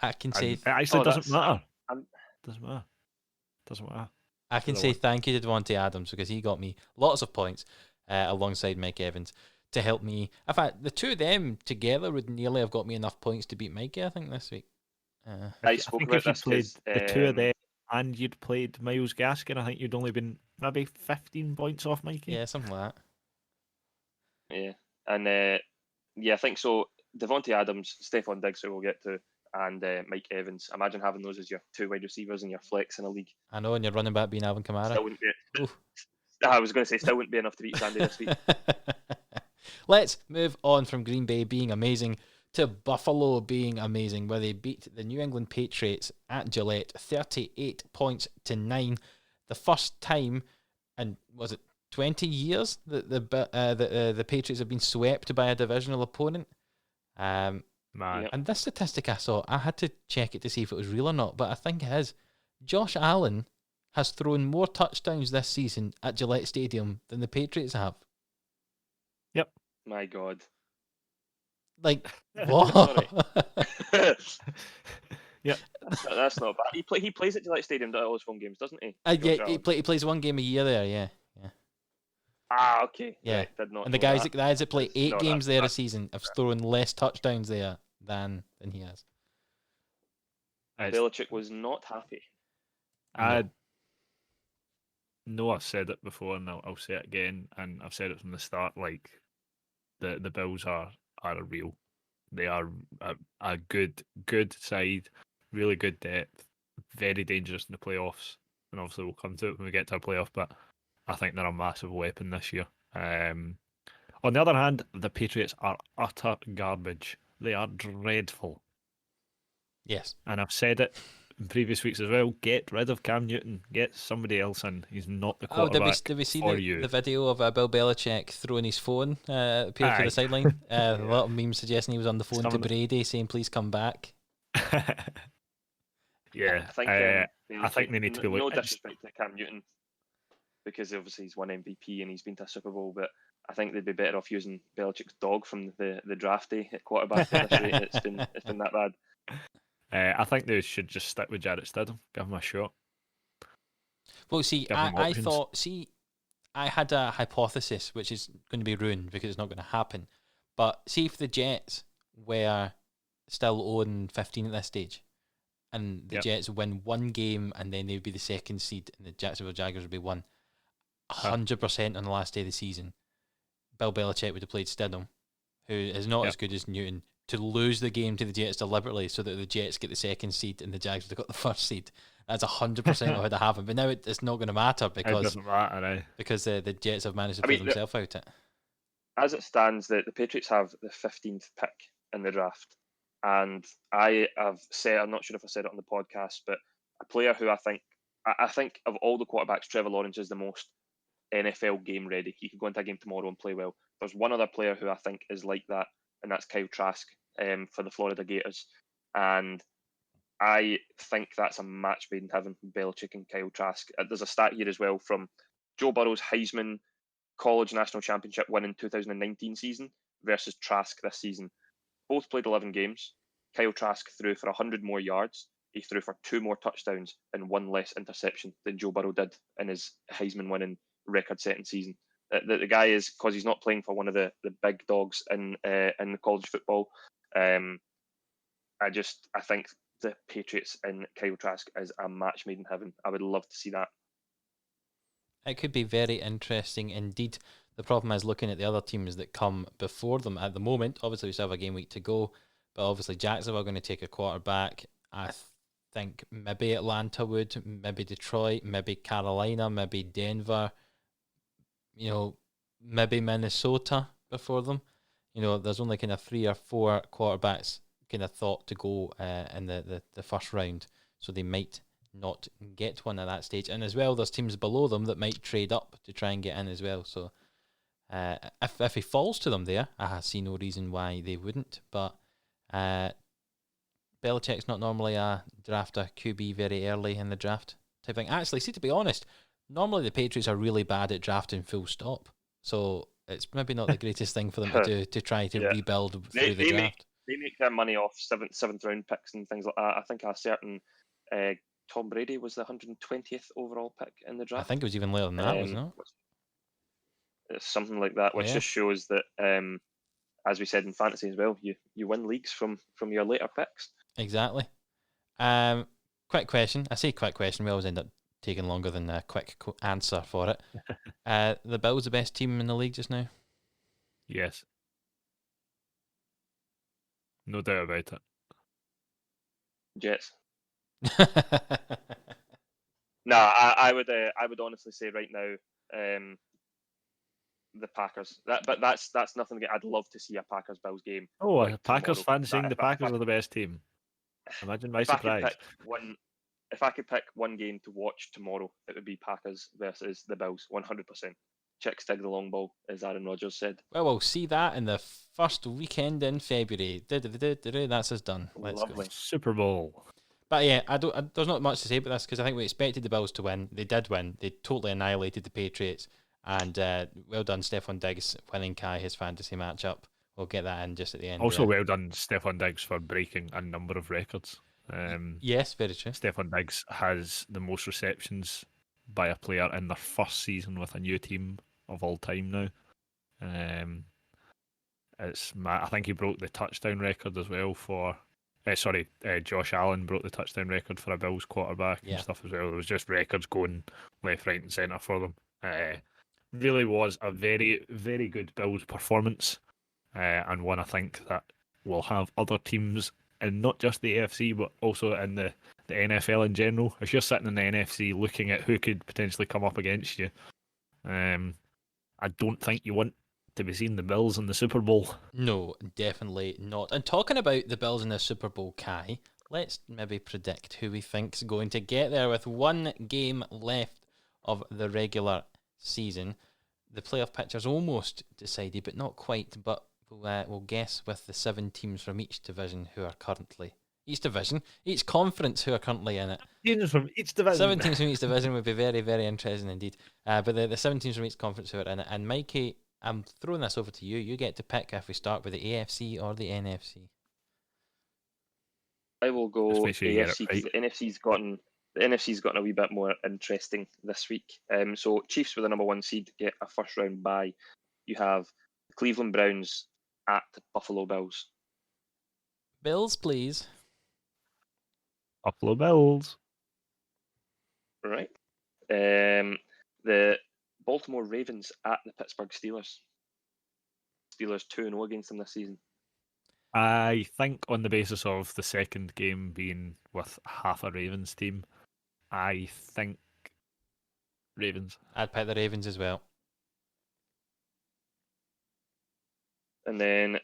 I can say it actually doesn't matter. Doesn't matter. I can say thank you to Devontae Adams because he got me lots of points alongside Mike Evans to help me. In fact, the two of them together would nearly have got me enough points to beat Mikey, I think, this week. I think if you played the two of them and you'd played Myles Gaskin, I think you'd only been maybe 15 points off Mikey. Yeah, something like that. Yeah, and I think so. Devontae Adams, Stephon Diggs, who we'll get to, and Mike Evans. Imagine having those as your two wide receivers in your flex in a league. I know, and your running back being Alvin Kamara. Still wouldn't be. I was going to say, still wouldn't be enough to beat Sandy this week. Let's move on from Green Bay being amazing to Buffalo being amazing, where they beat the New England Patriots at Gillette 38 points to 9. The first time, and was it 20 years that the Patriots have been swept by a divisional opponent? Man. And this statistic I saw, I had to check it to see if it was real or not, but I think it is. Josh Allen has thrown more touchdowns this season at Gillette Stadium than the Patriots have. Yep. My God. Like, what? Yep. That's not bad. He plays at Gillette Stadium at all his home games, doesn't he? Yeah, he plays one game a year there, yeah. Okay. Yeah. Right, did not and the know guys that. that play 8 games there a season have thrown less touchdowns there than he has. Belichick was not happy. I know I've said it before, and I'll say it again, and I've said it from the start. Like the Bills are real. They are a good side, really good depth, very dangerous in the playoffs. And obviously we'll come to it when we get to our playoff, but I think they're a massive weapon this year. On the other hand, the Patriots are utter garbage. They are dreadful. Yes. And I've said it in previous weeks as well. Get rid of Cam Newton. Get somebody else in. He's not the quarterback did we see for the video of Bill Belichick throwing his phone appeared to the sideline? A lot of memes suggesting he was on the phone to Brady saying, please come back. Yeah. I think they need to be no disrespect to Cam Newton, because obviously he's won MVP and he's been to a Super Bowl, but I think they'd be better off using Belichick's dog from the draft day at quarterback at this rate. It's been that bad. I think they should just stick with Jarrett Stidham. Give him a shot. Well, see, I thought, I had a hypothesis which is going to be ruined because it's not going to happen. But see if the Jets were still 0-15 at this stage, and the Jets win one game, and then they would be the second seed, and the Jacksonville Jaguars would be 100% on the last day of the season. Bill Belichick would have played Stidham, who is not as good as Newton, to lose the game to the Jets deliberately so that the Jets get the second seed and the Jags would have got the first seed. That's 100% what would have happened. But now it's not going to matter because it doesn't matter, because the Jets have managed to play themselves out it. As it stands, the Patriots have the 15th pick in the draft. And I have said, I'm not sure if I said it on the podcast, but a player who I think of all the quarterbacks, Trevor Lawrence is the most NFL game ready. He could go into a game tomorrow and play well. There's one other player who I think is like that, and that's Kyle Trask for the Florida Gators. And I think that's a match made in heaven, Belichick and Kyle Trask. There's a stat here as well from Joe Burrow's Heisman College National Championship win in 2019 season versus Trask this season. Both played 11 games. Kyle Trask threw for 100 more yards. He threw for 2 more touchdowns and 1 less interception than Joe Burrow did in his Heisman winning record-setting season. The guy is, because he's not playing for one of the big dogs in college football. I think the Patriots and Kyle Trask is a match made in heaven. I would love to see that. It could be very interesting indeed. The problem is looking at the other teams that come before them at the moment. Obviously, we still have a game week to go, but obviously Jacksonville are going to take a quarterback. I think maybe Atlanta would, maybe Detroit, maybe Carolina, maybe Denver, maybe Minnesota before them. There's only kind of 3 or 4 quarterbacks kind of thought to go in the first round, so they might not get one at that stage. And as well, there's teams below them that might trade up to try and get in as well. So if he falls to them there, I see no reason why they wouldn't. But Belichick's not normally draft a QB very early in the draft type thing. Actually, see, to be honest, normally the Patriots are really bad at drafting full stop. So it's maybe not the greatest thing for them to do to try to rebuild through the draft. They make their money off seventh round picks and things like that. I think a certain Tom Brady was the 120th overall pick in the draft. I think it was even later than that, wasn't it? Something like that, which just shows that, as we said in fantasy as well, you win leagues from your later picks. Exactly. Quick question. I say quick question. We always end up taking longer than a quick answer for it. The Bills the best team in the league just now? Yes. No doubt about it. Jets. No, I would honestly say right now, the Packers. But that's nothing. I'd love to see a Packers Bills game. Oh, a Packers tomorrow. fan saying the Packers are the best team. Imagine my surprise. If I could pick one game to watch tomorrow, it would be Packers versus the Bills, 100%. Chicks dig the long ball, as Aaron Rodgers said. Well, we'll see that in the first weekend in February. That's us done. Let's go. Super Bowl. But yeah, there's not much to say about this because I think we expected the Bills to win. They did win. They totally annihilated the Patriots. And well done, Stephon Diggs, winning Kai his fantasy matchup. We'll get that in just at the end. Also, well done, Stephon Diggs, for breaking a number of records. Yes, very true. Stephon Diggs has the most receptions by a player in their first season with a new team of all time now. I think he broke the touchdown record as well for. Josh Allen broke the touchdown record for a Bills quarterback and stuff as well. There was just records going left, right, and centre for them. Really was a very, very good Bills performance, and one I think that will have other teams, and not just the AFC, but also in the NFL in general. If you're sitting in the NFC looking at who could potentially come up against you, I don't think you want to be seeing the Bills in the Super Bowl. No, definitely not. And talking about the Bills in the Super Bowl, Kai, let's maybe predict who we think's going to get there with one game left of the regular season. The playoff picture's almost decided, but not quite. But we'll guess with the 7 teams from each division who are currently each conference who are currently in it. Teams from each division. 7 teams from each division would be very, very interesting indeed. But the 7 teams from each conference who are in it. And Mikey, I'm throwing this over to you. You get to pick if we start with the AFC or the NFC. I will go AFC because right. the NFC's gotten a wee bit more interesting this week. So Chiefs with the number 1 seed get a first round bye. You have the Cleveland Browns at Buffalo Bills. Bills, please. Buffalo Bills. Right. The Baltimore Ravens at the Pittsburgh Steelers. Steelers 2-0 against them this season. I think on the basis of the second game being with half a Ravens team, I think Ravens. I'd pick the Ravens as well. And then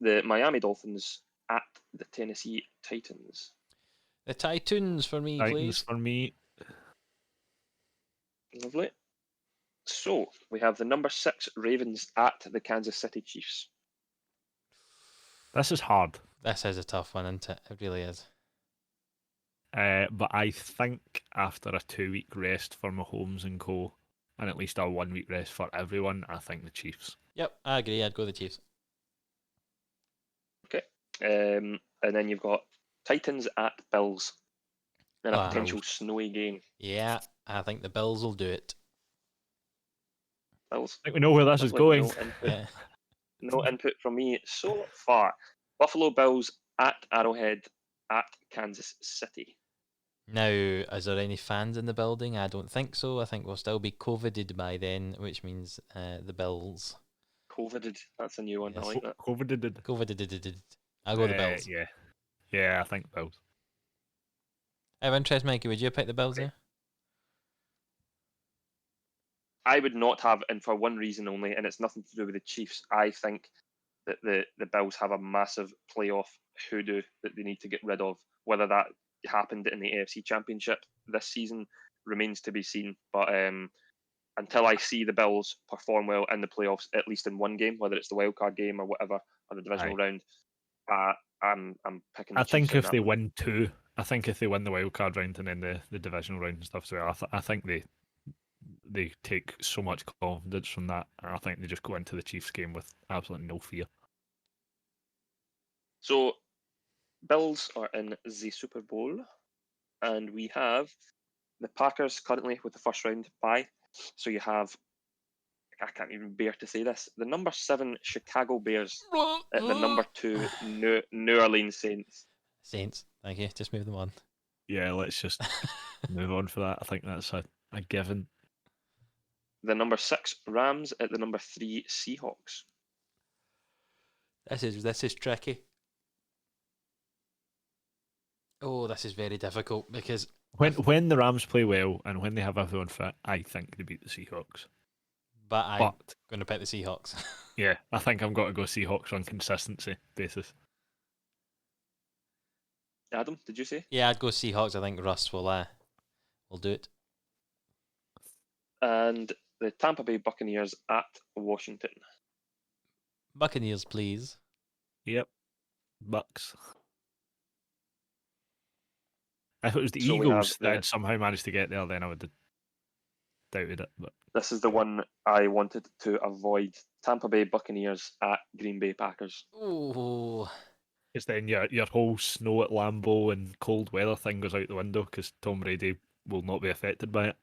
the Miami Dolphins at the Tennessee Titans. The Titans for me, Titans please. For me. Lovely. So we have the number 6 Ravens at the Kansas City Chiefs. This is hard. This is a tough one, isn't it? It really is. But I think after a 2-week rest for Mahomes and co, and at least a 1-week rest for everyone, I think the Chiefs. Yep, I agree. I'd go the Chiefs. Okay. And then you've got Titans at Bills in a potential snowy game. Yeah, I think the Bills will do it. Bills. I think we know where this is going. No input from me so far. Buffalo Bills at Arrowhead at Kansas City. Now, is there any fans in the building? I don't think so. I think we'll still be COVIDed by then, which means the Bills. COVIDed. That's a new one. I like that. COVIDed. I'll go the Bills. Yeah, I think Bills. I have interest, Mikey. Would you pick the Bills here? I would not have, and for one reason only, and it's nothing to do with the Chiefs. I think that the Bills have a massive playoff hoodoo that they need to get rid of. Whether that happened in the AFC Championship this season remains to be seen. But until I see the Bills perform well in the playoffs, at least in one game, whether it's the wildcard game or whatever, or the divisional round, I'm picking. I The Chiefs think in if that they one. win two, I think if they win the wild card round and then the divisional round and stuff, so I think they take so much confidence from that, and I think they just go into the Chiefs game with absolutely no fear. So Bills are in the Super Bowl, and we have the Packers currently with the first round bye. So you have, I can't even bear to say this, the number 7 Chicago Bears at the number 2 New Orleans Saints. Saints. Thank you. Just move them on. Yeah, let's just move on for that. I think that's a given. The number 6 Rams at the number 3 Seahawks. This is tricky. Oh, this is very difficult because When the Rams play well and when they have everyone fit, I think they beat the Seahawks. but I'm going to pick the Seahawks. Yeah, I think I'm going to go Seahawks on consistency basis. Adam, did you say? Yeah, I'd go Seahawks. I think Russ will do it. And the Tampa Bay Buccaneers at Washington. Buccaneers, please. Yep, Bucks. If it was the So we Eagles have that had somehow managed to get there, then I would have doubted it. But This is the one I wanted to avoid. Tampa Bay Buccaneers at Green Bay Packers. Oh, because then your whole snow at Lambeau and cold weather thing goes out the window because Tom Brady will not be affected by it.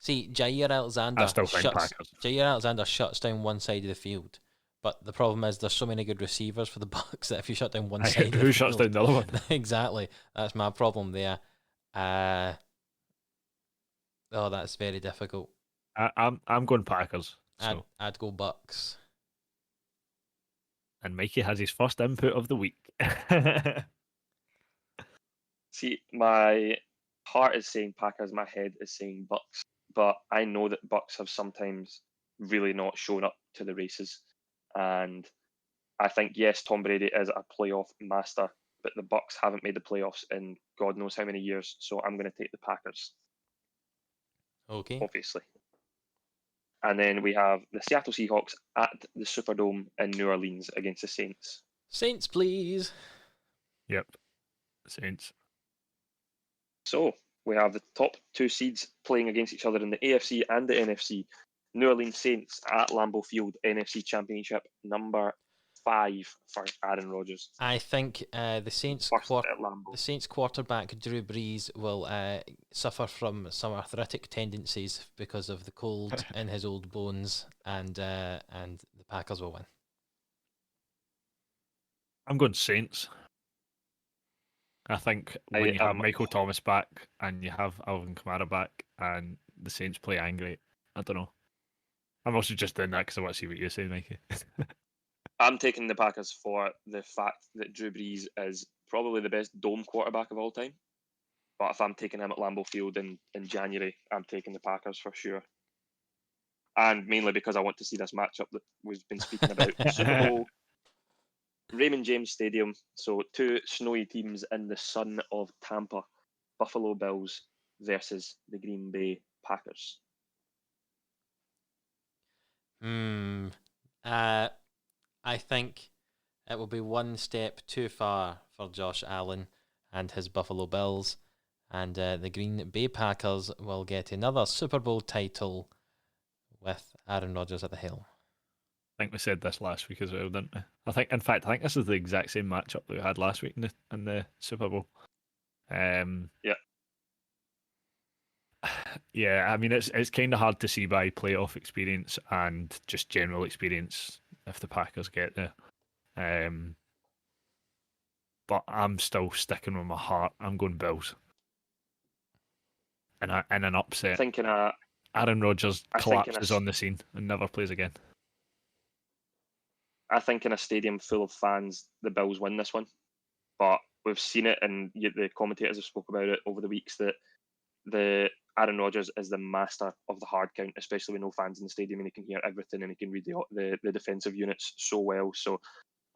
see, Jair Alexander I still think Packers. Jair Alexander shuts down one side of the field, but the problem is there's so many good receivers for the Bucks that if you shut down one side, Who shuts down the other one? Exactly, that's my problem there. Oh, that's very difficult. I'm going Packers. So. I'd go Bucks. And Mikey has his first input of the week. See, my heart is saying Packers, my head is saying Bucks, but I know that Bucks have sometimes really not shown up to the races. And I think, yes, Tom Brady is a playoff master, but the Bucks haven't made the playoffs in God knows how many years, so I'm going to take the Packers. Okay. Obviously. And then we have the Seattle Seahawks at the Superdome in New Orleans against the Saints. Saints, please. Yep. Saints. So we have the top 2 seeds playing against each other in the AFC and the NFC. New Orleans Saints at Lambeau Field, NFC Championship, number 5 for Aaron Rodgers. I think the Saints quarterback Drew Brees will suffer from some arthritic tendencies because of the cold in his old bones, and the Packers will win. I'm going Saints. I think when you have Michael Thomas back and you have Alvin Kamara back and the Saints play angry, I don't know. I'm also just doing that because I want to see what you say, Mikey. I'm taking the Packers for the fact that Drew Brees is probably the best dome quarterback of all time. But if I'm taking him at Lambeau Field in January, I'm taking the Packers for sure. And mainly because I want to see this matchup that we've been speaking about. Super Bowl, Raymond James Stadium. So 2 snowy teams in the sun of Tampa. Buffalo Bills versus the Green Bay Packers. I think it will be one step too far for Josh Allen and his Buffalo Bills, and the Green Bay Packers will get another Super Bowl title with Aaron Rodgers at the helm. I think we said this last week as well, didn't we? I think this is the exact same matchup that we had last week in the Super Bowl. Yeah. Yeah, I mean it's kind of hard to see by playoff experience and just general experience if the Packers get there. But I'm still sticking with my heart. I'm going Bills. In an upset. Aaron Rodgers collapses on the scene and never plays again. I think in a stadium full of fans, the Bills win this one. But we've seen it, and the commentators have spoke about it over the weeks, that the Aaron Rodgers is the master of the hard count, especially with no fans in the stadium, and he can hear everything and he can read the defensive units so well. So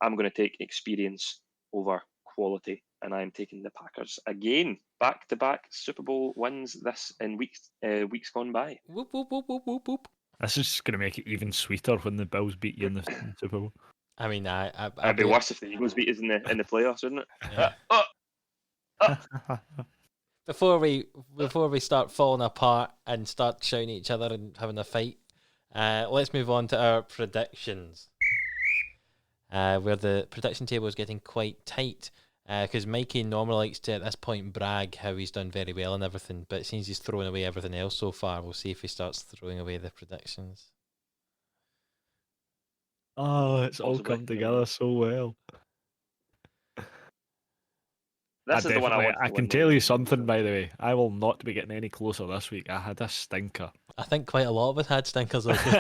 I'm going to take experience over quality, and I'm taking the Packers again. Back-to-back Super Bowl wins this in weeks gone by. Whoop, whoop, whoop, whoop, whoop, whoop. This is just going to make it even sweeter when the Bills beat you in the Super Bowl. I mean, It'd be worse if the Eagles beat us in the playoffs, wouldn't it? Yeah. Before we start falling apart and start shouting at each other and having a fight, let's move on to our predictions. Where the prediction table is getting quite tight, because Mikey normally likes to at this point brag how he's done very well and everything, but it seems he's thrown away everything else so far. We'll see if he starts throwing away the predictions. Oh, it's all Possibly. come together so well. This is the one I want. I can tell you something, by the way. I will not be getting any closer this week. I had a stinker. I think quite a lot of us had stinkers also.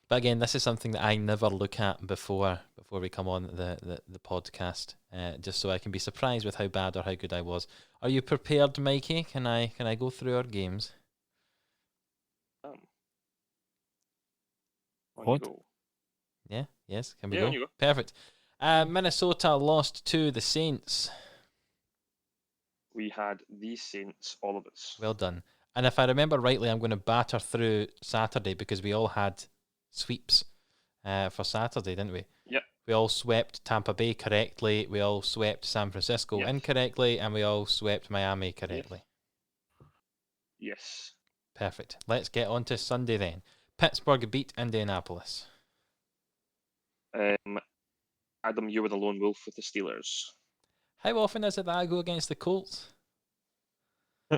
But again, this is something that I never look at before we come on the podcast, just so I can be surprised with how bad or how good I was. Are you prepared, Mikey? Can I go through our games? What? Yeah. Yes. Can we Yeah, go? on you go. Perfect. Minnesota lost to the Saints. We had the Saints, all of us. Well done. And if I remember rightly, I'm going to batter through Saturday because we all had sweeps for Saturday, didn't we? Yep. We all swept Tampa Bay correctly. We all swept San Francisco incorrectly, and we all swept Miami correctly. Yes. Perfect. Let's get on to Sunday then. Pittsburgh beat Indianapolis. Adam, you were the lone wolf with the Steelers. How often is it that I go against the Colts?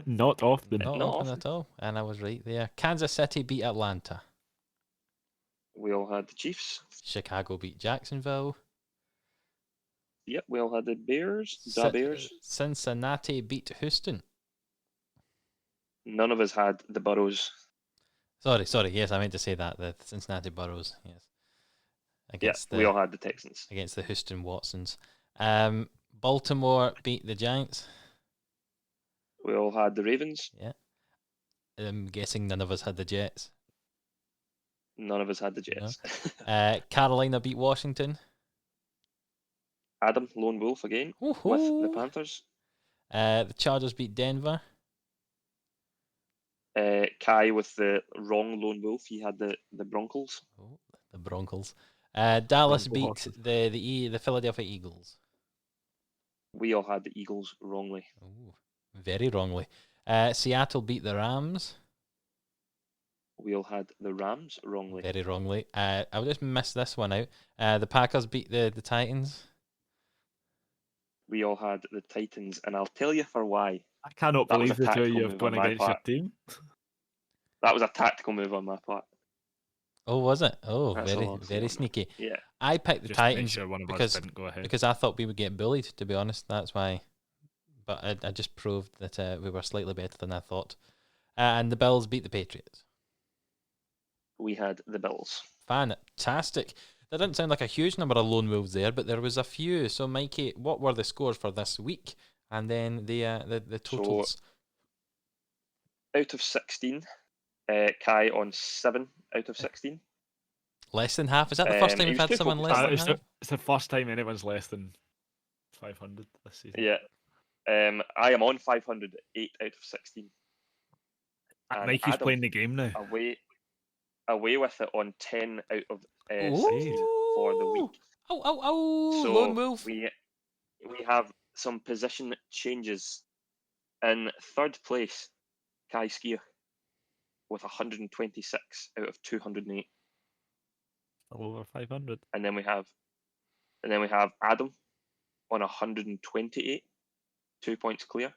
Not often. Not often at all. And I was right there. Kansas City beat Atlanta. We all had the Chiefs. Chicago beat Jacksonville. Yep, we all had the Bears. The Bears. Cincinnati beat Houston. None of us had the Burrows. Sorry. Yes, I meant to say that. The Cincinnati Burrows. Yes. We all had the Texans. Against the Houston Watsons. Baltimore beat the Giants. We all had the Ravens. Yeah. I'm guessing none of us had the Jets. None of us had the Jets. No. Carolina beat Washington. Adam, lone wolf again, with the Panthers. The Chargers beat Denver. Kai with the wrong lone wolf. He had the Broncos. Oh, the Broncos. Dallas beat the Philadelphia Eagles. We all had the Eagles wrongly. Oh, very wrongly. Seattle beat the Rams. We all had the Rams wrongly. Very wrongly. I'll just miss this one out. The Packers beat the Titans. We all had the Titans, and I'll tell you for why. I cannot believe the two of you have gone against your team. That was a tactical move on my part. Oh, was it? Oh, That's very sneaky. Yeah. I picked the Titans sure one of us didn't go ahead. because I thought we would get bullied, to be honest. That's why. But I just proved that we were slightly better than I thought. And the Bills beat the Patriots. We had the Bills. Fantastic. That didn't sound like a huge number of lone wolves there, but there was a few. So, Mikey, what were the scores for this week? And then the totals. So, out of 16, Kai on 7 out of 16. Less than half? Is that the first time we've had someone less than half? It's the first time anyone's less than 500 this season. Yeah. I am on 500, 8 out of 16. And Mikey's Adam, playing the game now. Away with it on 10 out of 16 for the week. Oh, so lone wolf. We have some position changes. In third place, Kai Skier with 126 out of 208. Over 500. And then we have Adam on 128, 2 points clear.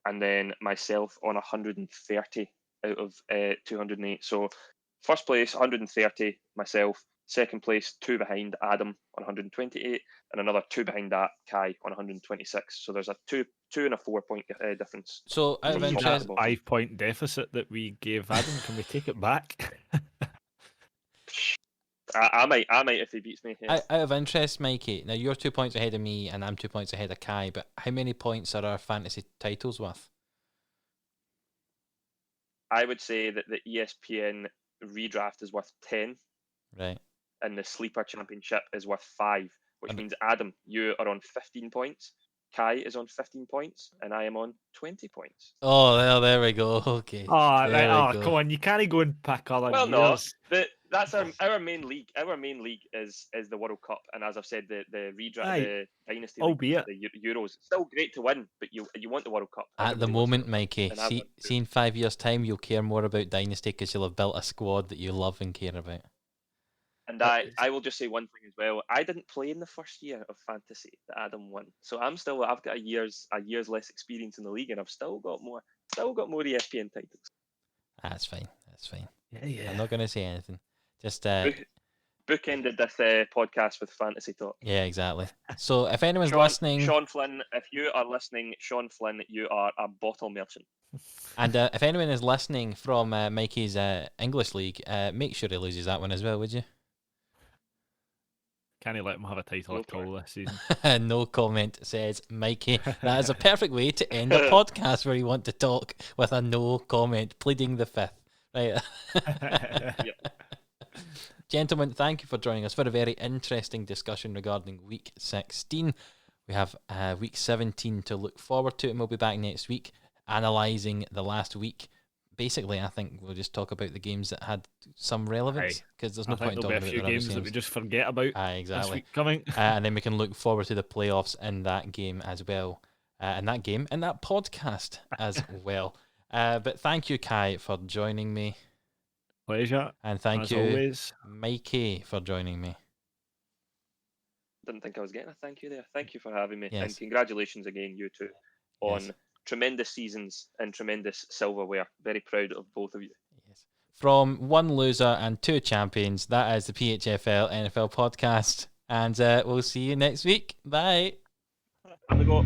And then myself on 130 out of 208. So first place, 130, myself. Second place, 2 behind Adam on 128, and another 2 behind that, Kai on 126. So there's a 2 and a 4 point difference. So out of interest, 5 point deficit that we gave Adam, can we take it back? I might if he beats me. Yes. Out of interest, Mikey, now you're 2 points ahead of me and I'm 2 points ahead of Kai, but how many points are our fantasy titles worth? I would say that the ESPN redraft is worth 10. Right. And the sleeper championship is worth 5, which means Adam, you are on 15 points, Kai is on 15 points, and I am on 20 points. Oh, there we go. Okay. Oh, come on! You can't go and pick other Well, no, years. that's our main league. Our main league is the World Cup, and as I've said, the Dynasty albeit League, the Euros. Still great to win, but you want the World Cup. At the Everybody moment, wants the World Cup, Mikey, and see in 5 years' time, you'll care more about Dynasty because you'll have built a squad that you love and care about. And I will just say one thing as well. I didn't play in the first year of fantasy that Adam won, so I've got a year's less experience in the league, and I've still got more ESPN titles. That's fine. Yeah. I'm not going to say anything. Just Bookended this podcast with fantasy talk. Yeah, exactly. So if anyone's listening, Sean Flynn, if you are listening, Sean Flynn, you are a bottle merchant. And if anyone is listening from Mikey's English league, make sure he loses that one as well, would you? Can he let him have a title at all this season? No comment, says Mikey. That is a perfect way to end a podcast where you want to talk with a no comment, pleading the fifth. Right. Yep. Gentlemen, thank you for joining us for a very interesting discussion regarding Week 16. We have Week 17 to look forward to, and we'll be back next week analysing the last week. Basically, I think we'll just talk about the games that had some relevance, because there's no point in talking about the a few games that we just forget about exactly. this week coming. And then we can look forward to the playoffs in that game as well. In that podcast as well. But thank you, Kai, for joining me. Pleasure. And thank as you, always, Mikey, for joining me. Didn't think I was getting a thank you there. Thank you for having me. Yes. And congratulations again, you two, on tremendous seasons and tremendous silverware. Very proud of both of you. Yes. From one loser and two champions, that is the PHFL NFL podcast. And we'll see you next week. Bye. Have a go.